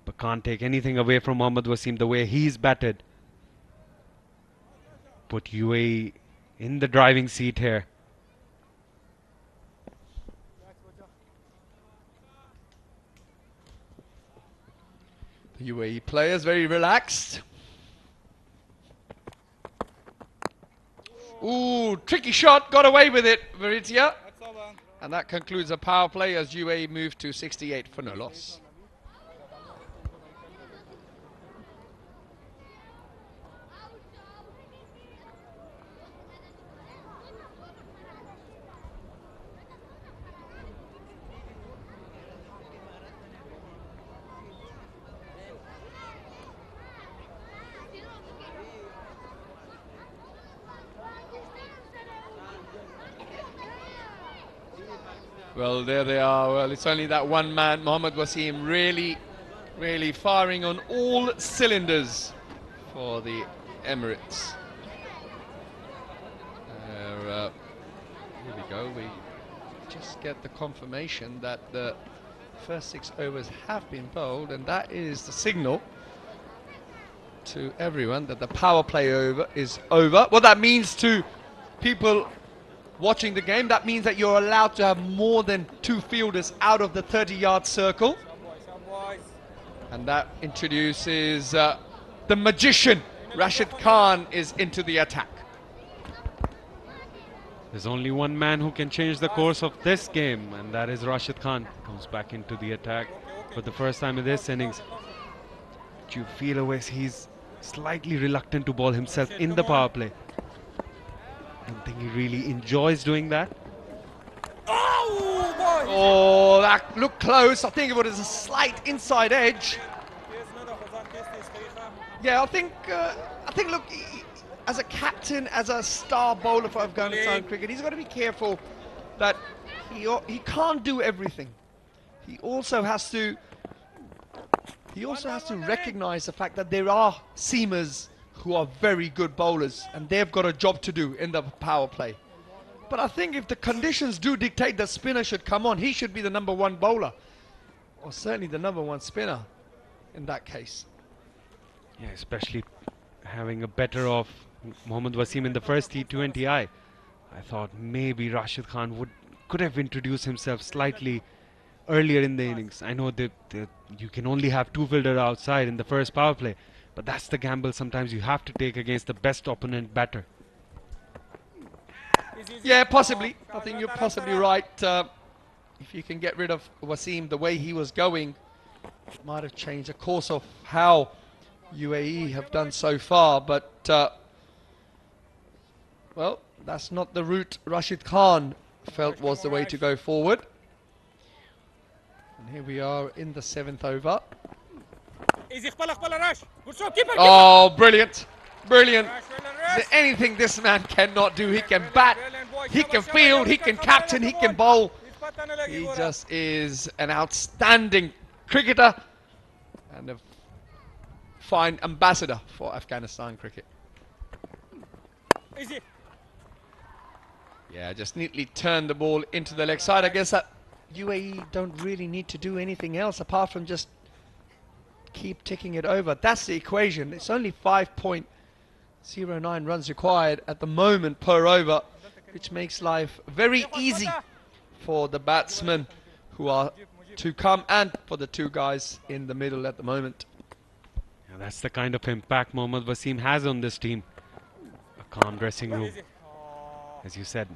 but can't take anything away from Mohammad Wasim the way he's batted. Put UAE in the driving seat here. The UAE players very relaxed. Ooh, tricky shot, got away with it, Veritia. And that concludes the power play as UAE move to 68 for no loss. Well, there they are. Well, it's only that one man, Mohammad Wasim, really firing on all cylinders for the Emirates. Here we go. We just get the confirmation that the first 6 overs have been bowled, and that is the signal to everyone that the power play is over. What that means to people watching the game, that means that you're allowed to have more than 2 fielders out of the 30-yard circle. And that introduces the magician. Rashid Khan is into the attack. There's only one man who can change the course of this game, and that is Rashid Khan. Comes back into the attack for the first time in this innings. But you feel always he's slightly reluctant to bowl himself in the power play. I don't think he really enjoys doing that. Oh, that looked close. I think it was a slight inside edge. Yeah, I think look, as a captain, as a star bowler for Afghanistan cricket, he's got to be careful that he can't do everything. He also has to recognize the fact that there are seamers who are very good bowlers, and they've got a job to do in the power play. But I think if the conditions do dictate that spinner should come on, he should be the #1 bowler, or certainly the #1 spinner in that case. Yeah, especially having a better of Mohammad Wasim in the first T20I. I thought maybe Rashid Khan could have introduced himself slightly earlier in the innings. I know that you can only have 2 fielders outside in the first power play, but that's the gamble sometimes you have to take against the best opponent batter. Yeah, possibly. I think you're possibly right. If you can get rid of Wasim the way he was going, it might have changed the course of how UAE have done so far. But, well, that's not the route Rashid Khan felt was the way to go forward. And here we are in the 7th over. Oh, brilliant. Brilliant. Is there anything this man cannot do? He can bat, he can field, he can captain, he can bowl. He just is an outstanding cricketer and a fine ambassador for Afghanistan cricket. Yeah, just neatly turned the ball into the leg side. I guess that UAE don't really need to do anything else apart from just keep ticking it over. That's the equation. It's only 5.09 runs required at the moment per over, which makes life very easy for the batsmen who are to come and for the 2 guys in the middle at the moment. Yeah, that's the kind of impact Mohammad Wasim has on this team. A calm dressing room. As you said,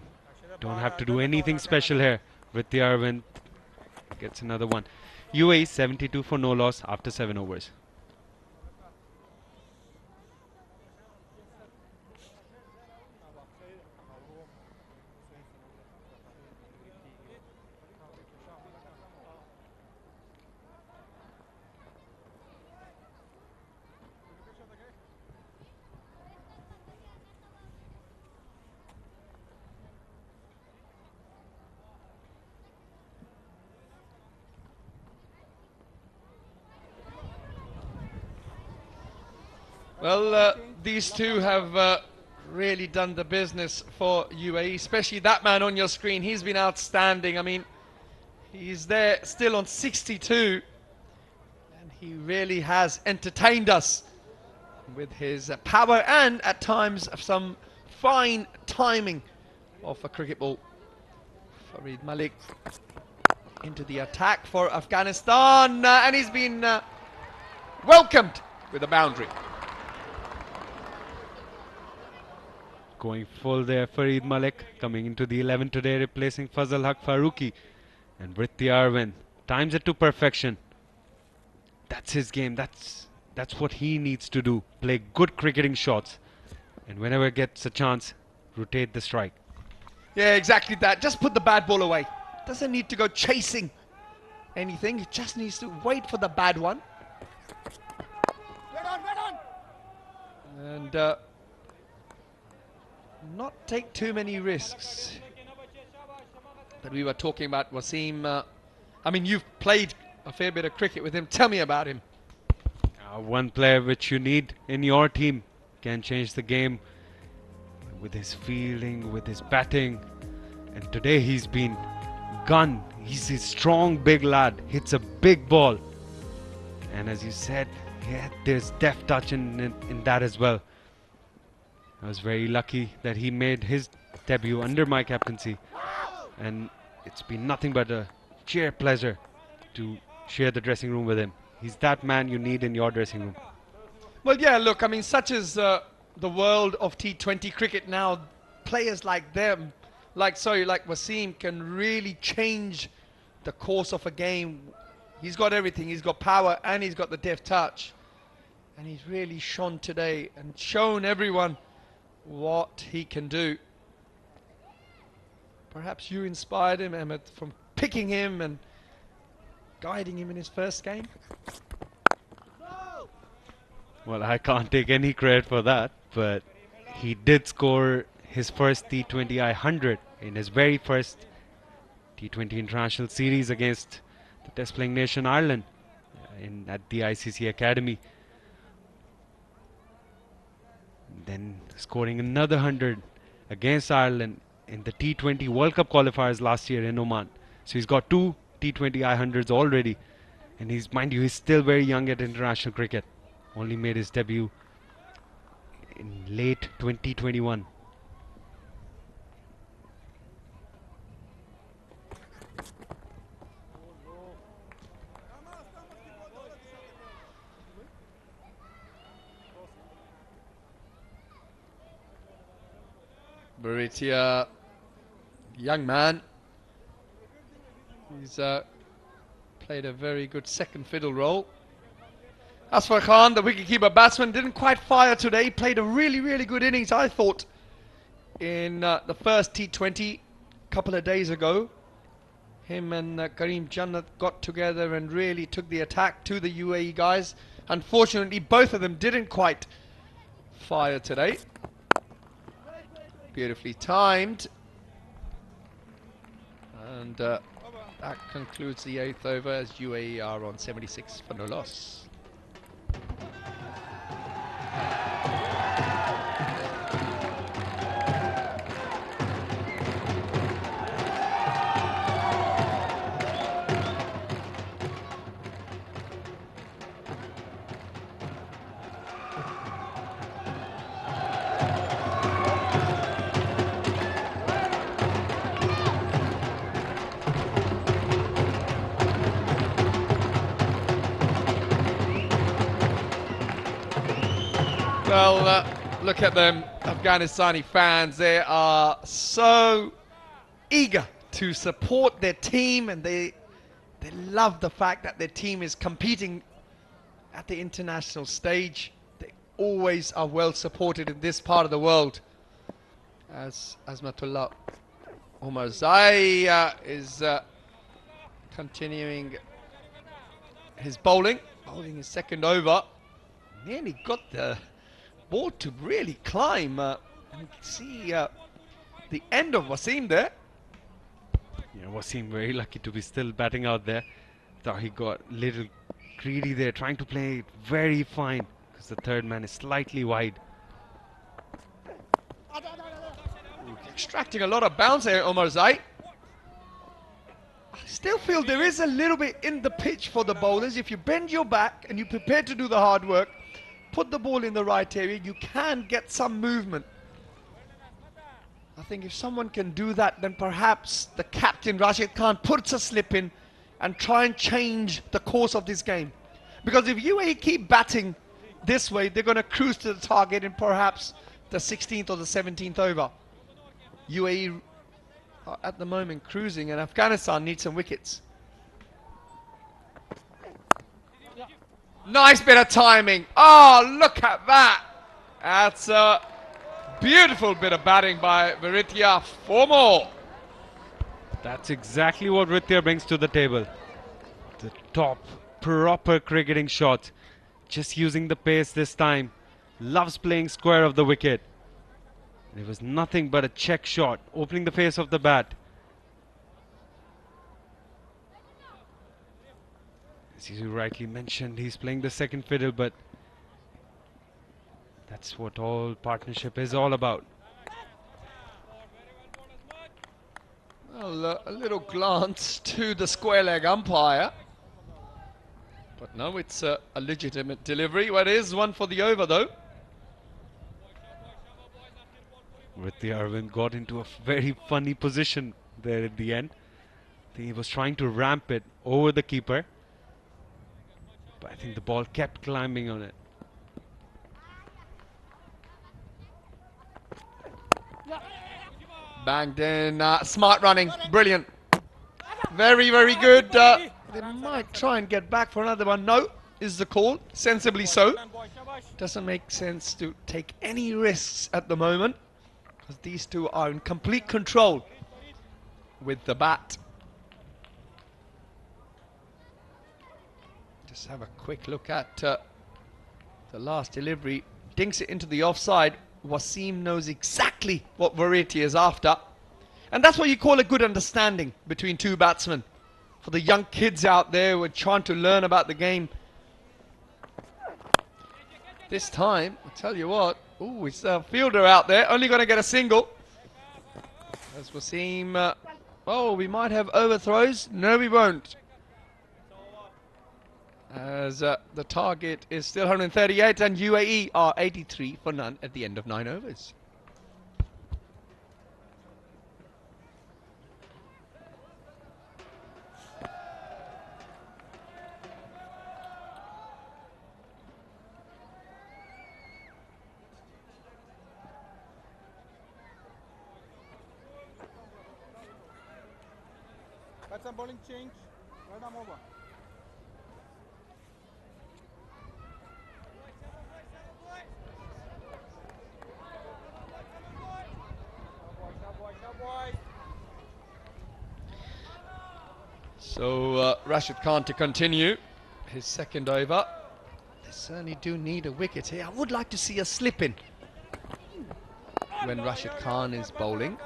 don't have to do anything special here. Ritti Arvind gets another one. UAE 72 for no loss after 7 overs. Well, these two have really done the business for UAE, especially that man on your screen. He's been outstanding. I mean, he's there still on 62, and he really has entertained us with his power and at times some fine timing of a cricket ball. Farid Malik into the attack for Afghanistan, and he's been welcomed with a boundary. Going full there, Farid Malik coming into the 11 today, replacing Fazal Haq Farooqi. And Vritti Arvind times it to perfection. That's his game. That's what he needs to do. Play good cricketing shots. And whenever gets a chance, rotate the strike. Yeah, exactly that. Just put the bad ball away. Doesn't need to go chasing anything. He just needs to wait for the bad one. And not take too many risks. That we were talking about Wasim. I mean, you've played a fair bit of cricket with him. Tell me about him. One player which you need in your team can change the game with his fielding, with his batting. And today he's been gun. He's a strong, big lad. Hits a big ball. And as you said, yeah, there's deft touch in that as well. I was very lucky that he made his debut under my captaincy. And it's been nothing but a sheer pleasure to share the dressing room with him. He's that man you need in your dressing room. Well, yeah, look, I mean, such is the world of T20 cricket now. Players like them, like Wasim, can really change the course of a game. He's got everything. He's got power and he's got the deft touch. And he's really shone today and shown everyone what he can do. Perhaps you inspired him, Ahmed, from picking him and guiding him in his first game? Well, I can't take any credit for that, but he did score his first T20I 100 in his very first T20 International Series against the Test playing nation Ireland at the ICC Academy. Then scoring another 100 against Ireland in the T20 World Cup qualifiers last year in Oman. So he's got two T20I 100s already. And mind you, he's still very young at international cricket. Only made his debut in late 2021. Baritia, young man. He's played a very good second fiddle role. Asfar Khan, the wicketkeeper batsman, didn't quite fire today. He played a really, really good innings, I thought, in the first T20 a couple of days ago. Him and Kareem Jannat got together and really took the attack to the UAE guys. Unfortunately, both of them didn't quite fire today. Beautifully timed. And that concludes the 8th over as UAE are on 76 for no loss. Well, look at them, Afghanistani fans. They are so eager to support their team, and they love the fact that their team is competing at the international stage. They always are well supported in this part of the world. As Azmatullah Omarzai is continuing his bowling his second over. Nearly got the ball to really climb. And you can see the end of Wasim there. Yeah, Wasim very lucky to be still batting out there. Thought he got a little greedy there, trying to play it very fine. because the third man is slightly wide. Extracting a lot of bounce here, Omar Zai. I still feel there is a little bit in the pitch for the bowlers. If you bend your back and you prepare to do the hard work, put the ball in the right area, you can get some movement. I think if someone can do that, then perhaps the captain, Rashid Khan, puts a slip in and try and change the course of this game. Because if UAE keep batting this way, they're going to cruise to the target in perhaps the 16th or the 17th over. UAE are at the moment cruising, and Afghanistan needs some wickets. Nice bit of timing. Oh, look at that. That's a beautiful bit of batting by Varitya. 4 more. That's exactly what Varitya brings to the table. The top, proper cricketing shot. Just using the pace this time. Loves playing square of the wicket. It was nothing but a check shot, opening the face of the bat. As you rightly mentioned, he's playing the second fiddle, but that's what all partnership is all about. Well, a little glance to the square leg umpire. But no, it's a legitimate delivery. Well, it is one for the over, though. Varitya Arvind got into a very funny position there at the end. I think he was trying to ramp it over the keeper, but I think the ball kept climbing on it. Banged in, smart running, brilliant. Very, very good. They might try and get back for another one. No, is the call, sensibly so. Doesn't make sense to take any risks at the moment, because these two are in complete control with the bat. Just have a quick look at the last delivery. Dinks it into the offside. Wasim knows exactly what Varitya is after. And that's what you call a good understanding between two batsmen. For the young kids out there who are trying to learn about the game. This time, I'll tell you what, ooh, it's a fielder out there, only going to get a single. As Wasim, oh, we might have overthrows. No, we won't. As the target is still 138 and UAE are 83 for none at the end of 9 overs. That's a bowling change. Right arm over. So Rashid Khan to continue his second over. They certainly do need a wicket here. I would like to see a slip in when Rashid Khan is bowling.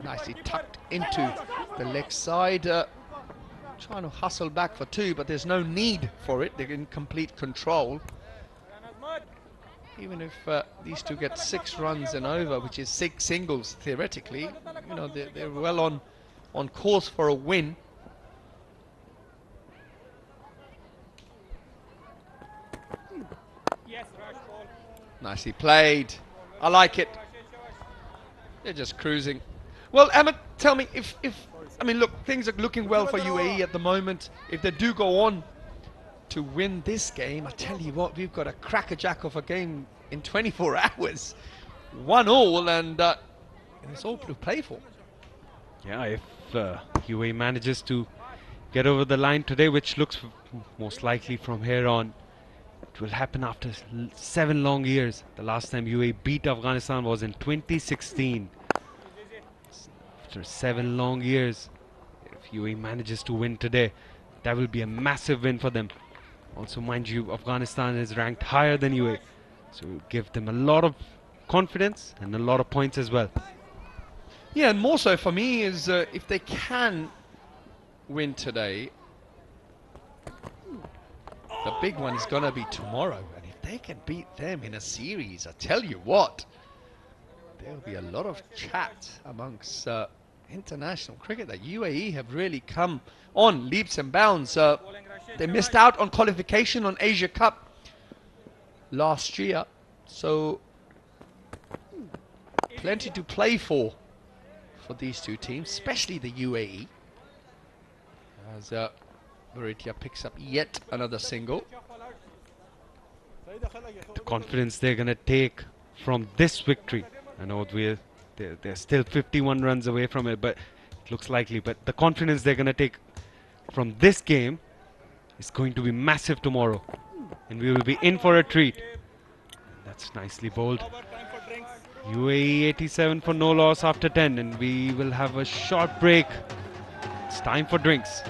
Nicely tucked into the leg side. Trying to hustle back for 2, but there's no need for it. They're in complete control. Even if these two get 6 runs and over, which is 6 singles theoretically, you know, they're well on course for a win. Nicely played. I like it. They're just cruising. Well, Emma, tell me if I mean, look, things are looking well for UAE at the moment. If they do go on to win this game, I tell you what, we've got a crackerjack of a game in 24 hours. 1-1, and it's all to play for. Yeah, if UAE manages to get over the line today, which looks most likely from here on, it will happen after 7 long years. The last time UAE beat Afghanistan was in 2016. After 7 long years, if UAE manages to win today, that will be a massive win for them. Also, mind you, Afghanistan is ranked higher than UAE, so it will give them a lot of confidence and a lot of points as well. Yeah, and more so for me is if they can win today, the big one is going to be tomorrow. And if they can beat them in a series, I tell you what, there'll be a lot of chat amongst international cricket. The UAE have really come on leaps and bounds. They missed out on qualification on Asia Cup last year, so plenty to play for these two teams, especially the UAE, as Baritia picks up yet another single. The confidence they're going to take from this victory. I know they're still 51 runs away from it, but it looks likely. But the confidence they're going to take from this game is going to be massive tomorrow, and we will be in for a treat. That's nicely bowled. UAE 87 for no loss after 10, and we will have a short break. It's time for drinks.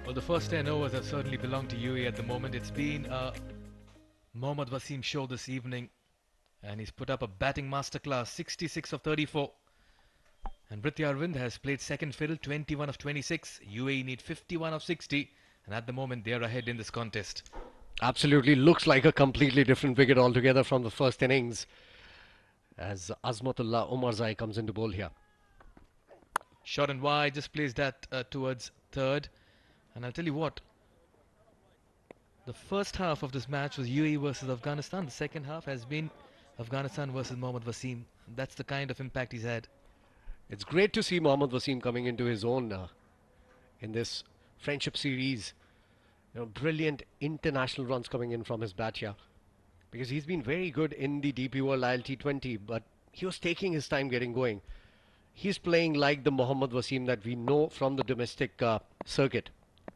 Well, the first 10 overs have certainly belonged to UAE at the moment. It's been Mohammad Wasim show this evening, and he's put up a batting masterclass, 66 of 34. And Britya Arvind has played second fiddle, 21 of 26. UAE need 51 of 60, and at the moment they are ahead in this contest. Absolutely, looks like a completely different wicket altogether from the first innings, as Azmatullah Omarzai comes into bowl here. Short and wide, just plays that towards third. And I'll tell you what, the first half of this match was UAE versus Afghanistan. The second half has been Afghanistan versus Mohammad Wasim. That's the kind of impact he's had. It's great to see Mohammad Wasim coming into his own in this friendship series. You know, brilliant international runs coming in from his bat here, because he's been very good in the DP World T20, but he was taking his time getting going. He's playing like the Mohammad Wasim that we know from the domestic circuit.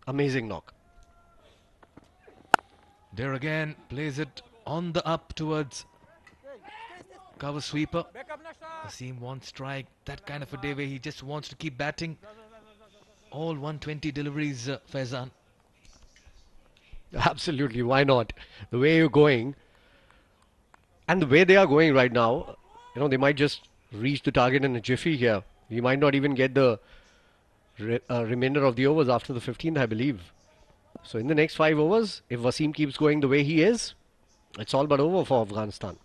Amazing knock. There again, plays it on the up towards cover sweeper. Wasim wants strike. That kind of a day where he just wants to keep batting. All 120 deliveries, Faizan. Absolutely, why not? The way you're going, and the way they are going right now, you know, they might just reach the target in a jiffy here. You might not even get the remainder of the overs after the 15th, I believe. So in the next 5 overs, if Wasim keeps going the way he is, it's all but over for Afghanistan.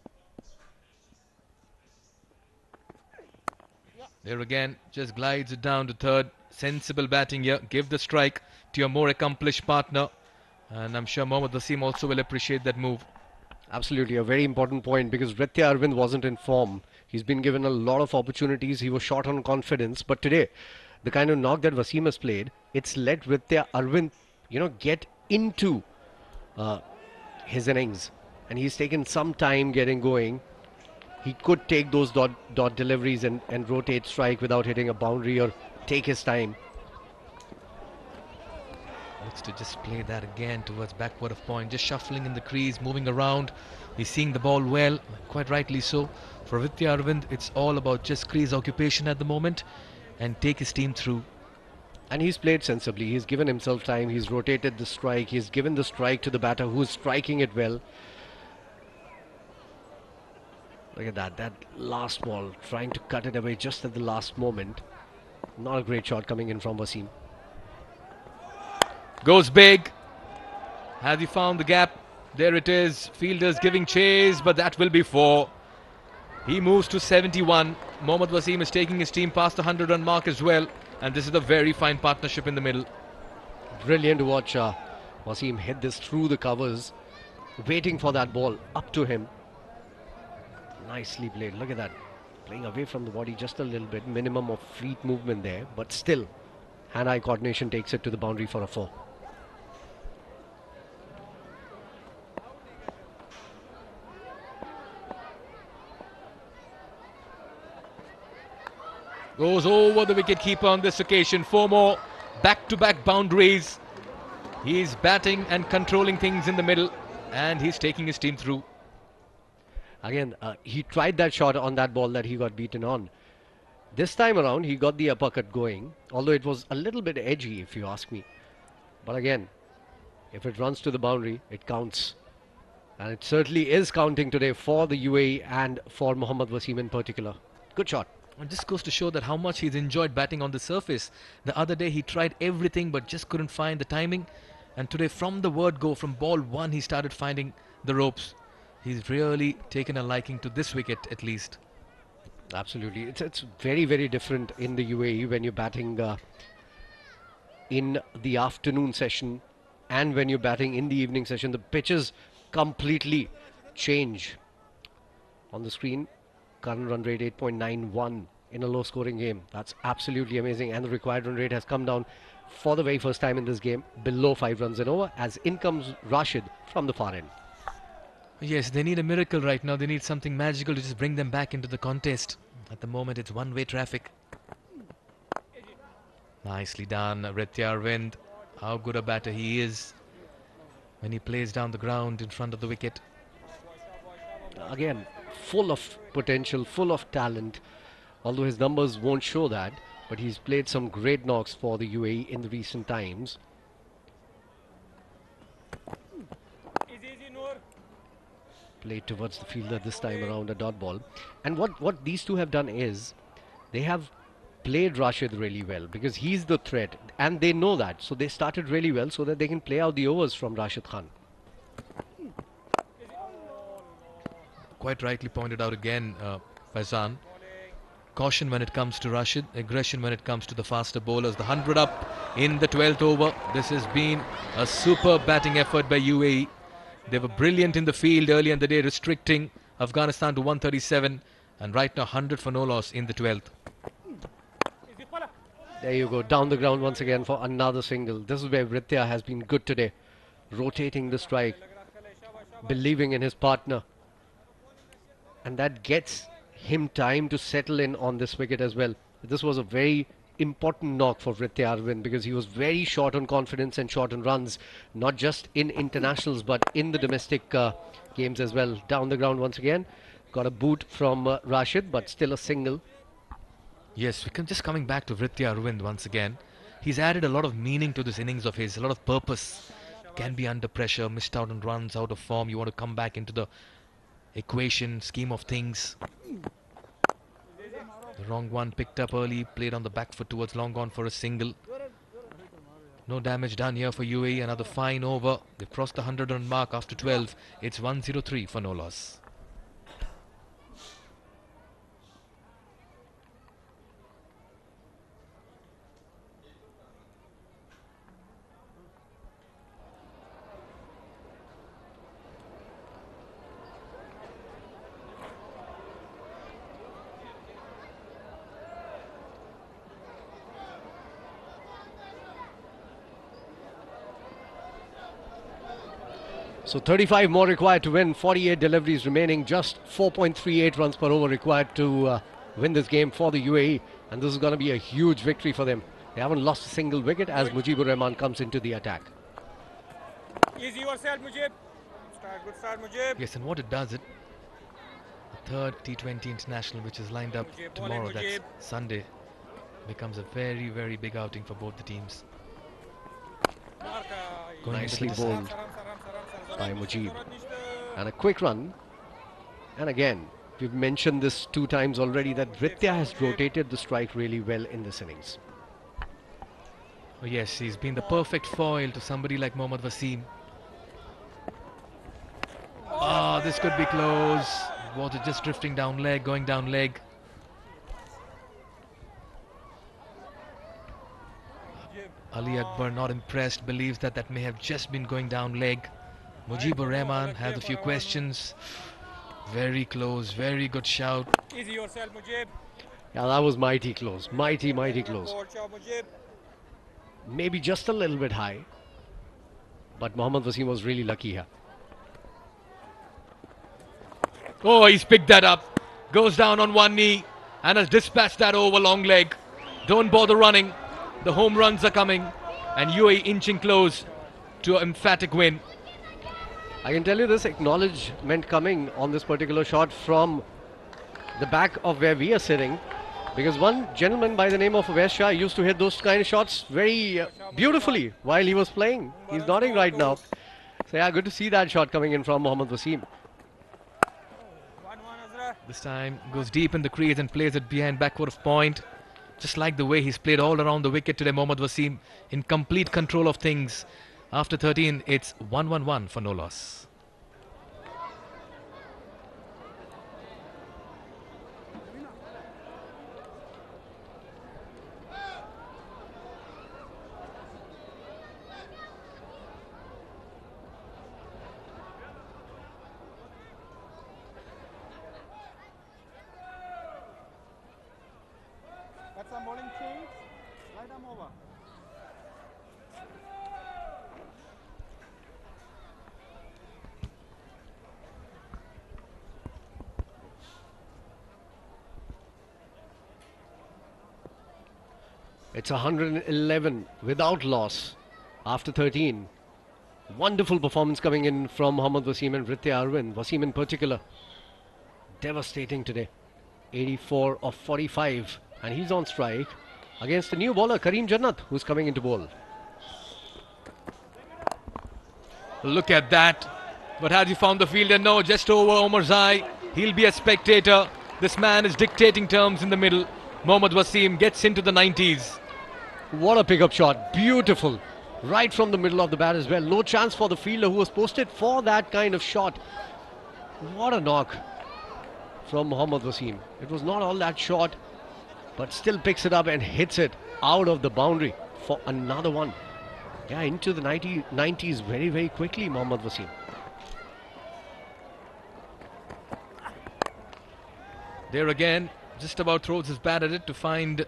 There again, just glides it down to third. Sensible batting here. Give the strike to your more accomplished partner. And I'm sure Mohammad Wasim also will appreciate that move. Absolutely, a very important point, because Ritya Arvind wasn't in form. He's been given a lot of opportunities. He was short on confidence. But today, the kind of knock that Wasim has played, it's let Ritya Arvind, get into his innings. And he's taken some time getting going. He could take those dot deliveries and rotate strike without hitting a boundary, or take his time. Looks to just play that again towards backward of point, just shuffling in the crease, moving around. He's seeing the ball well, quite rightly so. For Vidya Arvind, it's all about just crease occupation at the moment and take his team through. And he's played sensibly. He's given himself time. He's rotated the strike. He's given the strike to the batter who's striking it well. Look at that last ball, trying to cut it away just at the last moment. Not a great shot coming in from Wasim. Goes big. Has he found the gap? There it is. Fielders giving chase, but that will be 4. He moves to 71. Mohammad Wasim is taking his team past the 100-run mark as well. And this is a very fine partnership in the middle. Brilliant to watch Wasim hit this through the covers, waiting for that ball up to him. Nicely played. Look at that. Playing away from the body just a little bit. Minimum of feet movement there. But still, hand-eye coordination takes it to the boundary for a 4. Goes over the wicket-keeper on this occasion. 4 more back-to-back boundaries. He's batting and controlling things in the middle. And he's taking his team through. Again, he tried that shot on that ball that he got beaten on. This time around, he got the uppercut going, although it was a little bit edgy, if you ask me. But again, if it runs to the boundary, it counts. And it certainly is counting today for the UAE and for Mohammad Wasim in particular. Good shot. And this goes to show that how much he's enjoyed batting on the surface. The other day, he tried everything but just couldn't find the timing. And today, from the word go, from ball 1, he started finding the ropes. He's really taken a liking to this wicket, at least. Absolutely. It's very, very different in the UAE when you're batting in the afternoon session and when you're batting in the evening session. The pitches completely change. On the screen, current run rate 8.91 in a low-scoring game. That's absolutely amazing. And the required run rate has come down for the very first time in this game, below 5 runs and over, as in comes Rashid from the far end. Yes, they need a miracle right now. They need something magical to just bring them back into the contest. At the moment, it's one-way traffic. Nicely done, Ritya Arvind. How good a batter he is when he plays down the ground in front of the wicket. Again, full of potential, full of talent. Although his numbers won't show that, but he's played some great knocks for the UAE in the recent times. Played towards the fielder this time around, a dot ball. And what these two have done is they have played Rashid really well, because he's the threat and they know that. So they started really well so that they can play out the overs from Rashid Khan. Quite rightly pointed out again, Faizan. Caution when it comes to Rashid, aggression when it comes to the faster bowlers. The 100 up in the 12th over. This has been a superb batting effort by UAE. They were brilliant in the field early in the day, restricting Afghanistan to 137. And right now, 100 for no loss in the 12th. There you go, down the ground once again for another single. This is where Ritya has been good today. Rotating the strike, believing in his partner. And that gets him time to settle in on this wicket as well. This was a very important knock for Ritya Arvind, because he was very short on confidence and short on runs, not just in internationals but in the domestic games as well. Down the ground once again, got a boot from Rashid, but still a single. Yes, just coming back to Ritya Arvind once again. He's added a lot of meaning to this innings of his, a lot of purpose. Can be under pressure, missed out on runs, out of form. You want to come back into the equation, scheme of things. The wrong one picked up early, played on the back foot towards long on for a single. No damage done here for UAE. Another fine over. They've crossed the 100-run mark after 12. It's 103 for no loss. So 35 more required to win, 48 deliveries remaining, just 4.38 runs per over required to win this game for the UAE. And this is going to be a huge victory for them. They haven't lost a single wicket as Mujibur Rahman comes into the attack. Easy yourself, Mujib. Good start, Mujib. Yes, and what it does, the third T20 international which is lined up tomorrow, that's Sunday, becomes a very, very big outing for both the teams. Nicely bowled by Mujib. And a quick run. And again, we've mentioned this 2 times already that Ritya has rotated the strike really well in this innings. Oh yes, he's been the perfect foil to somebody like Mohammad Wasim. Ah, this could be close. Was it just drifting down leg, going down leg? Ali Akbar not impressed, believes that that may have just been going down leg. Mujibur Rahman has a few questions. Very close, very good shout. Easy yourself, Mujib. Yeah, that was mighty close. Mighty, mighty close. Maybe just a little bit high. But Mohammad Wasim was really lucky here. Oh, he's picked that up. Goes down on one knee and has dispatched that over long leg. Don't bother running. The home runs are coming. And UAE inching close to an emphatic win. I can tell you this acknowledgement coming on this particular shot from the back of where we are sitting, because one gentleman by the name of Avais Shah used to hit those kind of shots very beautifully while he was playing. He's nodding right now. So yeah, good to see that shot coming in from Mohammad Wasim. This time goes deep in the crease and plays it behind backward of point. Just like the way he's played all around the wicket today, Mohammad Wasim in complete control of things. After 13, it's 1-1-1 for no loss. That's some bowling change. Right arm over. It's 111 without loss after 13. Wonderful performance coming in from Mohammad Wasim and Ritya Arvind. Wasim in particular, devastating today. 84 of 45, and he's on strike against the new bowler Kareem Jannat, who's coming into bowl. Look at that. But has he found the fielder? No, just over Omar Zai. He'll be a spectator. This man is dictating terms in the middle. Mohammad Wasim gets into the 90s. What a pickup shot. Beautiful. Right from the middle of the bat as well. No chance for the fielder who was posted for that kind of shot. What a knock from Mohammad Wasim. It was not all that short, but still picks it up and hits it out of the boundary for another one. Yeah, into the 90s very, very quickly, Mohammad Wasim. There again, just about throws his bat at it to find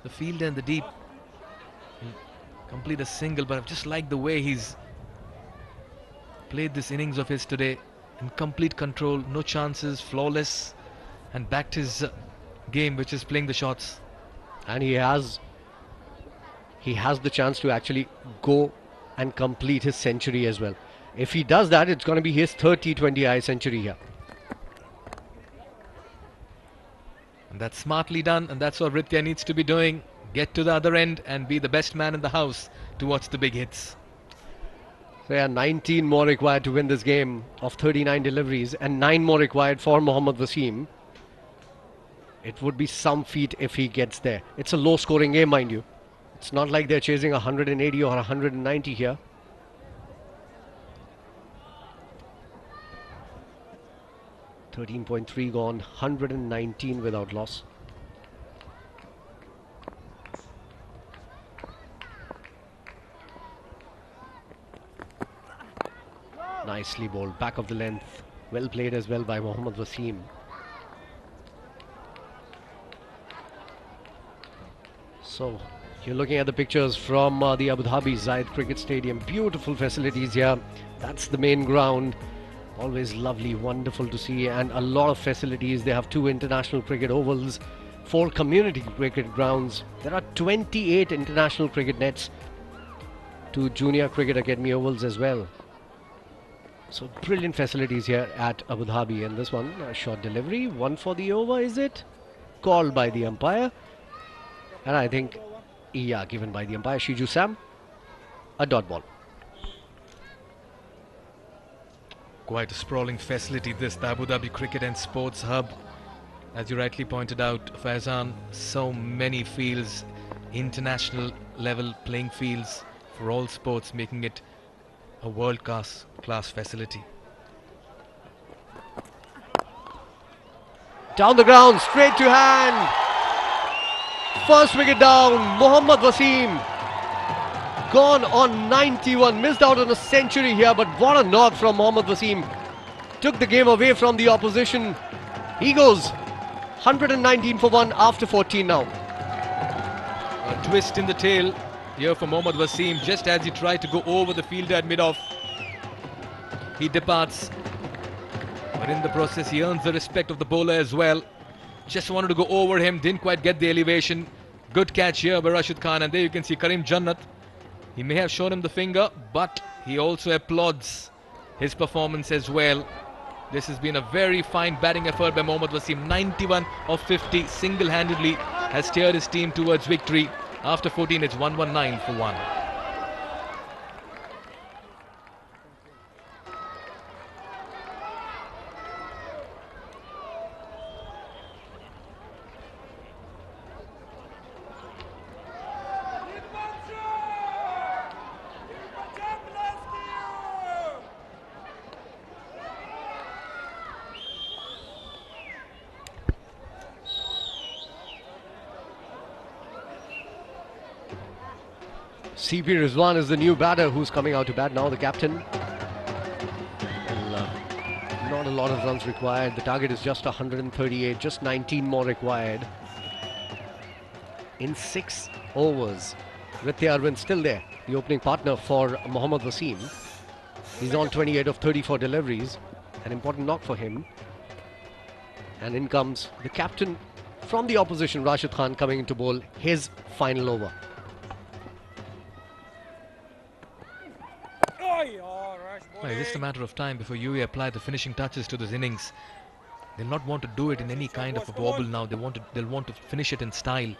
the fielder in the deep. Complete a single, but I've just liked the way he's played this innings of his today. In complete control, no chances, flawless, and backed his game, which is playing the shots. And he has the chance to actually go and complete his century as well. If he does that, it's going to be his third T20I century here. And that's smartly done, and that's what Ritya needs to be doing. Get to the other end and be the best man in the house to watch the big hits. So yeah, 19 more required to win this game of 39 deliveries, and 9 more required for Mohammad Wasim. It would be some feat if he gets there. It's a low scoring game, mind you. It's not like they're chasing 180 or 190 here. .3 gone, 119 without loss. Nicely bowled, back of the length. Well played as well by Mohammad Wasim. So, you're looking at the pictures from the Abu Dhabi Zayed Cricket Stadium. Beautiful facilities here. That's the main ground. Always lovely, wonderful to see, and a lot of facilities. They have 2 international cricket ovals, 4 community cricket grounds. There are 28 international cricket nets, 2 junior cricket academy ovals as well. So brilliant facilities here at Abu Dhabi. And this one, a short delivery, 1 for the over, is it? Called by the umpire. And I think, yeah, given by the umpire, Shiju Sam, a dot ball. Quite a sprawling facility, this, the Abu Dhabi Cricket and Sports Hub. As you rightly pointed out, Faizan, so many fields, international level playing fields for all sports, making it a world-class facility. Down the ground, straight to hand. First wicket down, Mohammad Wasim. Gone on 91, missed out on a century here, but what a knock from Mohammad Wasim. Took the game away from the opposition. He goes 119 for 1 after 14 now. A twist in the tail here for Mohammad Wasim, just as he tried to go over the fielder at mid-off. He departs, but in the process he earns the respect of the bowler as well. Just wanted to go over him, didn't quite get the elevation. Good catch here by Rashid Khan, and there you can see Karim Jannat. He may have shown him the finger, but he also applauds his performance as well. This has been a very fine batting effort by Mohammad Wasim. 91 of 50 single-handedly has steered his team towards victory. After 14, it's 119 for 1. CP Rizwan is the new batter who's coming out to bat now, the captain. Well, not a lot of runs required. The target is just 138, just 19 more required. In 6 overs, Rithi Arvind still there, the opening partner for Mohammad Wasim. He's on 28 of 34 deliveries. An important knock for him. And in comes the captain from the opposition, Rashid Khan, coming in to bowl his final over. Well, it's just a matter of time before UAE apply the finishing touches to this innings. They'll not want to do it in any kind of a wobble now. They'll want to finish it in style.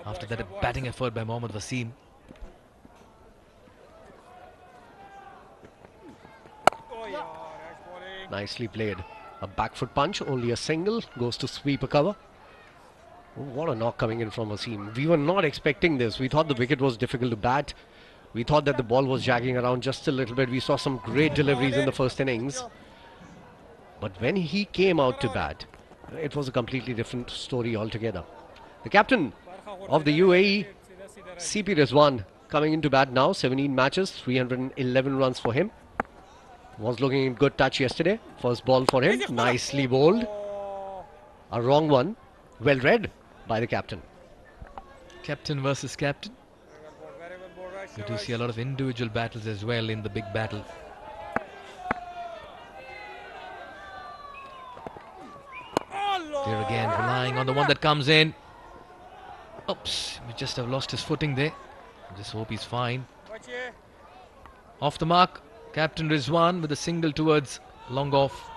After that, a batting effort by Mohammad Wasim. Nicely played. A back foot punch, only a single, goes to sweep a cover. Oh, what a knock coming in from Wasim. We were not expecting this. We thought the wicket was difficult to bat. We thought that the ball was jagging around just a little bit. We saw some great deliveries in the first innings. But when he came out to bat, it was a completely different story altogether. The captain of the UAE, CP Rizwan, coming into bat now. 17 matches, 311 runs for him. Was looking in good touch yesterday. First ball for him, nicely bowled. A wrong one, well read by the captain. Captain versus captain. We do see a lot of individual battles as well in the big battle. There again, relying on the one that comes in. Oops, we just have lost his footing there. Just hope he's fine. Off the mark, Captain Rizwan with a single towards long off.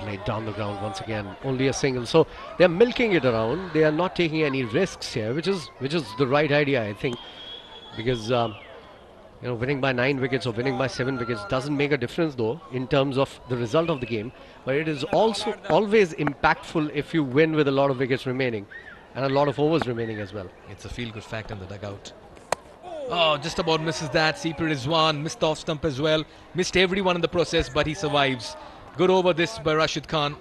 played down the ground once again. Only a single. So they're milking it around. They are not taking any risks here, which is the right idea, I think, because winning by 9 wickets or winning by 7 wickets doesn't make a difference though in terms of the result of the game. But it is also always impactful if you win with a lot of wickets remaining and a lot of overs remaining as well. It's a feel-good fact in the dugout. Oh, just about misses that. CP Rizwan missed the off stump as well. Missed everyone in the process, but he survives. Good over this by Rashid Khan.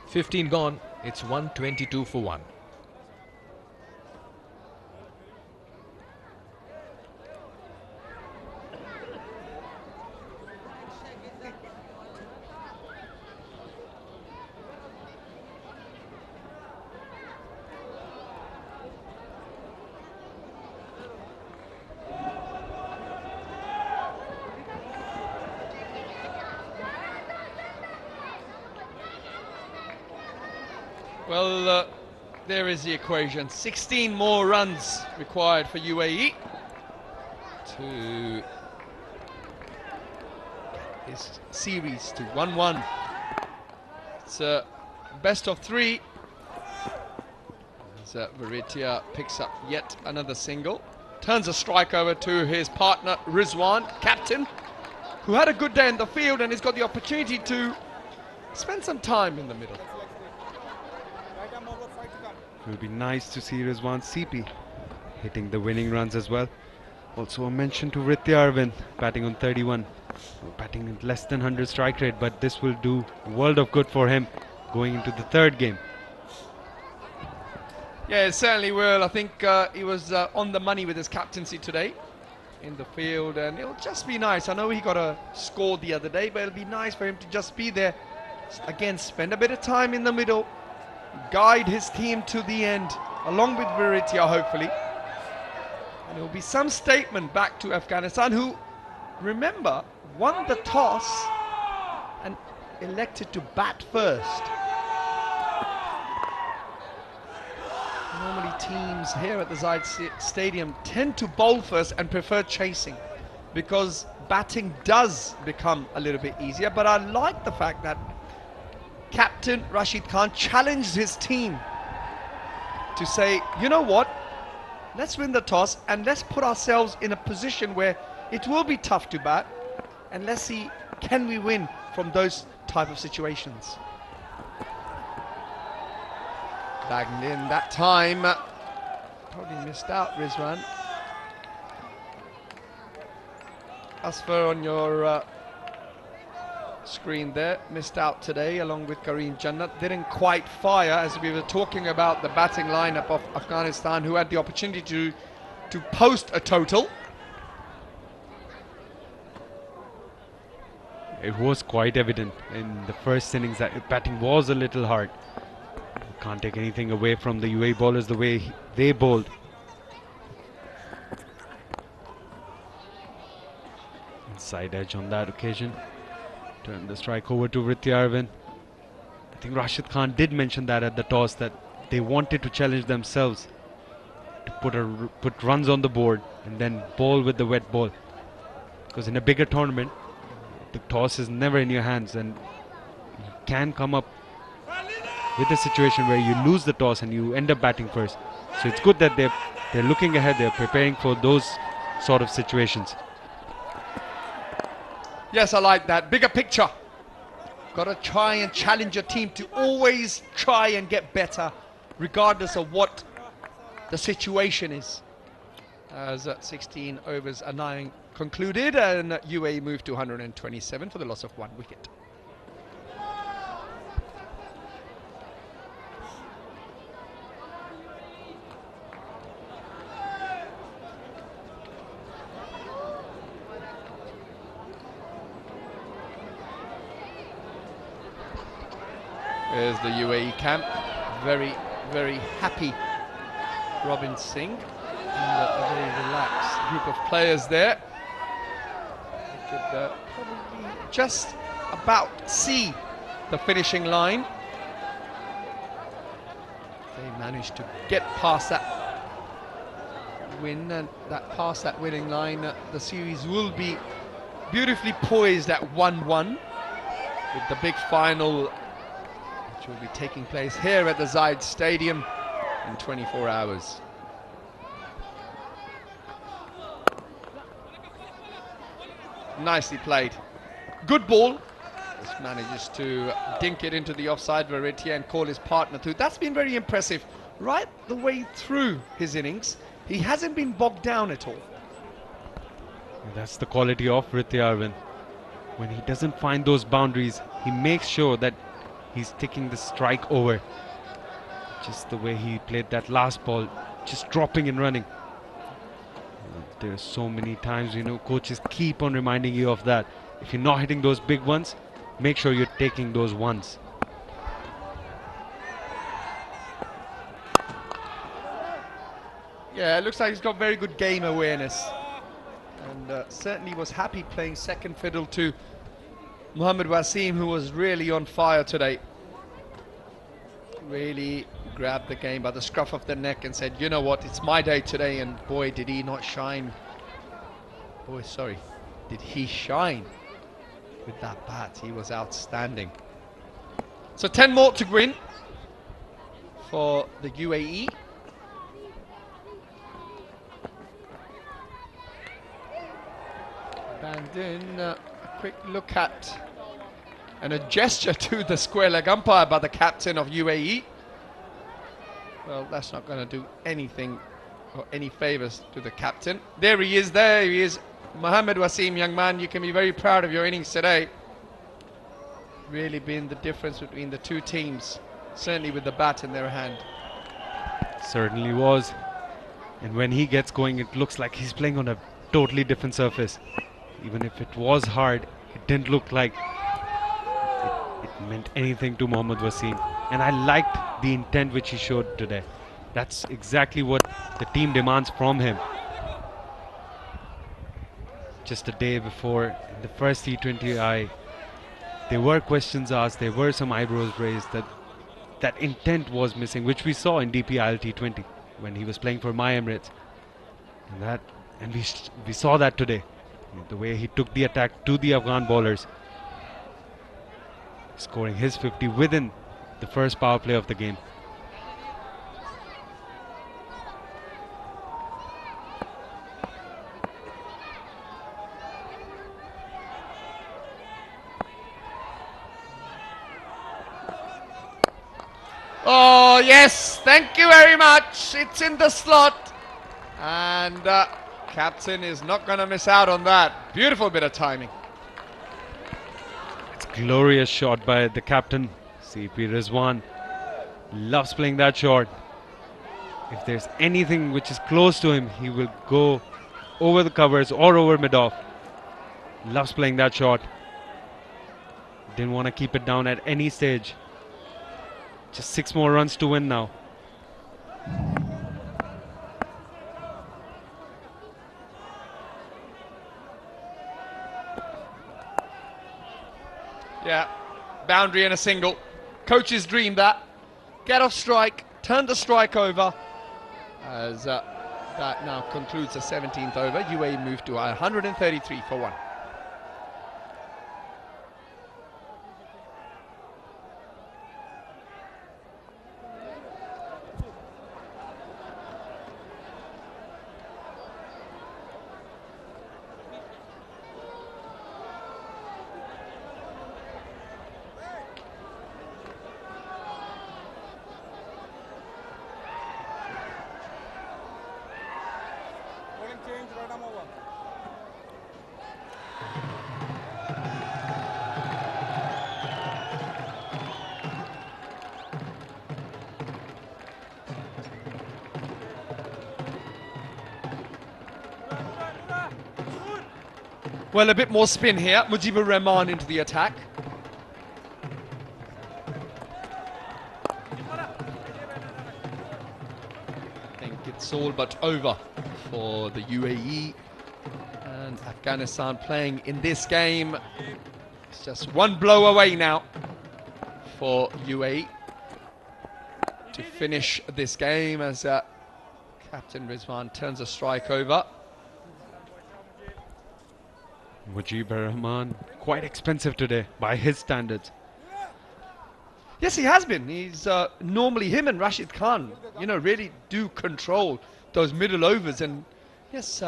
15 gone. It's 122 for 1. Well, there is the equation. 16 more runs required for UAE to his series to 1-1. It's a best of 3. As Veritia picks up yet another single. Turns a strike over to his partner Rizwan, captain, who had a good day in the field and has got the opportunity to spend some time in the middle. It will be nice to see Rizwan CP hitting the winning runs as well. Also a mention to Ritya Arvind, batting on 31. Batting at less than 100 strike rate, but this will do a world of good for him going into the third game. Yeah, it certainly will. I think he was on the money with his captaincy today in the field, and it'll just be nice. I know he got a score the other day, but it'll be nice for him to just be there. Again, spend a bit of time in the middle, guide his team to the end, along with Veritia, hopefully. And it will be some statement back to Afghanistan, who, remember, won the toss and elected to bat first. Normally teams here at the Zayed Stadium tend to bowl first and prefer chasing, because batting does become a little bit easier. But I like the fact that Captain Rashid Khan challenged his team to say, you know what, let's win the toss and let's put ourselves in a position where it will be tough to bat, and let's see, can we win from those type of situations. Bagged in that time, probably missed out Rizwan. Asfar on your screen there, missed out today along with Kareem Jannat. Didn't quite fire, as we were talking about the batting lineup of Afghanistan, who had the opportunity to post a total. It was quite evident in the first innings that batting was a little hard. Can't take anything away from the UAE bowlers, the way they bowled. Inside edge on that occasion. Turn the strike over to Ritya Arvind. I think Rashid Khan did mention that at the toss, that they wanted to challenge themselves to put runs on the board and then bowl with the wet ball. Because in a bigger tournament, the toss is never in your hands, and you can come up with a situation where you lose the toss and you end up batting first. So it's good that they're looking ahead, they're preparing for those sort of situations. Yes, I like that. Bigger picture. Got to try and challenge your team to always try and get better, regardless of what the situation is. As 16 overs are now concluded, and UAE moved to 127 for the loss of 1 wicket. There's the UAE camp, very, very happy Robin Singh, and a very relaxed group of players there. You could probably just about see the finishing line. They managed to get past that win, and past that winning line, the series will be beautifully poised at 1-1, with the big final which will be taking place here at the Zayed Stadium in 24 hours. Nicely played. Good ball. Just manages to dink it into the offside variety and call his partner through. That's been very impressive. Right the way through his innings, he hasn't been bogged down at all. And that's the quality of Rithi Arvind. When he doesn't find those boundaries, he makes sure that he's taking the strike over. Just the way he played that last ball, just dropping and running. There's so many times, you know, coaches keep on reminding you of that. If you're not hitting those big ones, make sure you're taking those ones. Yeah, it looks like he's got very good game awareness. And certainly was happy playing second fiddle to Mohammad Wasim, who was really on fire today. Really grabbed the game by the scruff of the neck and said, you know what, it's my day today. And boy, did he not shine. Boy, sorry, did he shine with that bat. He was outstanding. So 10 more to win for the UAE. And then a quick look at and a gesture to the square leg umpire by the captain of UAE. Well, that's not going to do anything or any favors to the captain. There he is, Mohammad Wasim, young man. You can be very proud of your innings today. Really been the difference between the two teams, certainly with the bat in their hand. Certainly was. And when he gets going, it looks like he's playing on a totally different surface. Even if it was hard, it didn't look like it meant anything to Mohammad Wasim. And I liked the intent which he showed today. That's exactly what the team demands from him. Just a day before, in the first T20I, there were questions asked, there were some eyebrows raised that intent was missing, which we saw in DPIL T20 when he was playing for my Emirates. And we saw that today. The way he took the attack to the Afghan bowlers, scoring his 50 within the first power play of the game. Oh yes, thank you very much. It's in the slot. And captain is not going to miss out on that. Beautiful bit of timing. It's a glorious shot by the captain, CP Rizwan. Loves playing that shot. If there's anything which is close to him, he will go over the covers or over mid-off. Loves playing that shot. Didn't want to keep it down at any stage. Just 6 more runs to win now. Yeah, boundary and a single. Coach's dream that. Get off strike, turn the strike over. As that now concludes the 17th over. UAE moved to 133 for 1. Well, a bit more spin here. Mujibur Rahman into the attack. I think it's all but over for the UAE. And Afghanistan playing in this game. It's just one blow away now for UAE to finish this game as Captain Rizwan turns a strike over. Mujibur Rahman, quite expensive today by his standards. Yes, he has been. He's normally him and Rashid Khan, you know, really do control those middle overs. And yes,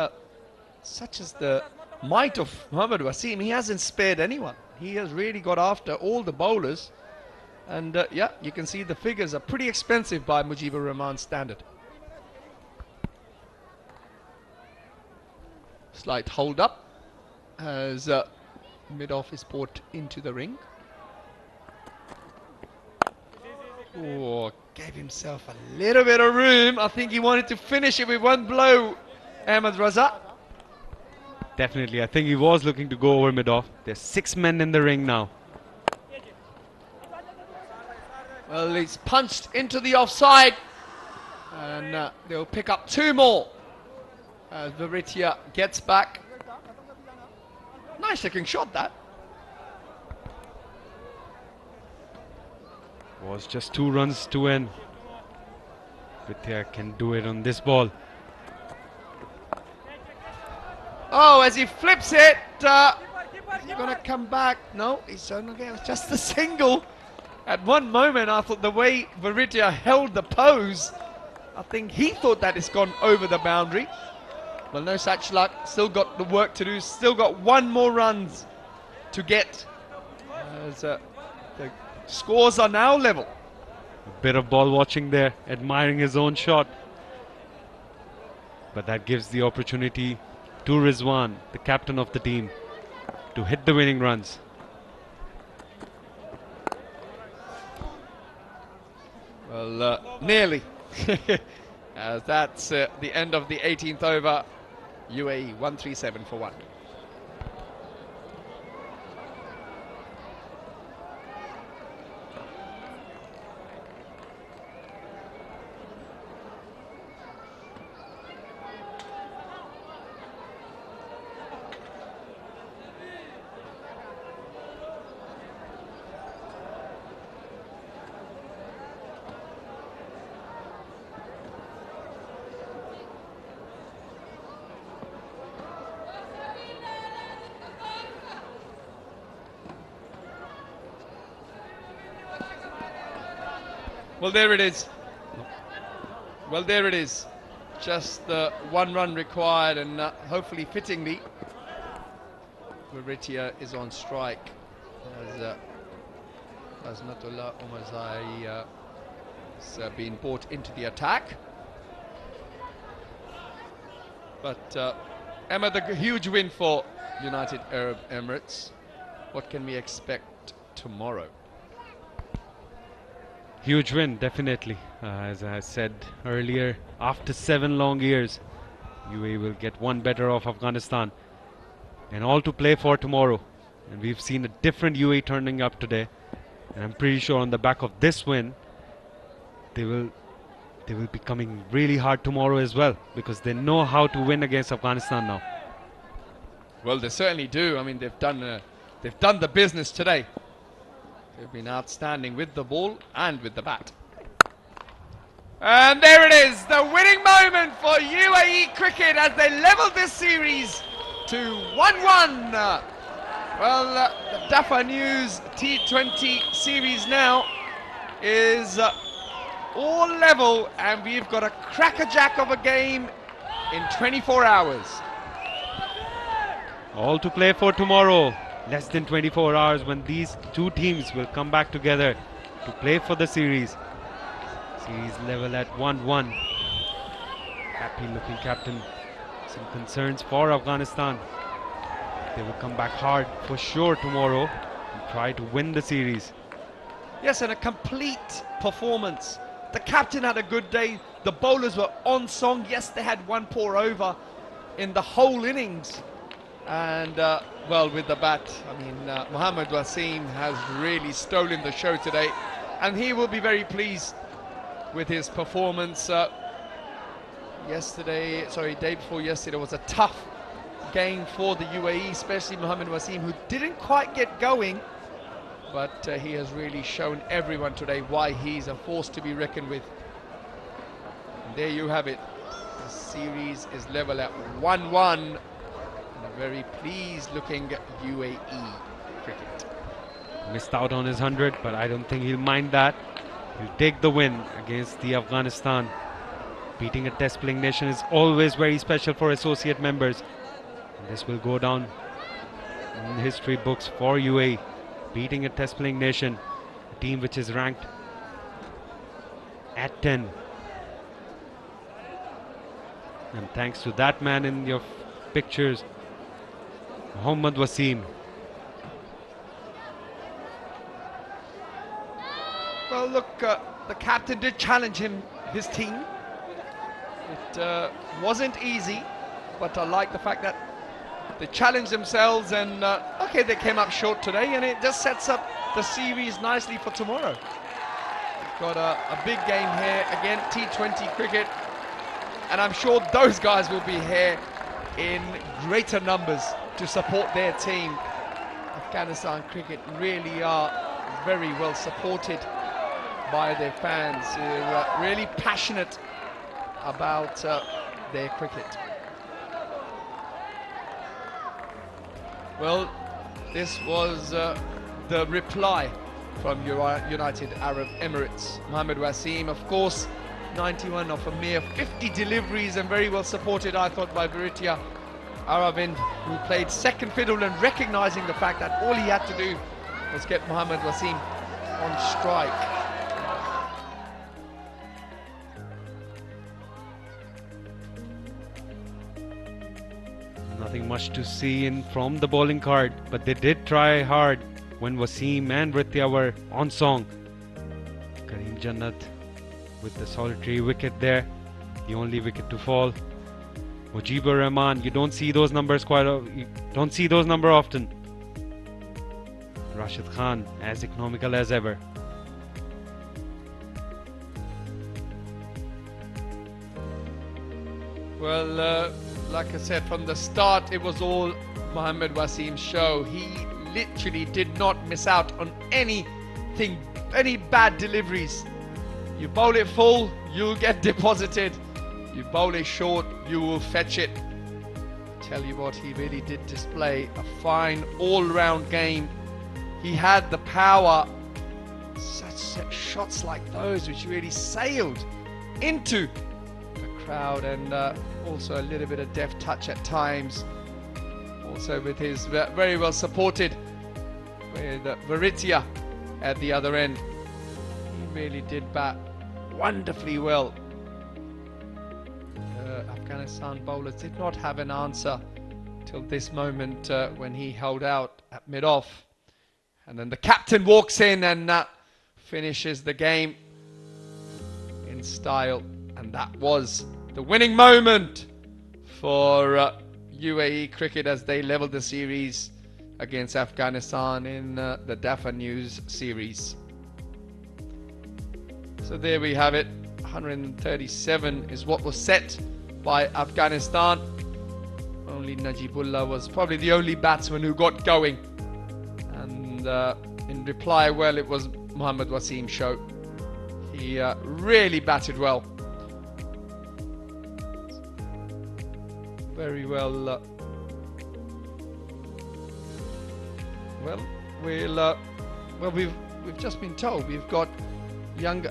such as the might of Mohammad Wasim, he hasn't spared anyone. He has really got after all the bowlers. And yeah, you can see the figures are pretty expensive by Mujibur Rahman's standard. Slight hold up as mid-off is put into the ring. Oh, gave himself a little bit of room. I think he wanted to finish it with one blow, Ahmed Raza. Definitely, I think he was looking to go over mid-off. There's 6 men in the ring now. Well, he's punched into the offside. And they'll pick up 2 more as Varitia gets back. Nice looking shot, that. Was just 2 runs to end. Vidya can do it on this ball. Oh, as he flips it, is he going to come back? No, he's okay. It was just the single. At one moment, I thought the way Varitia held the pose, I think he thought that it's gone over the boundary. Well, no such luck. Still got the work to do. Still got 1 more runs to get. As the scores are now level. A bit of ball watching there, admiring his own shot. But that gives the opportunity to Rizwan, the captain of the team, to hit the winning runs. Well, nearly. As that's the end of the 18th over. UAE 137 for 1. Well, there it is. Well, there it is. Just the 1 run required, and hopefully fittingly, Varitia is on strike as Natullah Omarzai has been brought into the attack. But Ahmed, a huge win for United Arab Emirates. What can we expect tomorrow? Huge win, definitely. As I said earlier, after 7 long years, UAE will get 1 better of Afghanistan. And all to play for tomorrow. And we've seen a different UAE turning up today. And I'm pretty sure on the back of this win, they will be coming really hard tomorrow as well, because they know how to win against Afghanistan now. Well, they certainly do. I mean, they've done the business today. They've been outstanding with the ball and with the bat. And there it is, the winning moment for UAE cricket as they level this series to 1-1. Well, the Dafa News T20 series now is all level, and we've got a crackerjack of a game in 24 hours. All to play for tomorrow. Less than 24 hours when these 2 teams will come back together to play for the series. Series level at 1-1. Happy looking captain. Some concerns for Afghanistan. They will come back hard for sure tomorrow and try to win the series. Yes, and a complete performance. The captain had a good day. The bowlers were on song. Yes, they had 1 poor over in the whole innings. And, well, with the bat, I mean, Mohammad Wasim has really stolen the show today. And he will be very pleased with his performance. Day before yesterday was a tough game for the UAE, especially Mohammad Wasim, who didn't quite get going. But he has really shown everyone today why he's a force to be reckoned with. And there you have it. The series is level at 1-1. And a very pleased looking UAE cricket. Missed out on his 100, but I don't think he'll mind that. He'll take the win against the Afghanistan. Beating a test playing nation is always very special for associate members. And this will go down in history books for UAE. Beating a test playing nation, a team which is ranked at 10. And thanks to that man in your pictures, Mohammad Wasim. Well, look, the captain did challenge his team. It wasn't easy, but I like the fact that they challenged themselves and, okay, they came up short today, and it just sets up the series nicely for tomorrow. We've got a big game here, again, T20 cricket, and I'm sure those guys will be here in greater numbers to support their team. Afghanistan cricket really are very well supported by their fans, who are really passionate about their cricket. Well, this was the reply from United Arab Emirates. Mohammad Wasim, of course, 91 off a mere 50 deliveries, and very well supported, I thought, by Veritia Aravind, who played second fiddle, and recognizing the fact that all he had to do was get Mohammad Wasim on strike. Nothing much to see in from the bowling card, but they did try hard when Wasim and Ritya were on song. Kareem Jannat with the solitary wicket there, the only wicket to fall. Mujibur Rahman, you don't see those numbers often. Rashid Khan, as economical as ever. Well, like I said, from the start, it was all Mohammad Wasim's show. He literally did not miss out on any bad deliveries. You bowl it full, you'll get deposited. You bowl it short, you will fetch it. Tell you what, he really did display a fine all-round game. He had the power. Such shots like those which really sailed into the crowd, and also a little bit of deft touch at times. Also with his very well supported with Veritia at the other end. He really did bat wonderfully well. Afghanistan bowlers did not have an answer till this moment when he held out at mid-off. And then the captain walks in and finishes the game in style. And that was the winning moment for UAE cricket as they leveled the series against Afghanistan in the Dafa News series. So there we have it. 137 is what was set by Afghanistan. Only Najibullah was probably the only batsman who got going. And in reply, well, it was Mohammad Wasim's show. He really batted well. Very well. We've just been told we've got young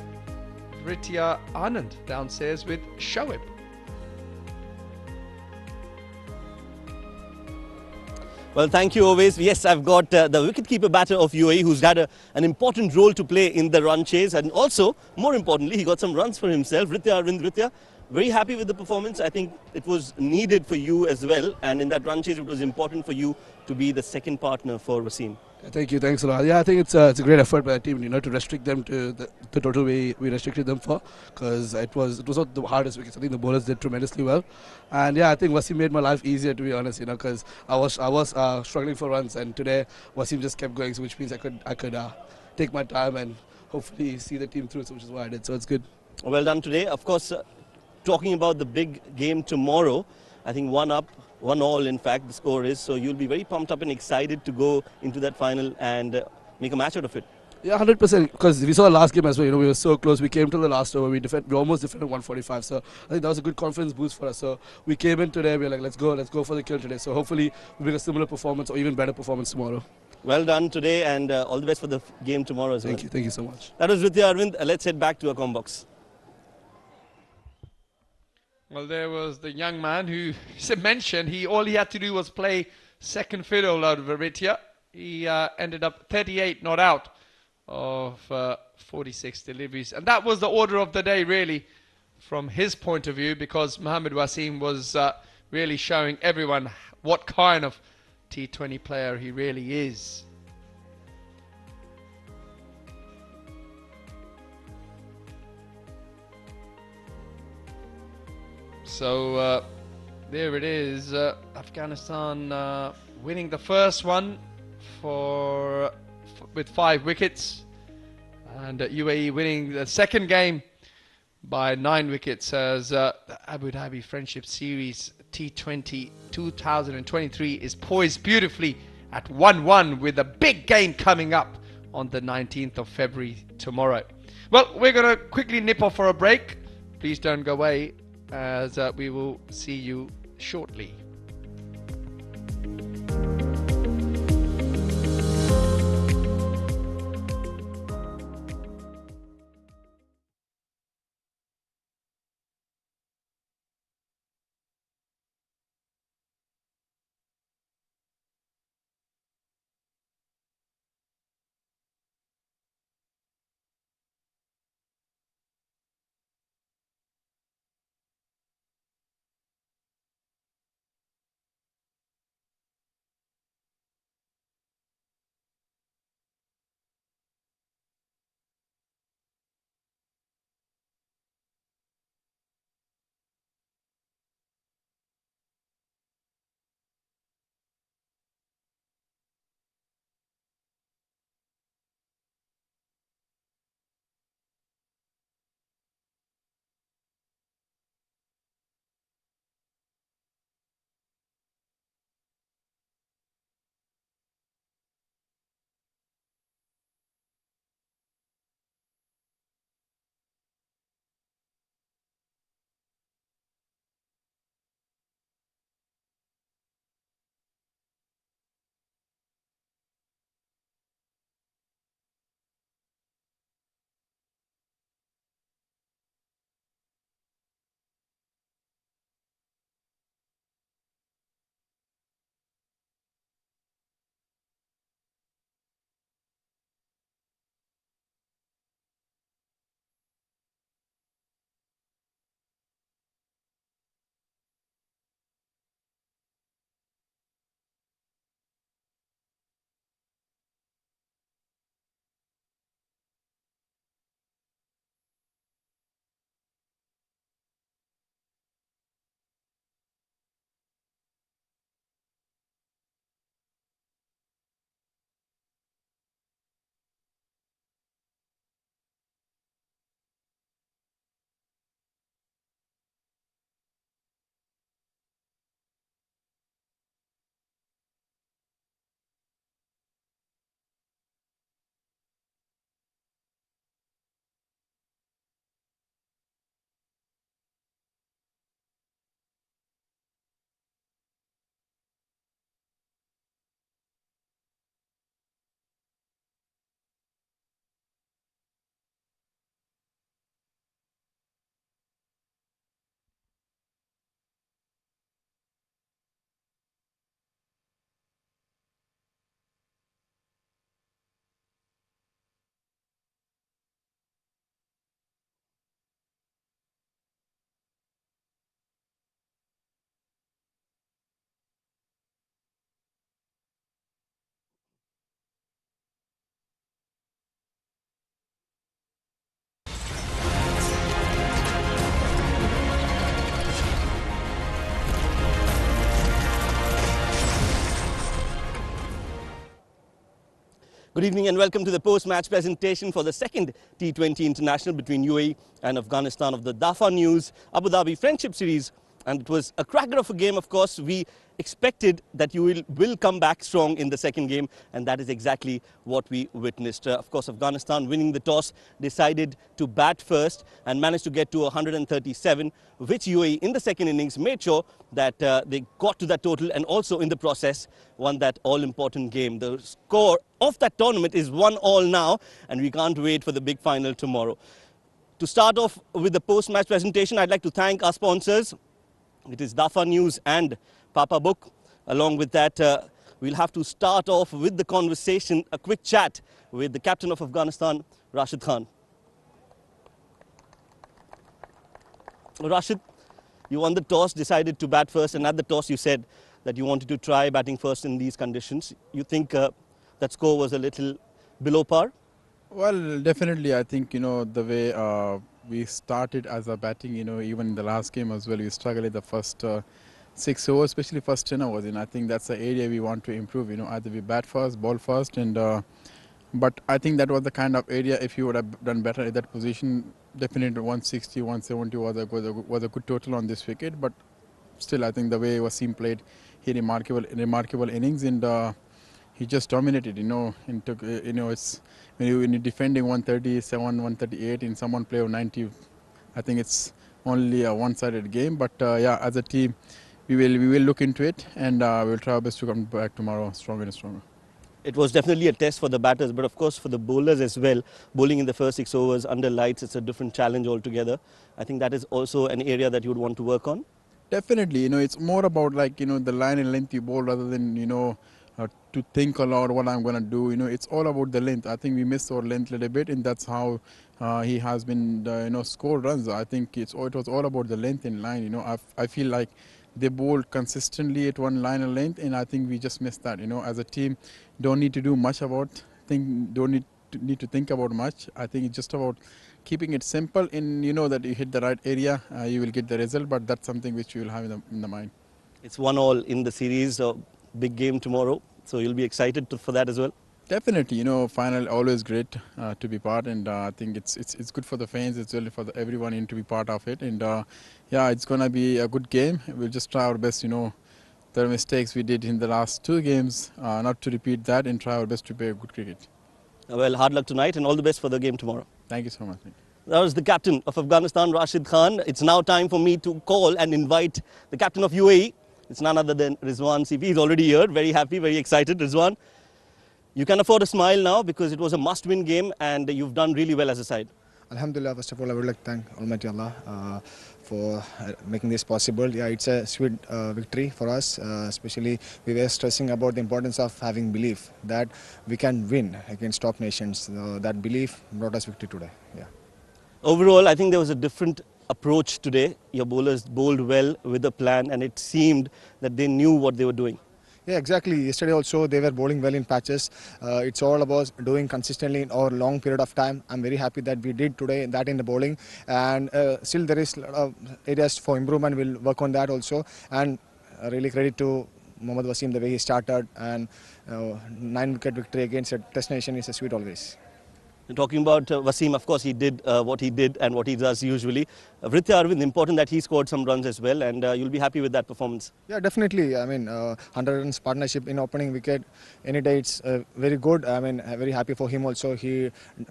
Ritya Anand downstairs with Shoaib. Well, thank you always. Yes, I've got the wicketkeeper batter of UAE who's had an important role to play in the run chase, and also, more importantly, he got some runs for himself. Ritya, very happy with the performance. I think it was needed for you as well, and in that run chase it was important for you to be the second partner for Wasim. Thank you, thanks a lot. Yeah, I think it's a great effort by the team, to restrict them to the total way we restricted them for, because it was not the hardest wickets. I think the bowlers did tremendously well, and yeah, I think Wasim made my life easier, to be honest, because I was struggling for runs, and today Wasim just kept going, so which means I could take my time and hopefully see the team through, so which is why I did. So it's good. Well done today. Of course, talking about the big game tomorrow, I think 1-all, in fact, the score is. So you'll be very pumped up and excited to go into that final and make a match out of it. Yeah, 100%. Because we saw the last game as well. We were so close. We came to the last over. We almost defended 145. So I think that was a good confidence boost for us. So we came in today. We were like, let's go for the kill today. So hopefully we bring a similar performance or even better performance tomorrow. Well done today, and all the best for the game tomorrow as well. Thank you so much. That was Ritya Arvind. Let's head back to our box. Well, there was the young man who mentioned all he had to do was play second fiddle out of Ritya. He ended up 38 not out of 46 deliveries. And that was the order of the day, really, from his point of view, because Mohammad Wasim was really showing everyone what kind of T20 player he really is. So there it is, Afghanistan winning the first one with 5 wickets, and UAE winning the second game by 9 wickets as the Abu Dhabi Friendship Series T20 2023 is poised beautifully at 1-1 with a big game coming up on the 19th of February tomorrow. Well, we're going to quickly nip off for a break. Please don't go away, as we will see you shortly. Good evening and welcome to the post-match presentation for the second T20 International between UAE and Afghanistan of the DAFA News Abu Dhabi Friendship Series And it was a cracker of a game, of course. We expected that you will come back strong in the second game, and that is exactly what we witnessed. Of course, Afghanistan winning the toss decided to bat first and managed to get to 137, which UAE in the second innings made sure that they got to that total and also in the process won that all-important game. The score of that tournament is 1-1 now, and we can't wait for the big final tomorrow. To start off with the post-match presentation, I'd like to thank our sponsors. It is Dafa News and Papa Book. Along with that, we'll have to start off with the conversation, a quick chat with the captain of Afghanistan, Rashid Khan. Rashid, you won the toss, decided to bat first, and at the toss you said that you wanted to try batting first in these conditions. You think that score was a little below par? Well, definitely, I think, the way we started as a batting, even in the last game as well, we struggled in the first 6 overs, especially first 10 overs. And I think that's the area we want to improve, either we bat first, ball first. But I think that was the kind of area, if you would have done better at that position, definitely 160, 170 was a good total on this wicket. But still, I think the way Wasim played, he remarkable innings, and he just dominated, and took, it's when you're defending 137, 138 in someone play of 90, I think it's only a one-sided game. But yeah, as a team, we will look into it, and we'll try our best to come back tomorrow stronger and stronger. It was definitely a test for the batters, but of course for the bowlers as well. Bowling in the first 6 overs under lights, it's a different challenge altogether. I think that is also an area that you would want to work on. Definitely, it's more about the line and length you bowl rather than to think a lot what I'm going to do. It's all about the length. I think we missed our length a little bit, and that's how he has been scored runs. I think it was all about the length in line. I feel like they bowled consistently at one line and length, and I think we just missed that. As a team, don't need to do much don't need to think about much. I think it's just about keeping it simple, and that you hit the right area, you will get the result. But that's something which you will have in the mind. It's 1-1 in the series. Big game tomorrow, so you'll be excited for that as well. Definitely, final always great to be part, and I think it's good for the fans. It's really for everyone to be part of it, and yeah, it's gonna be a good game. We'll just try our best. The mistakes we did in the last 2 games, not to repeat that, and try our best to play good cricket. Well, hard luck tonight, and all the best for the game tomorrow. Thank you so much. That was the captain of Afghanistan, Rashid Khan. It's now time for me to call and invite the captain of UAE. It's none other than Rizwan CP. He's already here, very happy, very excited. Rizwan, you can afford a smile now because it was a must-win game and you've done really well as a side. Alhamdulillah, first of all, I would like to thank Almighty Allah for making this possible. Yeah, it's a sweet victory for us, especially we were stressing about the importance of having belief that we can win against top nations. That belief brought us victory today. Yeah. Overall, I think there was a different approach today. Your bowlers bowled well with a plan, and it seemed that they knew what they were doing. Yeah, exactly. Yesterday also they were bowling well in patches. It's all about doing consistently in over a long period of time. I'm very happy that we did today that in the bowling, and still there is a lot of areas for improvement. We'll work on that also, and really credit to Mohammad Wasim the way he started, and 9-wicket victory against a test nation is a sweet always. Talking about Wasim, of course, he did what he did and what he does usually. Vritya Arvind, important that he scored some runs as well, and you'll be happy with that performance. Yeah, definitely. I mean, 100 runs partnership in opening wicket, any day it's very good. I mean, very happy for him also. He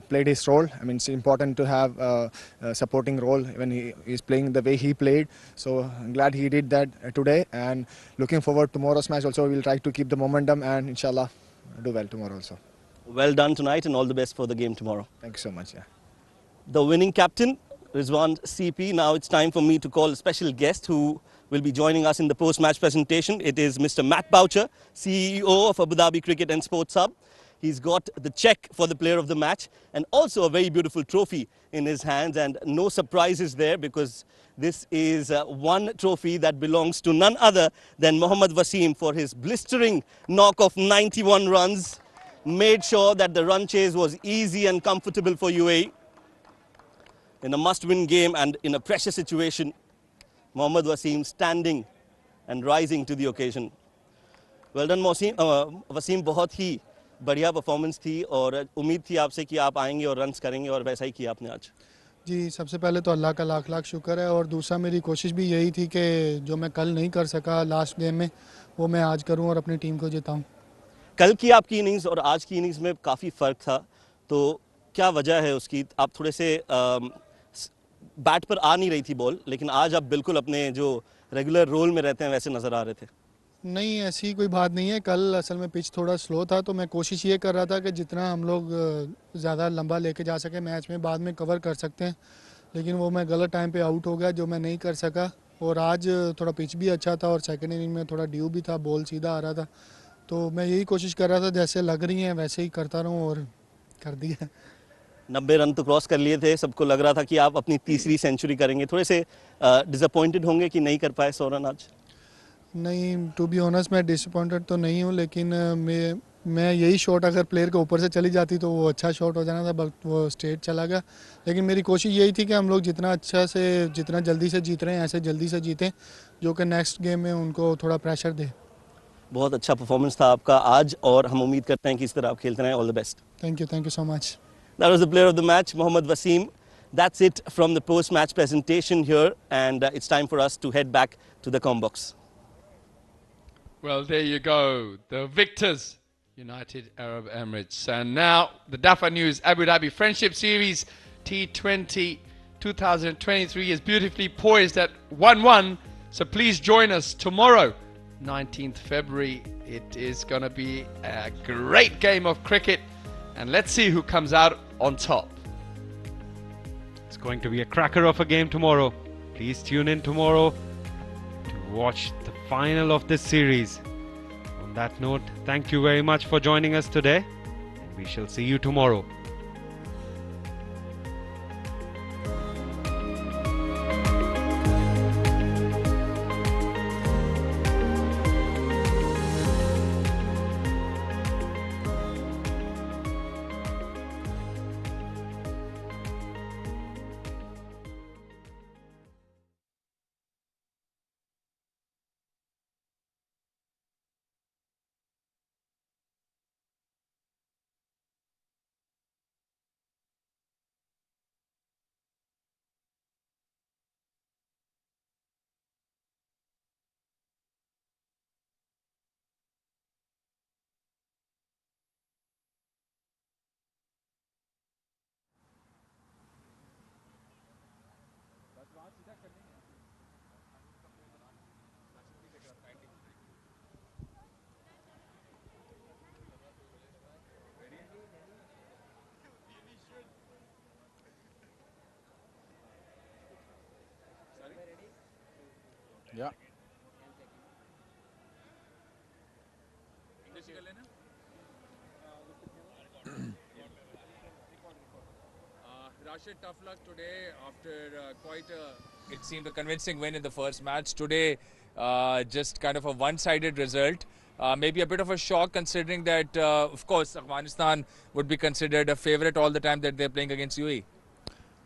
played his role. I mean, it's important to have a supporting role when he is playing the way he played. So I'm glad he did that today, and looking forward to tomorrow's match also. We'll try to keep the momentum and inshallah do well tomorrow also. Well done tonight and all the best for the game tomorrow. Thank you so much. Yeah. The winning captain, Rizwan CP. Now it's time for me to call a special guest who will be joining us in the post-match presentation. It is Mr. Matt Boucher, CEO of Abu Dhabi Cricket and Sports Hub. He's got the check for the player of the match and also a very beautiful trophy in his hands, and no surprises there because this is one trophy that belongs to none other than Mohammad Wasim for his blistering knock of 91 runs. Made sure that the run chase was easy and comfortable for UAE. In a must-win game and in a pressure situation, Mohammad Wasim standing and rising to the occasion. Well done, Wasim. बहुत ही बढ़िया performance थी और उम्मीद थी आपसे कि आप आएंगे और रन्स करेंगे और वैसा ही किया आपने आज. जी, सबसे पहले तो अल्लाह का लाख लाख शुक्र है और दूसरा मेरी कोशिश भी यही थी कि जो मैं कल नहीं कर सका लास्ट गेम में वो मैं आज करूं और अपनी टीम को जिताऊं। कल की आपकी इनिंग्स और आज की इनिंग्स में काफ़ी फ़र्क था, तो क्या वजह है उसकी? आप थोड़े से बैट पर आ नहीं रही थी बॉल, लेकिन आज आप बिल्कुल अपने जो रेगुलर रोल में रहते हैं वैसे नज़र आ रहे थे। नहीं, ऐसी कोई बात नहीं है। कल असल में पिच थोड़ा स्लो था तो मैं कोशिश ये कर रहा था कि जितना हम लोग ज़्यादा लंबा लेके जा सके मैच में, बाद में कवर कर सकते हैं, लेकिन वो मैं गलत टाइम पे आउट हो गया जो मैं नहीं कर सका। और आज थोड़ा पिच भी अच्छा था और सेकंड इनिंग में थोड़ा ड्यू भी था, बॉल सीधा आ रहा था, तो मैं यही कोशिश कर रहा था जैसे लग रही हैं वैसे ही करता रहूं और कर दिया। 90 रन तो क्रॉस कर लिए थे, सबको लग रहा था कि आप अपनी तीसरी सेंचुरी करेंगे। थोड़े से डिसअपॉइंटेड होंगे कि नहीं कर पाए 100 रन आज? नहीं, टू बी ऑनेस्ट मैं डिसअपॉइंटेड तो नहीं हूँ, लेकिन मैं यही शॉट अगर प्लेयर के ऊपर से चली जाती तो वो अच्छा शॉट हो जाना था, बट वो स्ट्रेट चला गया। लेकिन मेरी कोशिश यही थी कि हम लोग जितना जल्दी से जीत रहे हैं ऐसे जल्दी से जीतें, जो कि नेक्स्ट गेम में उनको थोड़ा प्रेशर दे। बहुत अच्छा परफॉर्मेंस था आपका आज और हम उम्मीद करते हैं कि इस तरह आप खेलते रहें। All the best. Thank you so much. That was the player of the match, Mohammad Wasim. That's it from the post-match presentation here, and it's time for us to head back to the Combox. Well, there you go. The victors, United Arab Emirates. And now, the DAFA News Abu Dhabi Friendship Series T20 2023 is beautifully poised at 1-1. So please join us tomorrow, 19th February. It is going to be a great game of cricket. And let's see who comes out on top. It's going to be a cracker of a game tomorrow. Please tune in tomorrow to watch the final of this series. On that note, thank you very much for joining us today, and we shall see you tomorrow. Yeah. Rashid, tough luck today after quite a, it seemed a convincing win in the first match. Today, just kind of a one-sided result. Maybe a bit of a shock considering that, of course, Afghanistan would be considered a favourite all the time that they're playing against UAE.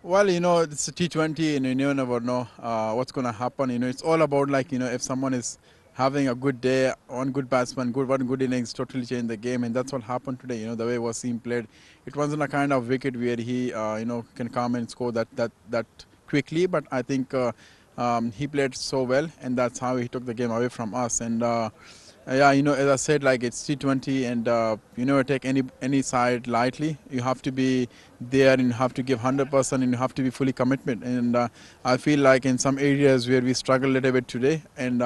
Well, it's a T20 and you never know what's going to happen. It's all about if someone is having a good day, one good batsman, one good innings, totally change the game, and that's what happened today. The way Wasim played, it wasn't a kind of wicket where he can come and score that quickly, but I think he played so well, and that's how he took the game away from us. And yeah, as I said, it's T20, and you never take any side lightly. You have to be there, and you have to give 100%, and you have to be fully commitment. And I feel like in some areas where we struggled a little bit today, and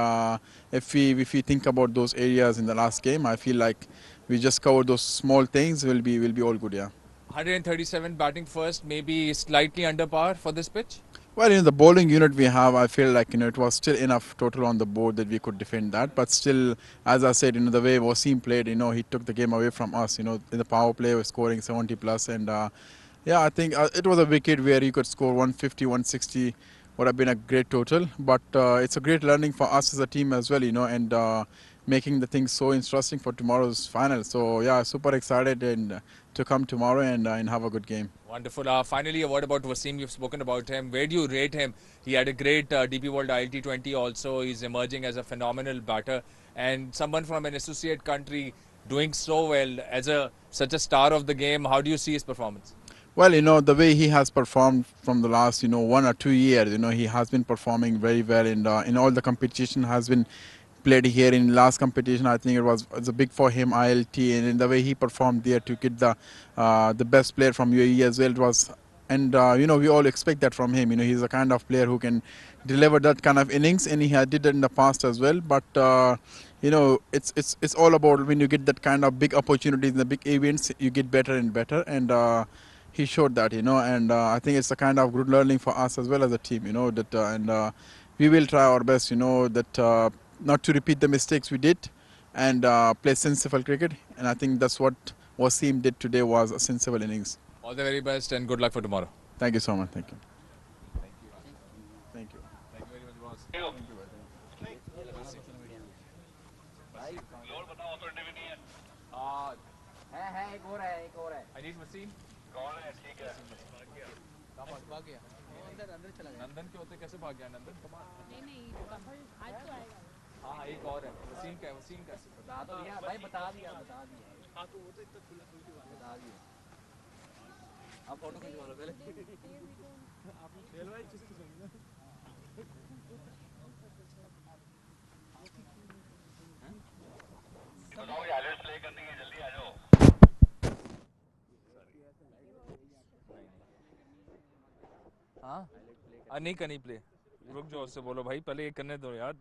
if we think about those areas in the last game, I feel like we just covered those small things. Will be all good, yeah. 137 batting first, maybe slightly under par for this pitch. Well, the bowling unit we have, I feel like it was still enough total on the board that we could defend that. But still, as I said, the way Wasim played, he took the game away from us. In the power play, we're scoring 70 plus, and yeah, I think it was a wicket where you could score 150, 160, would have been a great total. But it's a great learning for us as a team as well, and making the things so interesting for tomorrow's final. So yeah, super excited and to come tomorrow and have a good game. Wonderful. Finally, a word about Wasim. You've spoken about him. Where do you rate him? He had a great DP World ILT20 also. He's emerging as a phenomenal batter and someone from an associate country doing so well as such a star of the game. How do you see his performance? Well, the way he has performed from the last, 1 or 2 years, he has been performing very well in all the competition has been played here in last competition. I think it was a big for him, ILT, and in the way he performed there to get the best player from UAE as well. It was, and we all expect that from him. He's the kind of player who can deliver that kind of innings, and he had did it in the past as well. But it's all about when you get that kind of big opportunities in the big events, you get better and better, and he showed that, and I think it's a kind of good learning for us as well as a team, that and we will try our best, that not to repeat the mistakes we did, and play sensible cricket, and I think that's what Wasim did today, was a sensible innings. All the very best and good luck for tomorrow. Thank you so much. Thank you. Thank you very much, boss. I need Wasim. भाग गया अंदर चला गया नंदन के होते कैसे भाग गया नंदन नहीं आज तो आएगा हाँ एक और है वसीम का बता तो दिया भाई बता दिया हाँ तो वो तो इतना खुला बता दिया आप फोटो खिंचवा लो पहले आप खेल भाई किसकी जमीन है बताओ यार प्ले करने की जल्दी आ जाओ हाँ नहीं करनी प्ले रुक जाओ उससे बोलो भाई पहले ये करने दो यार